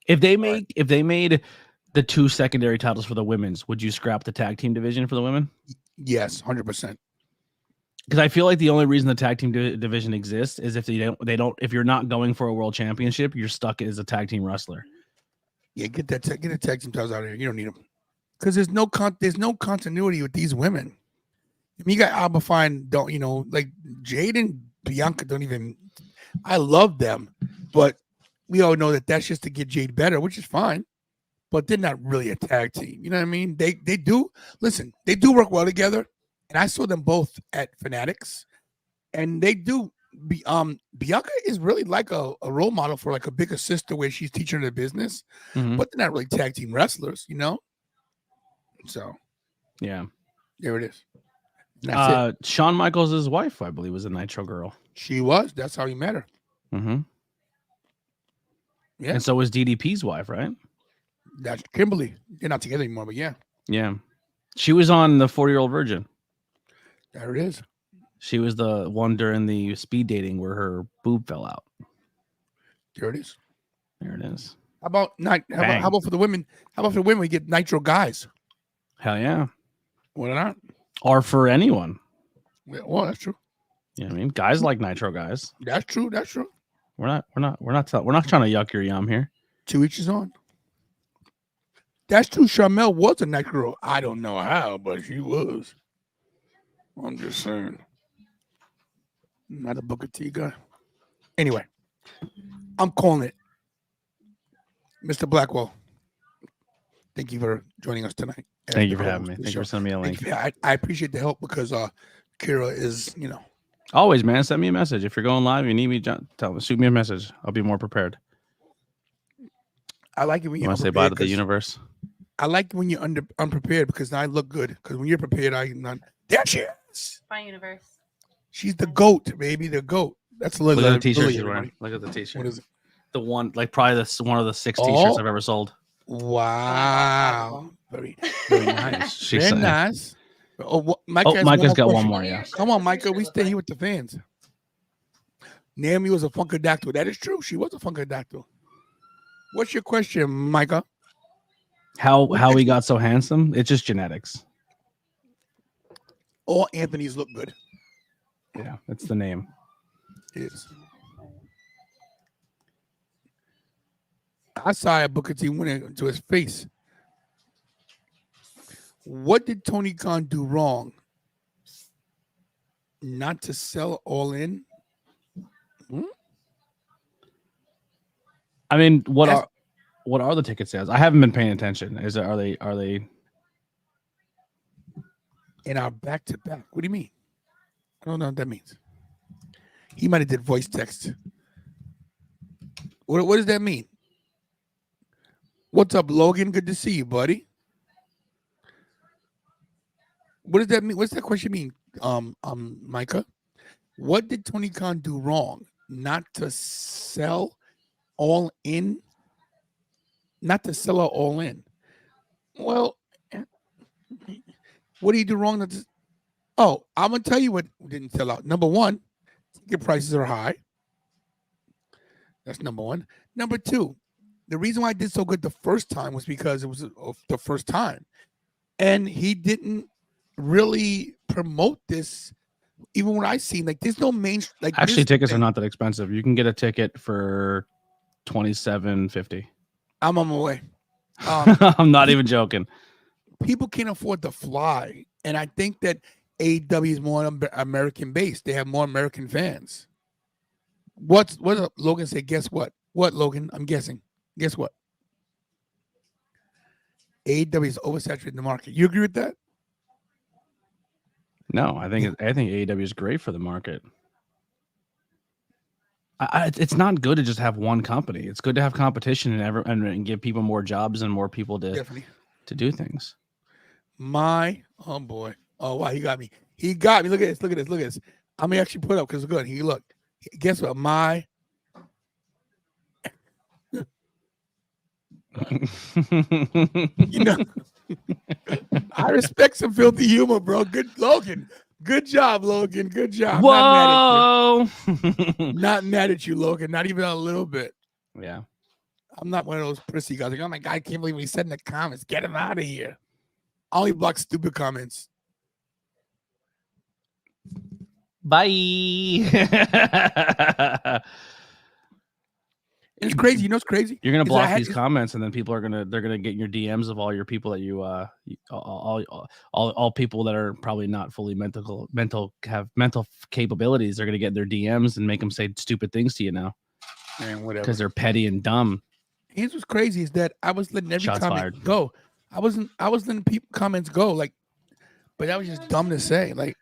If they made the 2 secondary titles for the women's, would you scrap the tag team division for the women? Yes, 100%. Because I feel like the only reason the tag team division exists is if they don't if you're not going for a world championship, you're stuck as a tag team wrestler. Yeah, get the tag team titles out of here. You don't need them because there's no continuity with these women. I mean, you got Alba Fine, like Jade and Bianca don't even. I love them, but we all know that that's just to get Jade better, which is fine. But they're not really a tag team. You know what I mean? They do work well together, and I saw them both at Fanatics, and they do. Bianca is really like a role model for like a bigger sister where she's teaching her the business, but they're not really tag team wrestlers, you know. So, yeah, there it is. That's it. Shawn Michaels' wife, I believe, was a Nitro Girl. She was. That's how he met her. Mm-hmm. Yeah. And so was DDP's wife, right? That's Kimberly. They're not together anymore, but yeah. Yeah. She was on the 40-Year-Old Virgin. There it is. She was the one during the speed dating where her boob fell out. There it is. There it is. How about for the women? How about for the women? We get Nitro guys. Hell yeah. Why not? Or for anyone. Well, that's true. Yeah, I mean, guys like Nitro guys. That's true. We're not trying to yuck your yum here. To each his own. That's true. Charmel was a Nitro girl. I don't know how, but she was. I'm just saying. Not a Booker T guy. Anyway, I'm calling it. Mr. Blackwell, thank you for joining us tonight. Thank you for having me. Thank you for sending me a link. I appreciate the help because Kira is, Always, man. Send me a message. If you're going live, you need me, shoot me a message. I'll be more prepared. I like it when you want to say bye to the universe. I like when you're unprepared because I look good. Because when you're prepared, I'm not. There she is. Bye, universe. She's the GOAT, baby. The GOAT. That's Look at the t-shirt she's wearing. Look at the t-shirt. What is it? The one, like probably one of the 6 t-shirts I've ever sold. Wow. Very nice. Very nice. Micah's got one more, yeah. Come on, Micah. We stay here with the fans. Naomi was a funkadactyl. That is true. She was a funkadactyl. What's your question, Micah? How he got so handsome? It's just genetics. All Anthony's look good. Yeah, that's the name. It is. I saw a Booker T win it to his face. What did Tony Khan do wrong? Not to sell All In? I mean, what are the ticket sales? I haven't been paying attention. Are they In our back-to-back? What do you mean? I don't know what that means. He might have did voice text. What does that mean? What's up, Logan? Good to see you, buddy. What does that mean? What's that question mean, Micah? What did Tony Khan do wrong? Not to sell All In? Not to sell out All In. Well, what did he do wrong? I'm going to tell you what didn't sell out. Number one, ticket prices are high. That's number one. Number two, the reason why I did so good the first time was because it was the first time. And he didn't really promote this. Even when I seen, like, there's no main. Like, actually, tickets are not that expensive. You can get a ticket for $27.50. I'm on my way. I'm not even joking. People can't afford to fly. And I think that AEW is more American based. They have more American fans. What up? Logan said, guess what? What, Logan? I'm guessing. Guess what? AEW is oversaturating the market. You agree with that? No, I think AEW is great for the market. It's not good to just have one company. It's good to have competition and give people more jobs and more people to do things. Oh boy. Oh wow, he got me. He got me. Look at this. Look at this. Look at this. I'm gonna actually put up because it's good. Look. Guess what? I respect some filthy humor, bro. Good, Logan. Good job, Logan. Good job. Whoa! Not mad at you, Logan. Not even a little bit. Yeah. I'm not one of those prissy guys. Like, oh my God, I can't believe he said in the comments. Get him out of here. I only block stupid comments. Bye. It's crazy. You know what's crazy? You're gonna block these comments, and then people they're gonna get your DMs of all your people that you all people that are probably not fully have mental capabilities. They're gonna get their DMs and make them say stupid things to you now. Man, whatever. Because they're petty and dumb. Here's what's crazy is that I was letting every comment go. I was letting people comments go, like, but that was just dumb to say. Like,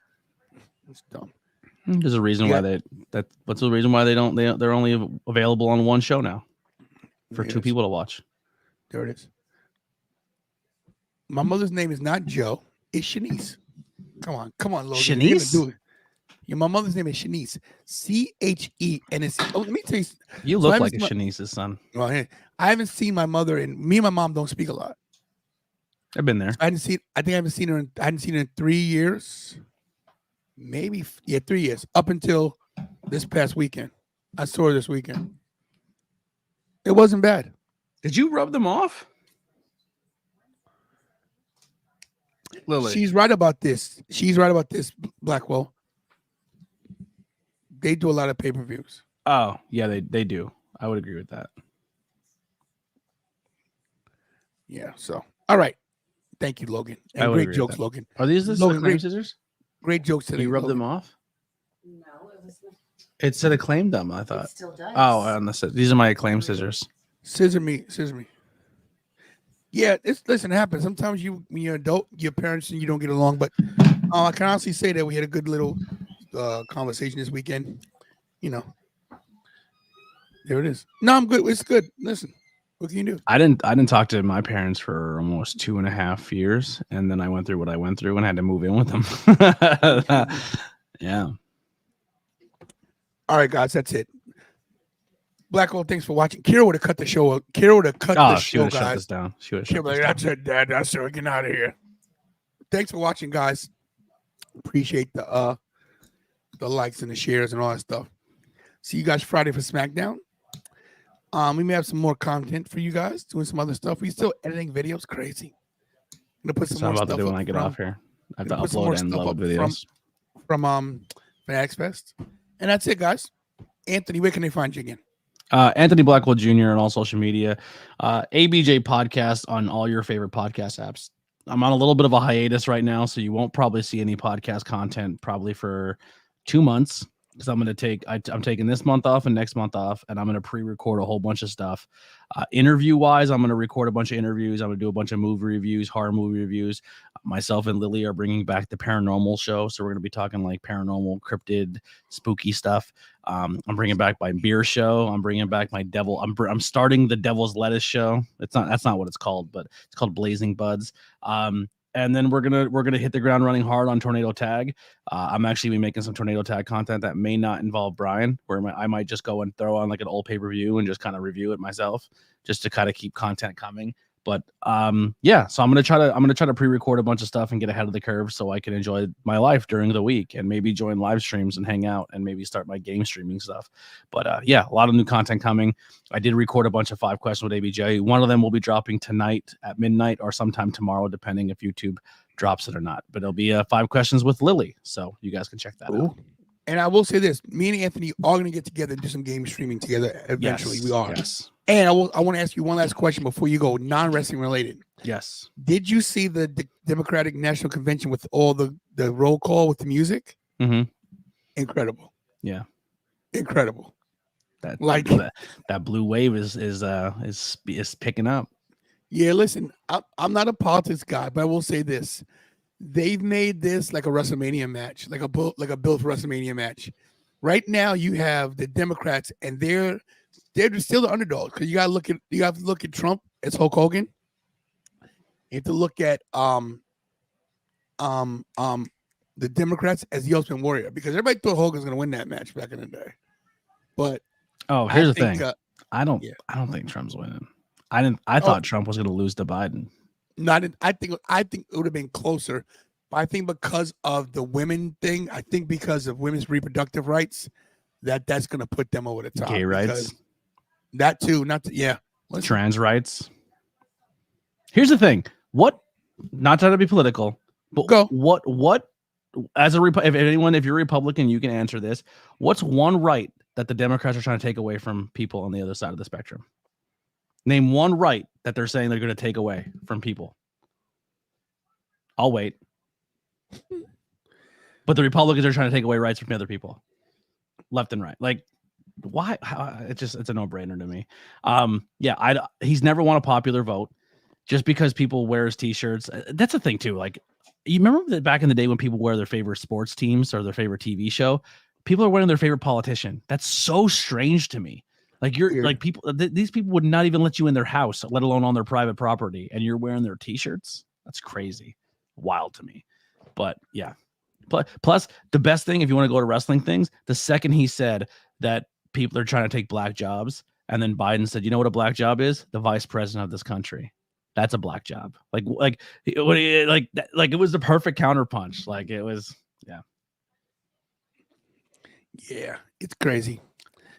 it's dumb. There's a reason why what's the reason why they're only available on one show now for two people to watch. There it is. My mother's name is not Joe. It's Shanice. Come on, Logan. Shanice? Do it. Yeah, my mother's name is Shanice. CHENS. Oh, let me tell you. You look like a Shanice's son. Well, I haven't seen my mother, and me and my mom don't speak a lot. I've been there. I think I haven't seen her. I hadn't seen her in 3 years. Maybe 3 years. Up until this past weekend. I saw her this weekend. It wasn't bad. Did you rub them off? Lily. She's right about this. Blackwell. They do a lot of pay-per-views. Oh, yeah, they do. I would agree with that. Yeah, so. All right. Thank you, Logan. And great jokes, Logan. Are these the Acclaim scissors? Great jokes today. You rubbed them off? No, it was not. It said Acclaim them, I thought. It still does. Oh, these are my Acclaim scissors. Scissor me. Yeah, listen, it happens. Sometimes when you're an adult, your parents and you don't get along. But I can honestly say that we had a good little conversation this weekend. You know, there it is. No, I'm good. It's good. Listen, what can you do? I didn't talk to my parents for almost 2.5 years, and then I went through what I went through and had to move in with them. Yeah. All right, guys, that's it. Blackwell, thanks for watching. Kira would have cut the show. Kira would have cut the show, she would have guys. shut this down. She would have Kira, like, that's it, Dad. That's it. We're getting out of here. Thanks for watching, guys. Appreciate the likes and the shares and all that stuff. See you guys Friday for SmackDown. We may have some more content for you guys, doing some other stuff. We still editing videos, crazy. I'm gonna put some more I'm about stuff to do when up I get from- off here. I have to gonna put some more upload and stuff load up videos. from Fanatics Fest. And that's it, guys. Anthony, where can they find you again? Anthony Blackwell Jr. on all social media. ABJ podcast on all your favorite podcast apps. I'm on a little bit of a hiatus right now, so you won't probably see any podcast content probably for 2 months, because I'm going to I'm taking this month off and next month off, and I'm going to pre-record a whole bunch of stuff. Interview-wise, I'm going to record a bunch of interviews. I'm going to do a bunch of movie reviews, horror movie reviews. Myself and Lily are bringing back the paranormal show, so we're going to be talking like paranormal, cryptid, spooky stuff. I'm bringing back my beer show. I'm bringing back my devil. I'm starting the Devil's Lettuce show. That's not what it's called, but it's called Blazing Buds. And then we're gonna hit the ground running hard on Tornado Tag. I'm actually making some Tornado Tag content that may not involve Bryan, where I might just go and throw on like an old pay-per-view and just kind of review it myself, just to kind of keep content coming. But yeah, so I'm gonna try to pre-record a bunch of stuff and get ahead of the curve so I can enjoy my life during the week and maybe join live streams and hang out and maybe start my game streaming stuff. But yeah, a lot of new content coming. I did record a bunch of 5 questions with ABJ. One of them will be dropping tonight at midnight or sometime tomorrow, depending if YouTube drops it or not. But it'll be 5 questions with Lily, so you guys can check that out. And I will say this: me and Anthony are going to get together and do some game streaming together eventually. Yes, we are. Yes. And I want to ask you one last question before you go, non-wrestling related. Yes. Did you see the Democratic National Convention with all the roll call with the music? Mm-hmm. Incredible. Yeah. Incredible. That blue wave is picking up. Yeah, listen, I'm not a politics guy, but I will say this: they've made this like a WrestleMania match, like a built for WrestleMania match. Right now, you have the Democrats, and they're still the underdogs, because you got to look at Trump as Hulk Hogan. You have to look at the Democrats as the Ultimate Warrior, because everybody thought Hogan's going to win that match back in the day. But here's the thing: I don't think Trump's winning. I thought Trump was going to lose to Biden. I think it would have been closer, but I think because of the women thing, I think because of women's reproductive rights, that's going to put them over the top. Gay rights, that too. Trans rights. Here's the thing: not trying to be political, but what as if you're Republican, you can answer this. What's one right that the Democrats are trying to take away from people on the other side of the spectrum? Name one right that they're saying they're going to take away from people. I'll wait. But the Republicans are trying to take away rights from other people, left and right. Like, why? It's a no-brainer to me. Yeah, he's never won a popular vote just because people wear his t-shirts. That's the thing too. Like, you remember that back in the day when people wear their favorite sports teams or their favorite TV show, people are wearing their favorite politician. That's so strange to me. Like, you're like people. These people would not even let you in their house, let alone on their private property, and you're wearing their t-shirts. That's crazy, wild to me. But yeah, plus the best thing, if you want to go to wrestling things, the second he said that people are trying to take black jobs, and then Biden said, "You know what a black job is? The vice president of this country. That's a black job." Like it was the perfect counterpunch. Like it was, yeah. Yeah, it's crazy.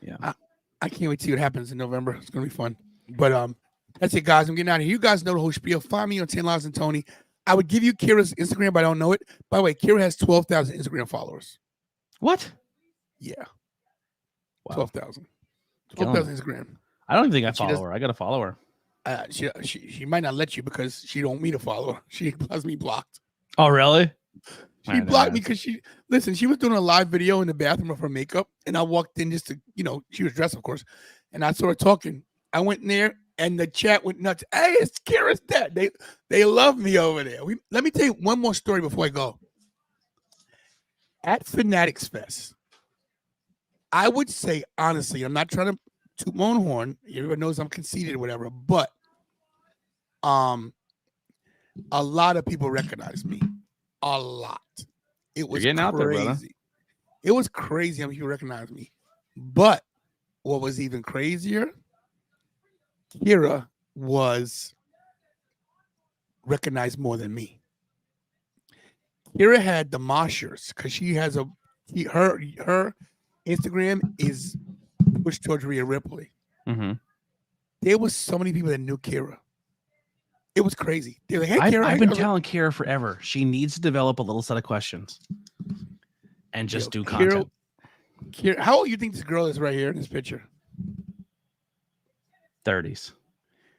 Yeah. I can't wait to see what happens in November. It's gonna be fun. But that's it, guys. I'm getting out of here. You guys know the whole spiel. Find me on 10 Lives and Tony. I would give you Kira's Instagram, but I don't know it. By the way, Kira has 12,000 Instagram followers. What? Yeah. Wow. 12,000. 12,000 Instagram. I don't think I follow her. I gotta follow her. She might not let you because she don't want me to follow her. She has me blocked. Oh, really? She blocked me because she was doing a live video in the bathroom of her makeup, and I walked in just to, she was dressed, of course, and I saw her talking. I went in there, and the chat went nuts. Hey, it's Kira's dad. They love me over there. Let me tell you one more story before I go. At Fanatics Fest, I would say, honestly, I'm not trying to toot my own horn. Everybody knows I'm conceited or whatever, but a lot of people recognize me. A lot. It was crazy. Out there, brother. It was crazy how many people recognized me. But what was even crazier, Kira was recognized more than me. Kira had the moshers because she has her Instagram is pushed towards Rhea Ripley. Mm-hmm. There was so many people that knew Kira. It was crazy. They're like, "Hey, Kira." I've been telling Kira forever. She needs to develop a little set of questions and just do content. Kira, how old do you think this girl is right here in this picture? 30s.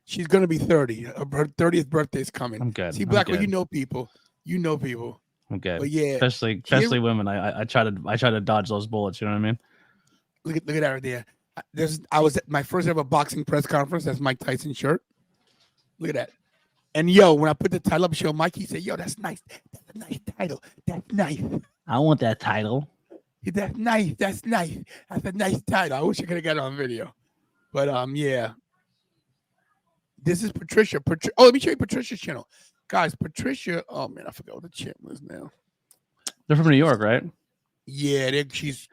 She's gonna be 30. Her 30th birthday is coming. I'm good. See, I'm Blackwell, good. you know people. You know people. I'm good. But yeah, Especially women. I try to dodge those bullets. You know what I mean? look at that right there. I was at my first ever boxing press conference. That's Mike Tyson's shirt. Look at that. And yo, when I put the title up, show Mike, he said, "Yo, that's nice. That's a nice title. That's nice. I want that title. That's nice. That's nice. That's a nice title." I wish I could have got it on video. But yeah. This is Patricia. Oh, let me show you Patricia's channel. Guys, Patricia. Oh man, I forgot what the channel is now. They're from New York, right? Yeah, she's.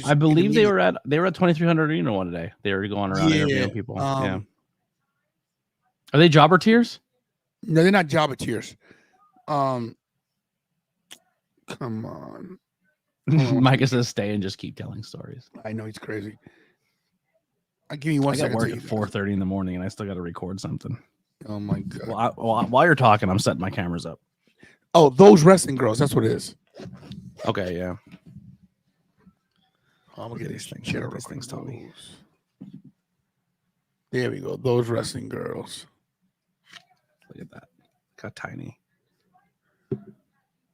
I believe they were at 2300 Arena one day. They were going around interviewing people. Yeah. Are they jobber tiers? No, they're not jobber tiers. Come on. Micah says stay and just keep telling stories. I know he's crazy. I'll give you one I got second. work at 4:30 in the morning and I still got to record something. Oh my god. Well, while you're talking, I'm setting my cameras up. Oh, those wrestling girls. That's what it is. Okay, yeah. I'm gonna get these things. Shit, These things, Tony. There we go. Those wrestling girls. Look at that. Got tiny.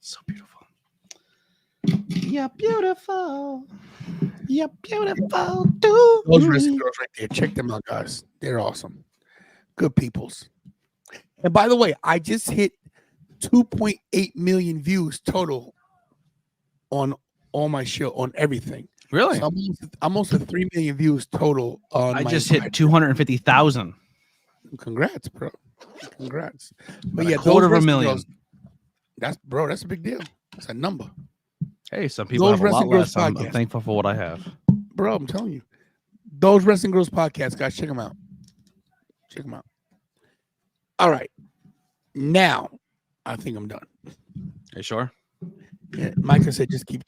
So beautiful. You're beautiful. You're beautiful. Those wrestling girls right there. Check them out, guys. They're awesome. Good peoples. And by the way, I just hit 2.8 million views total on all my show, on everything. Really? So I'm almost at 3 million views total on I my just hit 250,000. Congrats, bro. Congrats. But About yeah, a quarter of a those wrestling million. girls, that's a big deal. That's a number. Hey, some people Those have a lot Wrestling Girls less. I'm podcast. thankful for what I have. Bro, I'm telling you. Those Wrestling Girls podcast, guys, check them out. Check them out. All right. Now, I think I'm done. Are you sure? Yeah, Micah said just keep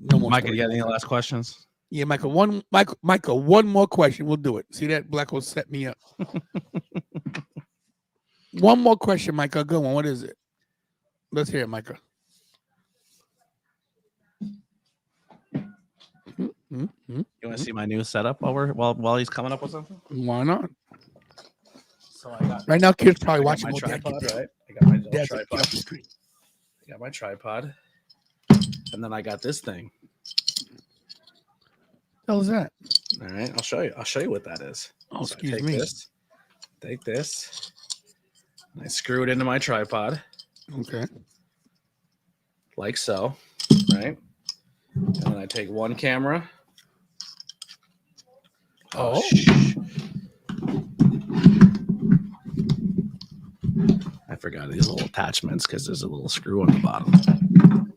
no more. Micah, stories. you got any last questions? Yeah, Micah, one more question. We'll do it. See that? Black will set me up. One more question, Micah. Good one. What is it? Let's hear it, Micah. You want to see my new setup while he's coming up with something? Why not? So I got Right now, kids probably I got watching. my Oh, Dad, tripod, get down. right? I got my little Dad's like, get tripod. off the screen. I got my tripod, and then I got this thing. What the hell is that? All right, I'll show you. I'll show you what that is. Oh, So I excuse take me. Take this. And I screw it into my tripod Okay. like so, right? And then I take one camera. Oh. I forgot these little attachments because there's a little screw on the bottom.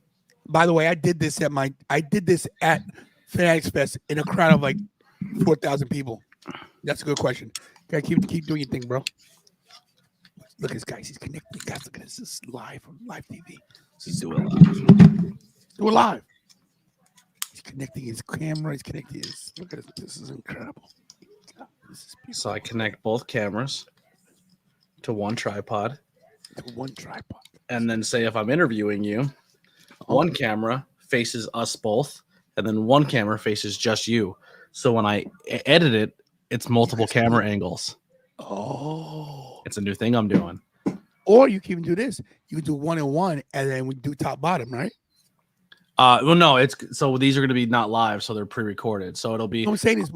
By the way, I did this at Fanatics Fest in a crowd of like 4,000 people. That's a good question. Okay, keep doing your thing, bro. Look at this guy. He's connecting. Guys, look at this. This is live from live TV. Let's do it live. Do it live. He's connecting his camera. He's connecting his. Look at this. This is incredible. This is beautiful. So I connect both cameras to one tripod. One tripod. And then say if I'm interviewing you, one camera faces us both, and then one camera faces just you. So when I edit it, it's multiple camera angles. Oh. It's a new thing I'm doing. Or you can even do this. You can do 1-on-1 and then we do top bottom, right? Well, no, it's so these are going to be not live, so they're pre-recorded. So it'll be. I'm saying is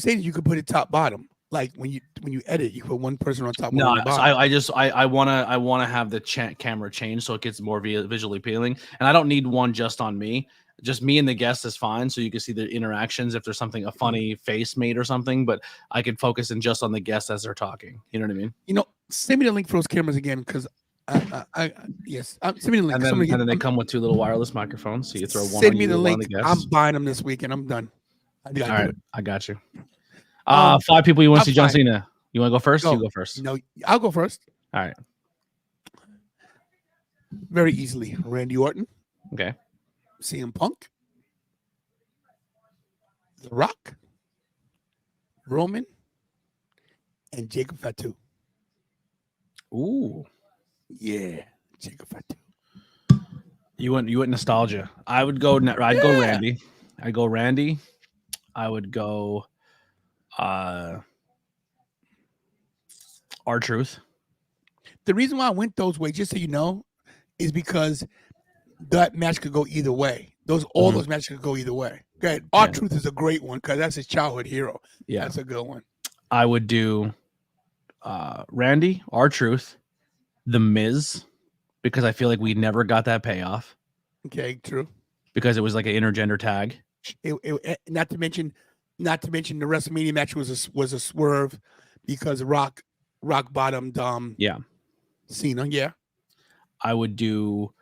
you could put it top bottom. Like when you edit, you put one person on top. No, one on the so bottom. I wanna have the camera change so it gets more visually appealing, and I don't need one just on me. Just me and the guest is fine, so you can see the interactions if there's something a funny face made or something. But I could focus in just on the guest as they're talking. You know what I mean? You know, send me the link for those cameras again because yes, send me the link. And then they come with two little wireless microphones, so you throw one. Send on me you, the one on link. the I'm guest. buying them this week and I'm done. All right, I got you. 5 5 people you want to see John fine. Cena. You want to go first? Go. You go first. No, I'll go first. All right. Very easily. Randy Orton, Okay. CM Punk, The Rock, Roman, and Jacob Fatu. Ooh. Yeah, Jacob Fatu. You went nostalgia. I would go. I'd go Randy. I would go. R-Truth. The reason why I went those ways, just so you know, is because that match could go either way. All those matches could go either way. Okay, R-Truth is a great one because that's his childhood hero. Yeah, that's a good one. I would do Randy, R-Truth, The Miz, because I feel like we never got that payoff. Okay, true. Because it was like an intergender tag. Not to mention the WrestleMania match was a swerve because Rock bottomed Cena. Yeah, I would do.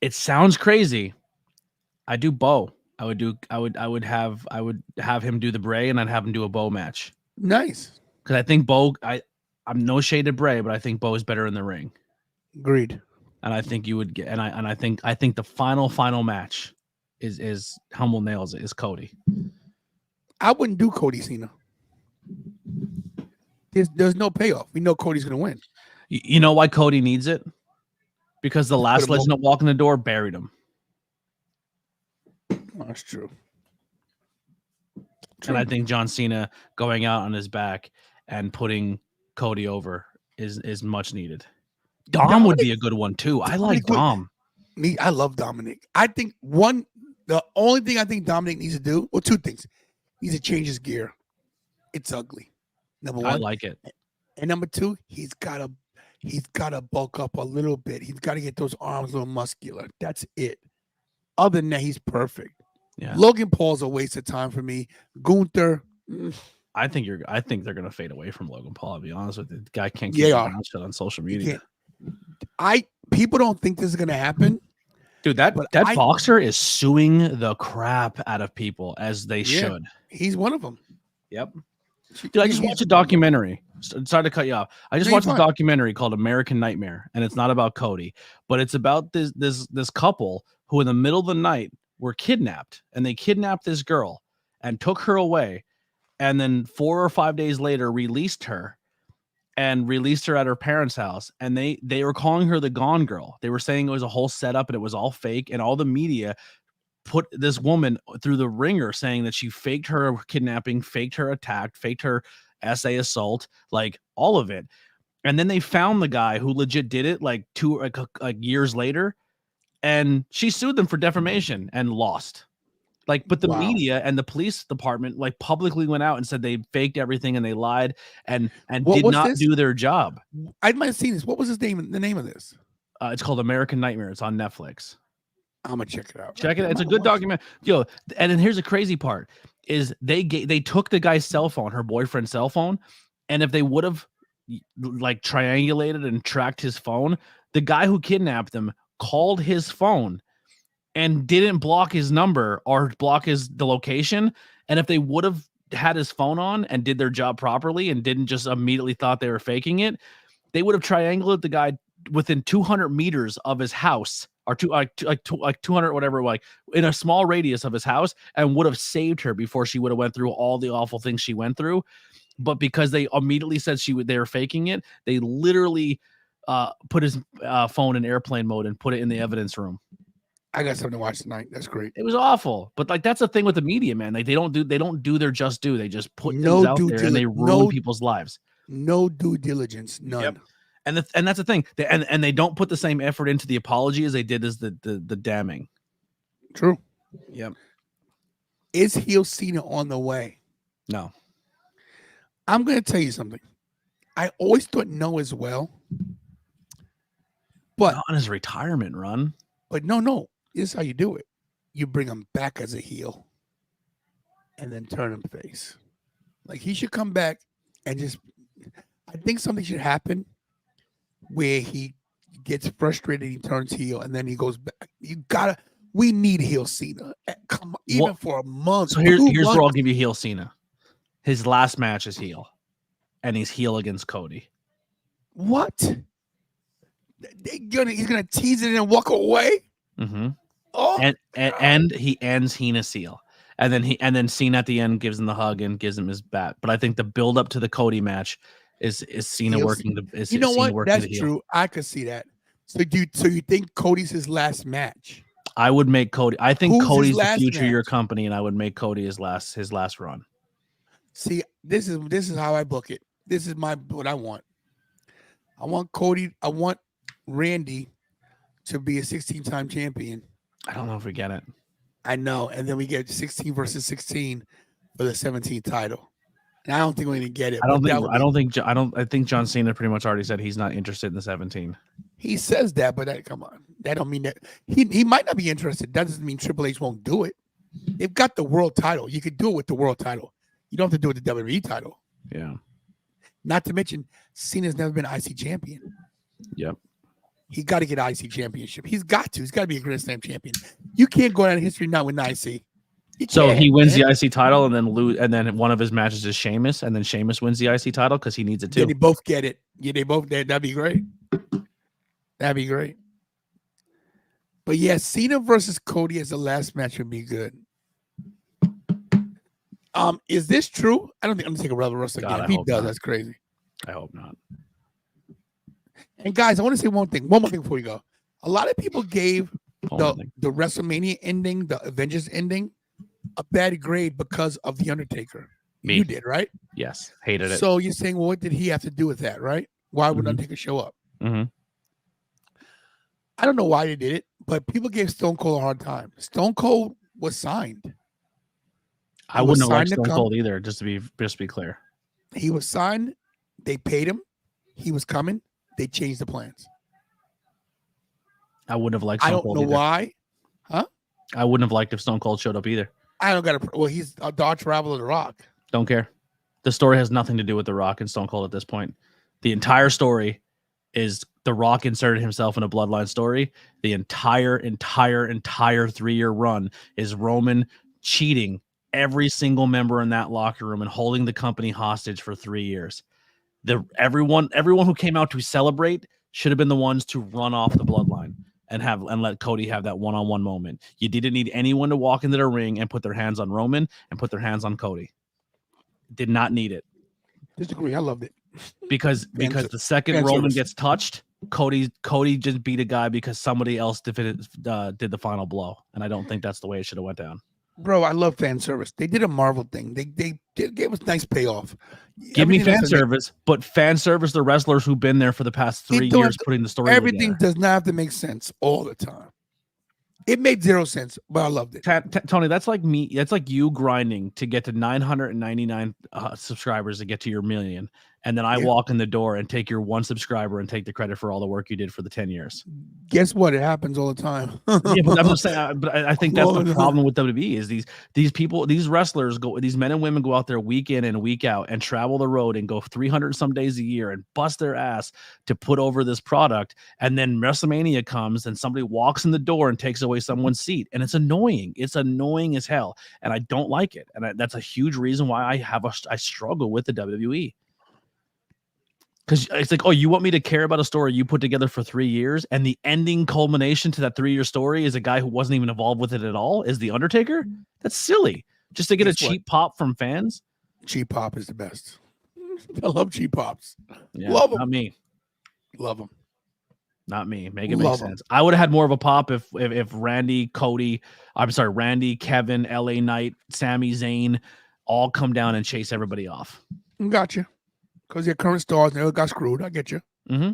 It sounds crazy. I do Bo. I would have him do the Bray, and I'd have him do a Bo match. Nice. Because I think Bo. I'm no shade at Bray, but I think Bo is better in the ring. Agreed. And I think you would get. And I think the final match is Humble Nails is Cody. I wouldn't do Cody Cena. There's no payoff. We know Cody's gonna win. You know why Cody needs it? Because the last Legend of Walk in the Door buried him. Oh, that's true. And I think John Cena going out on his back and putting Cody over is much needed. Dom would be a good one too. I like Dom. I love Dominic. I think the only thing I think Dominic needs to do, two things. He needs to change his gear. It's ugly. Number one. I like it. And number two, he's gotta bulk up a little bit. He's got to get those arms a little muscular. That's it. Other than that, he's perfect. Yeah. Logan Paul's a waste of time for me. Gunther. I think they're gonna fade away from Logan Paul. I'll be honest with you. The guy can't keep shit on social media. People don't think this is gonna happen. Dude, that boxer is suing the crap out of people as they should. He's one of them. Yep. Dude, I just watched a documentary. Sorry to cut you off. I just watched a documentary called American Nightmare, and it's not about Cody, but it's about this couple who in the middle of the night were kidnapped, and they kidnapped this girl and took her away, and then 4 or 5 days later released her at her parents' house, and they were calling her the Gone Girl. They were saying it was a whole setup and it was all fake, and all the media put this woman through the ringer saying that she faked her kidnapping, faked her attack, faked her SA assault, like all of it. And then they found the guy who legit did it like years later, and she sued them for defamation and lost. Like, but the media and the police department like publicly went out and said they faked everything and they lied and did not do their job. I might have seen this. What was the name of this? It's called American Nightmare. It's on Netflix. I'm gonna check it out. Check it out. It's a good document. Yo, and then here's the crazy part is they took the guy's cell phone, her boyfriend's cell phone, and if they would have like triangulated and tracked his phone, the guy who kidnapped them called his phone and didn't block his number or block the location. And if they would have had his phone on and did their job properly and didn't just immediately thought they were faking it, they would have triangulated the guy within 200 meters of his house, or 200, whatever, like in a small radius of his house, and would have saved her before she would have went through all the awful things she went through. But because they immediately said they were faking it, they literally put his phone in airplane mode and put it in the evidence room. I got something to watch tonight. That's great. It was awful, but like that's the thing with the media, man. Like they don't do their just due. They just put things out there and they ruin people's lives. No due diligence, none. Yep. And that's the thing. And they don't put the same effort into the apology as they did as the damning. True. Yep. Is heel Cena on the way? No. I'm going to tell you something. I always thought no as well. But not on his retirement run. But no. This is how you do it. You bring him back as a heel and then turn him face. Like he should come back and just, I think something should happen where he gets frustrated, he turns heel, and then he goes back. We need heel Cena. Come on, even for a month. So here's where I'll give you heel Cena. His last match is heel, and he's heel against Cody. What? He's gonna tease it and walk away. Mm-hmm. Oh, and he ends Heena's heel, and then Cena at the end gives him the hug and gives him his bat. But I think the build up to the Cody match is Cena heel working the. Is you know Cena what? That's true. I could see that. So you think Cody's his last match? I would make Cody. I think Cody's the future match? of your company, and I would make Cody his last run. See, this is how I book it. This is what I want. I want Cody. I want Randy to be a 16-time champion. I don't know if we get it. I know, and then we get 16 versus 16 for the 17th title. And I don't think we're going to get it. I think John Cena pretty much already said he's not interested in the 17. He says that, but come on, that don't mean that he might not be interested. That doesn't mean Triple H won't do it. They've got the world title. You could do it with the world title. You don't have to do it with the WWE title. Yeah. Not to mention, Cena's never been IC champion. Yep. He got to get IC championship. He's got to. He's got to be a Grand Slam champion. You can't go down in history not with an IC. So he wins the IC title and then lose, and then one of his matches is Sheamus, and then Sheamus wins the IC title because he needs it too. Yeah, they both get it. Yeah, they both. That'd be great. That'd be great. But yeah, Cena versus Cody as the last match would be good. Is this true? I don't think I'm gonna take a rubber wrestler again. If he does, that's crazy. I hope not. And guys, I want to say one more thing before we go. A lot of people gave the WrestleMania ending, the Avengers ending, a bad grade because of the Undertaker. Me. You did, right? Yes, hated it. So you're saying, well, what did he have to do with that, right? Why would Undertaker show up? Mm-hmm. I don't know why they did it, but people gave Stone Cold a hard time. Stone Cold was signed. I wouldn't have liked Stone Cold either, just to be clear. He was signed. They paid him. He was coming. They changed the plans. I wouldn't have liked Stone Cold I don't know either. why. Huh? I wouldn't have liked if Stone Cold showed up either. I don't got to. Well, he's a arch rival of The Rock. Don't care. The story has nothing to do with The Rock and Stone Cold at this point. The entire story is The Rock inserted himself in a bloodline story. The entire 3-year run is Roman cheating every single member in that locker room and holding the company hostage for 3 years. Everyone who came out to celebrate should have been the ones to run off the bloodline and let Cody have that one-on-one moment. You didn't need anyone to walk into the ring and put their hands on Roman and put their hands on Cody. Did not need it. Disagree. I loved it. Because the second Roman gets touched, Cody just beat a guy because somebody else did the final blow. And I don't think that's the way it should have went down. Bro, I love fan service. They did a Marvel thing. They gave us nice payoff. Give me fan service, but fan service the wrestlers who've been there for the past 3 years putting the story Everything together. does not have to make sense all the time. It made zero sense, but I loved it. Tony, that's like me. That's like you grinding to get to 999 subscribers to get to your million. And then I walk in the door and take your one subscriber and take the credit for all the work you did for the 10 years. Guess what? It happens all the time. Yeah, but I'm just saying. But I think that's the problem with WWE is these people, these wrestlers these men and women go out there week in and week out and travel the road and go 300 some days a year and bust their ass to put over this product. And then WrestleMania comes and somebody walks in the door and takes away someone's seat, and it's annoying. It's annoying as hell, and I don't like it. And that's a huge reason why I struggle with the WWE. Because it's like, oh, you want me to care about a story you put together for 3 years, and the ending culmination to that 3-year story is a guy who wasn't even involved with it at all, is The Undertaker? That's silly. Just to get a cheap pop from fans? Cheap pop is the best. I love cheap pops. Yeah, love them. not me. Love them. Not me. Make it make sense. I would have had more of a pop if Randy, Kevin, LA Knight, Sami Zayn all come down and chase everybody off. Gotcha. Because your current stars never got screwed. I get you. Mm-hmm.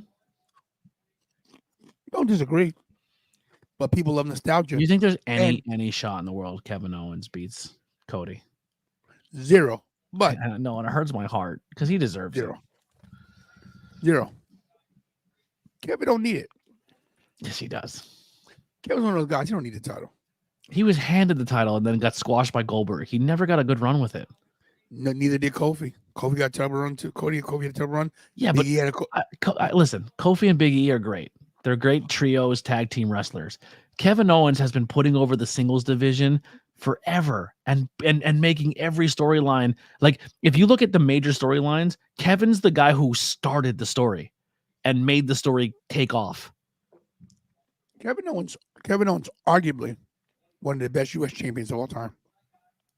Don't disagree. But people love nostalgia. You think there's any shot in the world Kevin Owens beats Cody? Zero. But no, and it hurts my heart because he deserves it. Zero. Kevin don't need it. Yes, he does. Kevin's one of those guys. He don't need the title. He was handed the title and then got squashed by Goldberg. He never got a good run with it. No, neither did Kofi. Kofi got a terrible run too. Kofi had a terrible run. Yeah, Big E had listen, Kofi and Big E are great. They're great trios, tag team wrestlers. Kevin Owens has been putting over the singles division forever and making every storyline. Like, if you look at the major storylines, Kevin's the guy who started the story and made the story take off. Kevin Owens, arguably one of the best U.S. champions of all time.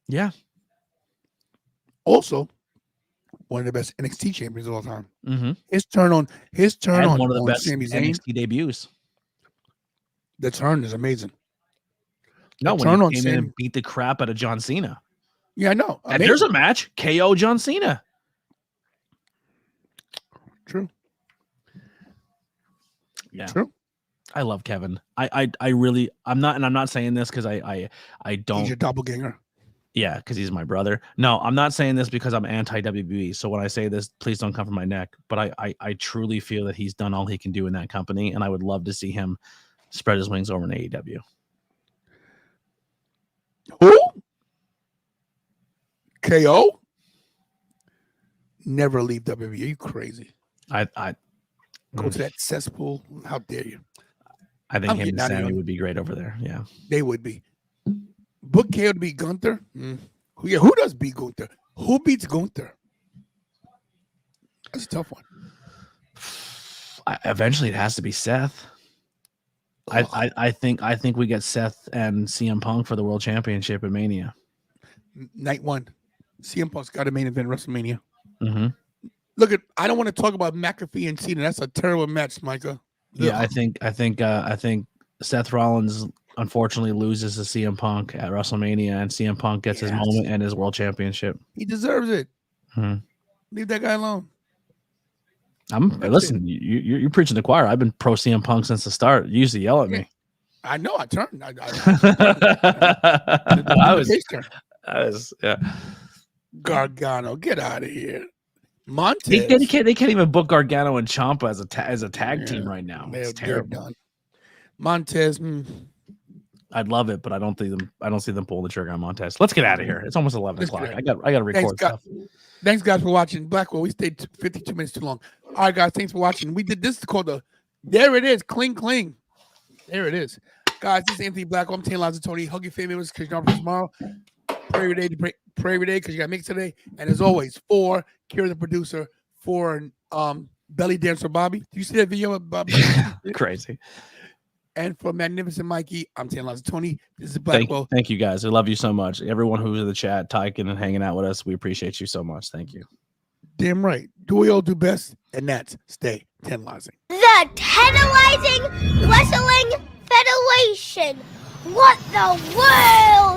Yeah. Also, one of the best NXT champions of all time. Mm-hmm. His turn on one of the best Sami Zayn, NXT debuts. The turn is amazing. No, when he came in and beat the crap out of John Cena. Yeah, I know. And there's a match. KO John Cena. True. Yeah. True. I love Kevin. I really, I'm not saying this because I don't. He's your doppelganger. Yeah, because he's my brother. No, I'm not saying this because I'm anti-WWE. So when I say this, please don't come for my neck. But I truly feel that he's done all he can do in that company, and I would love to see him spread his wings over in AEW. Who? KO? Never leave WWE. You crazy. I Go to that cesspool. How dare you? think I'm him getting and out of Sammy here. would be great over there. Yeah. They would be. Book KO to beat Gunther? Who does beat Gunther? Who beats Gunther? That's a tough one. Eventually, it has to be Seth. I think we get Seth and CM Punk for the World Championship at Mania. Night one. CM Punk's got a main event WrestleMania. Mm-hmm. Look at. I don't want to talk about McAfee and Cena. That's a terrible match, Micah. Yeah, I think Seth Rollins unfortunately loses to CM Punk at WrestleMania, and CM Punk gets his moment and his World Championship. He deserves it. Hmm. Leave that guy alone. Listen. You're preaching to the choir. I've been pro CM Punk since the start. You used to yell at me. I know. I turned. I was yeah. Gargano, get out of here. They Montez. can't even book Gargano and Ciampa as a tag team right now. It's They're terrible. done. Montez. I'd love it, but I don't see them pulling the trigger on Montez. Let's get out of here. It's almost 11 Let's o'clock. get out. I got to record stuff. Thanks, guys, for watching. Blackwell, we stayed 52 minutes too long. All right, guys, thanks for watching. We did this called the. There it is, cling, cling. There it is, guys. This is Anthony Blackwell. I'm Taylor Liza Tony. Hug your family members because you're not for tomorrow. Pray every day. Pray every day because you got to make it today. And as always, for Kira the producer, for Belly Dancer Bobby. Do you see that video of Bobby? Crazy. And for Magnificent Mikey, I'm Taylor Liza Tony. This is Blackwell. Thank you guys. I love you so much. Everyone who's in the chat, typing and hanging out with us, we appreciate you so much. Thank you. Damn right. Do what we all do best, and that's stay tantalizing. The Tantalizing Wrestling Federation. What the world?